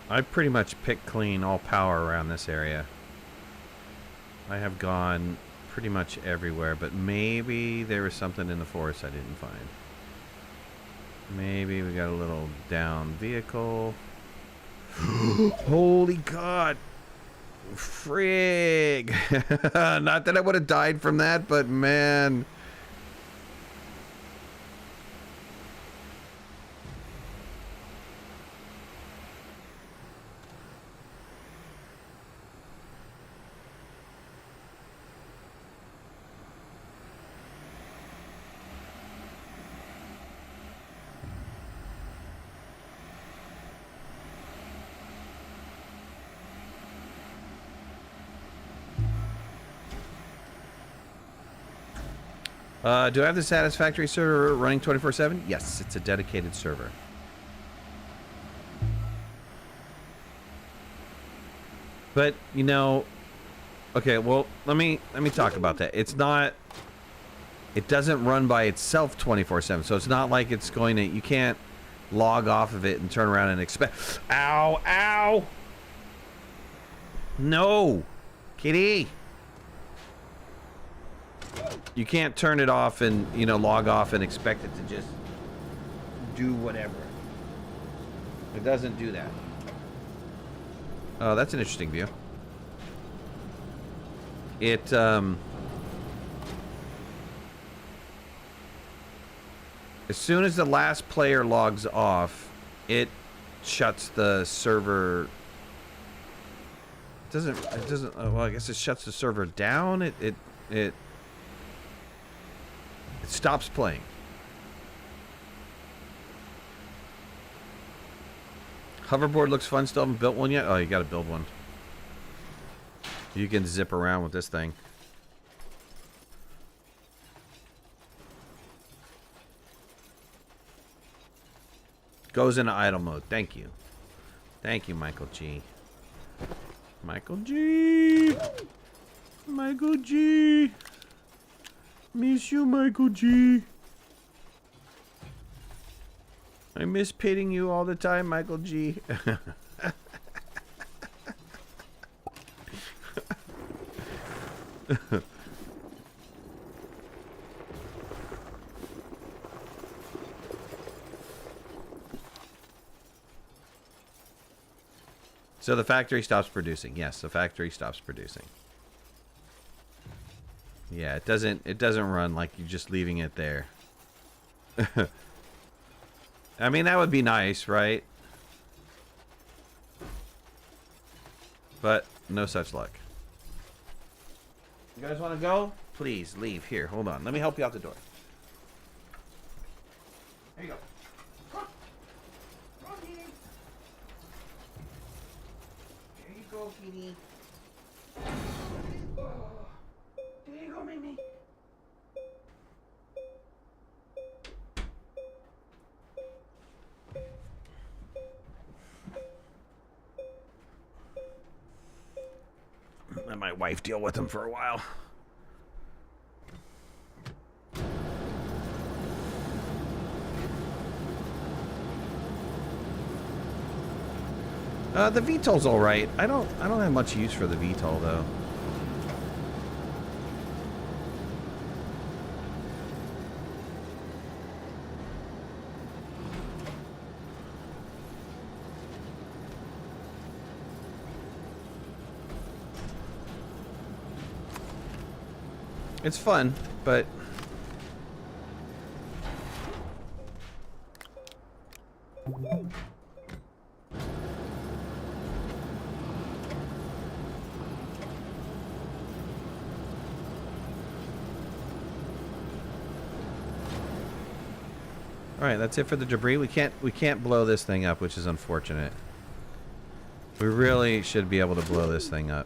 I pretty much picked clean all power around this area. I have gone pretty much everywhere, but maybe there was something in the forest I didn't find. Maybe we got a little down vehicle. Holy God! Frig! Not that I would have died from that, but man. Do I have the Satisfactory server running 24/7? Yes, it's a dedicated server. But, you know, okay, well, let me talk about that. It's not, it doesn't run by itself 24/7, so it's not like it's going to, you can't log off of it and turn around and expect, ow, ow! No! Kitty! You can't turn it off and, you know, log off and expect it to just do whatever. It doesn't do that. Oh, that's an interesting view. It, as soon as the last player logs off, it shuts the server. It doesn't, well, I guess it shuts the server down. It stops playing. Hoverboard looks fun. Still haven't built one yet? Oh, you gotta build one. You can zip around with this thing. Goes into idle mode. Thank you. Thank you, Michael G. Michael G. Michael G. Miss you, Michael G. I miss pitting you all the time, Michael G. So the factory stops producing. Yes, the factory stops producing. Yeah, it doesn't run like you're just leaving it there. I mean, that would be nice, right? but no such luck. You guys want to go? Please leave. Here, hold on. Let me help you out the door. There you go. Come on. Come on, Petey. There you go, Petey. There you go, Mimi. Let my wife deal with him for a while. The VTOL's all right. I don't have much use for the VTOL though. It's fun, but all right, that's it for the debris. We can't blow this thing up, which is unfortunate. We really should be able to blow this thing up.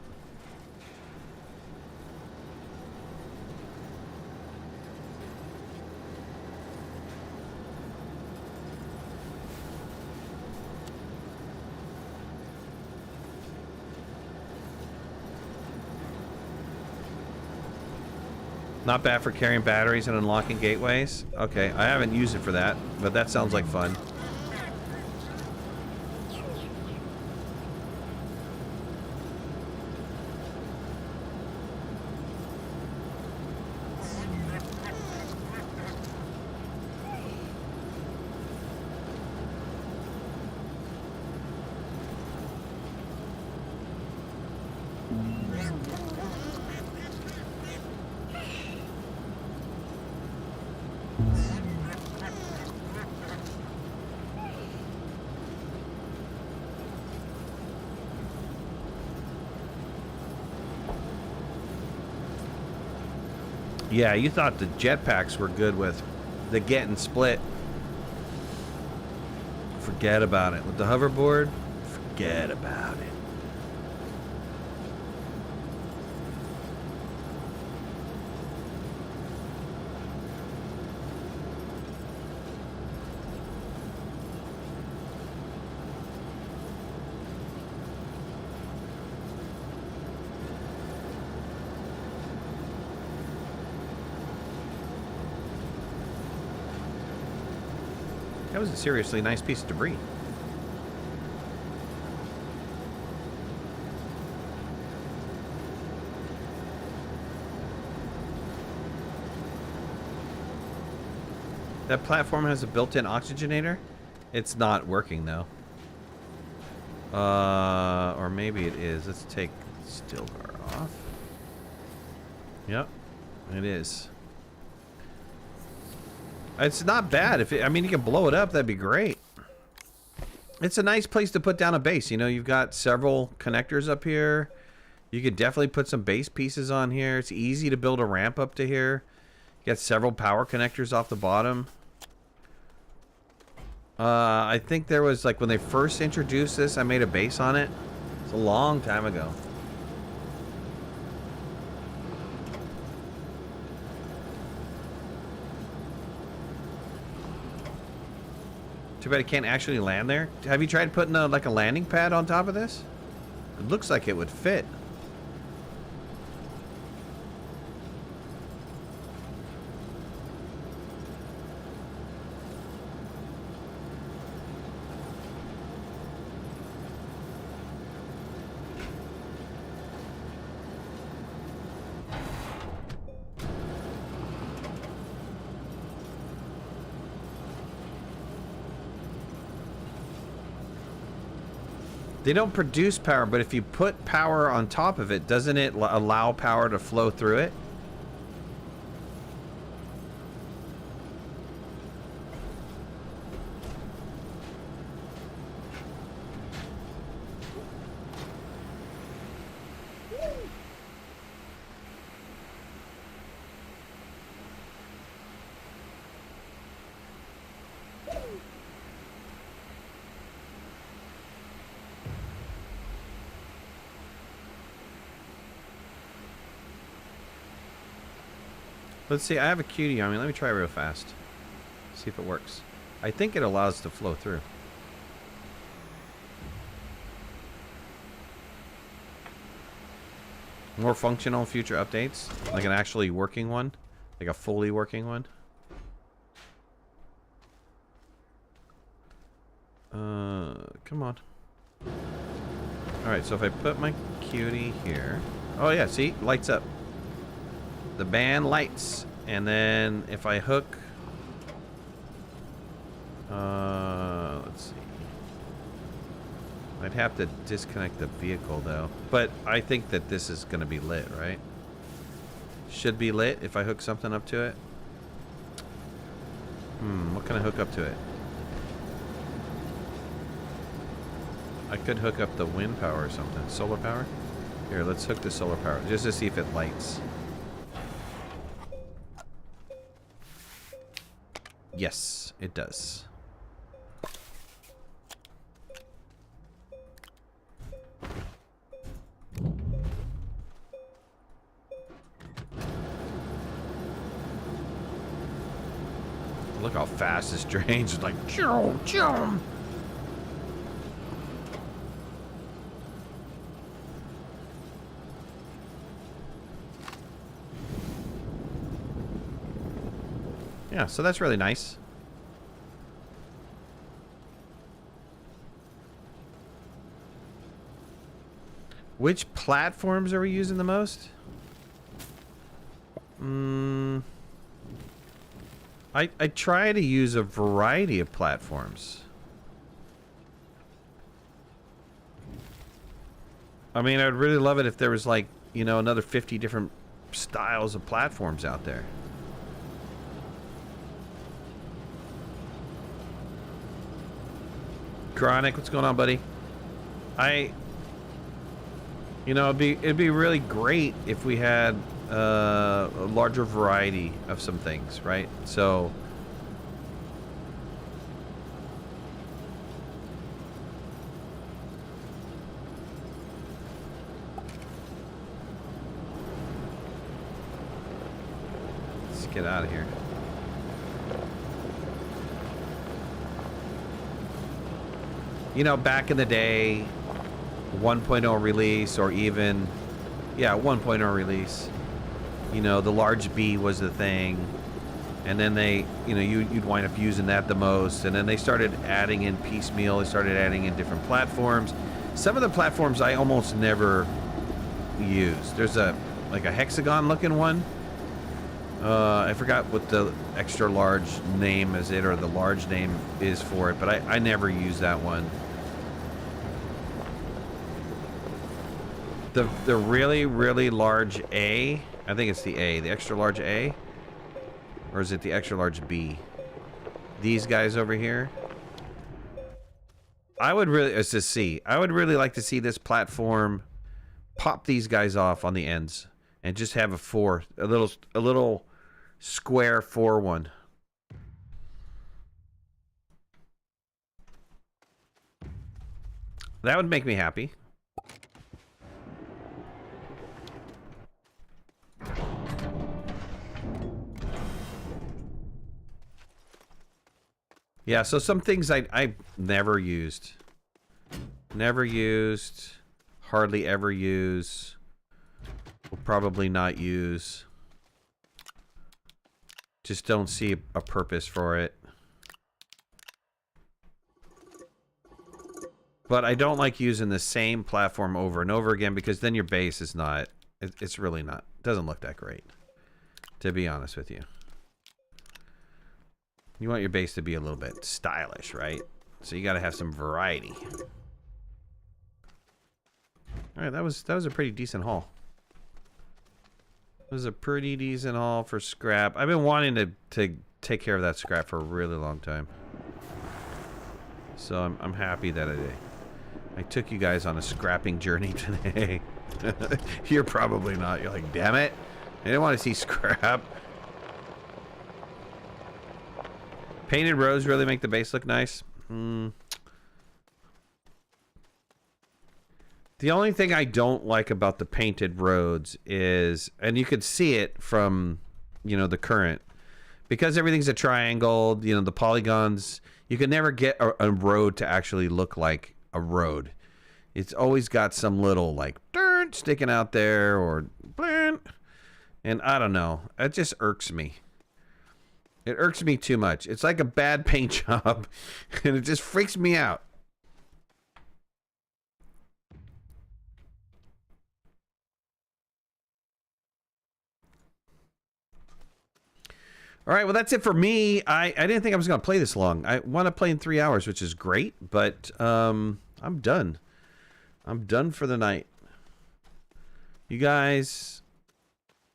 Not bad for carrying batteries and unlocking gateways. Okay, I haven't used it for that, but that sounds like fun. Yeah, you thought the jetpacks were good with the get and split. Forget about it. With the hoverboard, forget about it. That was a seriously nice piece of debris. That platform has a built-in oxygenator. It's not working though. Or maybe it is. Let's take still guard off. Yep, it is. It's not bad. If it, I mean, you can blow it up, that'd be great. It's a nice place to put down a base. You know, you've got several connectors up here. You could definitely put some base pieces on here. It's easy to build a ramp up to here. You got several power connectors off the bottom. I think there was, like, when they first introduced this, I made a base on it. It's a long time ago. Too bad it can't actually land there. Have you tried putting like a landing pad on top of this? It looks like it would fit. They don't produce power, but if you put power on top of it, doesn't it allow power to flow through it? Let's see. I have a cutie on me. Let me try real fast. See if it works. I think it allows it to flow through. More functional future updates. Like an actually working one. Like a fully working one. Come on. Alright, so if I put my cutie here. Oh yeah, see? Lights up. The band lights. And then if I hook... let's see. I'd have to disconnect the vehicle though. But I think that this is going to be lit, right? Should be lit if I hook something up to it. What can I hook up to it? I could hook up the wind power or something. Solar power? Here, let's hook the solar power just to see if it lights. Yes, it does. Look how fast this drains. It's like, choom, choom. Yeah, so that's really nice. Which platforms are we using the most? I try to use a variety of platforms. I mean, I'd really love it if there was like, you know, another 50 different styles of platforms out there. Chronic, what's going on, buddy? You know, it'd be really great if we had a larger variety of some things, right? So let's get out of here. You know, back in the day, 1.0 release, or even, yeah, 1.0 release, you know, the large B was the thing, and then they, you know, you'd wind up using that the most, and then they started adding in piecemeal, they started adding in different platforms. Some of the platforms I almost never use. There's like a hexagon looking one. I forgot what the extra large name is it, or the large name is for it, but I never use that one. The really, really large A, I think it's the A, the extra large A, or is it the extra large B? These guys over here. I would really, it's a C. I would really like to see this platform pop these guys off on the ends and just have a little square 4 one. That would make me happy. Yeah, so some things I never used. Never used. Hardly ever use. Will probably not use. Just don't see a purpose for it. But I don't like using the same platform over and over again, because then your base is not... It's really not... doesn't look that great, to be honest with you. You want your base to be a little bit stylish, right? So you got to have some variety. All right, that was a pretty decent haul. It was a pretty decent haul for scrap. I've been wanting to take care of that scrap for a really long time. So I'm happy that I took you guys on a scrapping journey today. You're probably not. You're like, damn it. I didn't want to see scrap. Painted roads really make the base look nice. The only thing I don't like about the painted roads is, and you could see it from the current. Because everything's a triangle, the polygons, you can never get a road to actually look like a road. It's always got some little like dirt sticking out there or and I don't know. It just irks me. It irks me too much. It's like a bad paint job and it just freaks me out. All right, well, that's it for me. I didn't think I was going to play this long. I want to play in 3 hours, which is great, but I'm done. I'm done for the night. You guys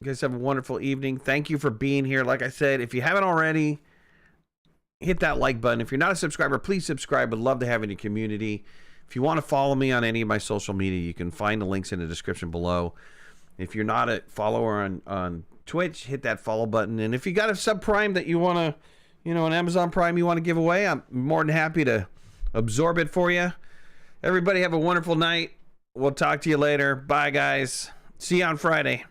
have a wonderful evening. Thank you for being here. Like I said, if you haven't already, hit that like button. If you're not a subscriber, please subscribe. Would love to have you in your community. If you want to follow me on any of my social media, you can find the links in the description below. If you're not a follower on Twitch, hit that follow button. And if you got a subprime that you want to, an Amazon Prime you want to give away, I'm more than happy to absorb it for you. Everybody have a wonderful night. We'll talk to you later. Bye, guys. See you on Friday.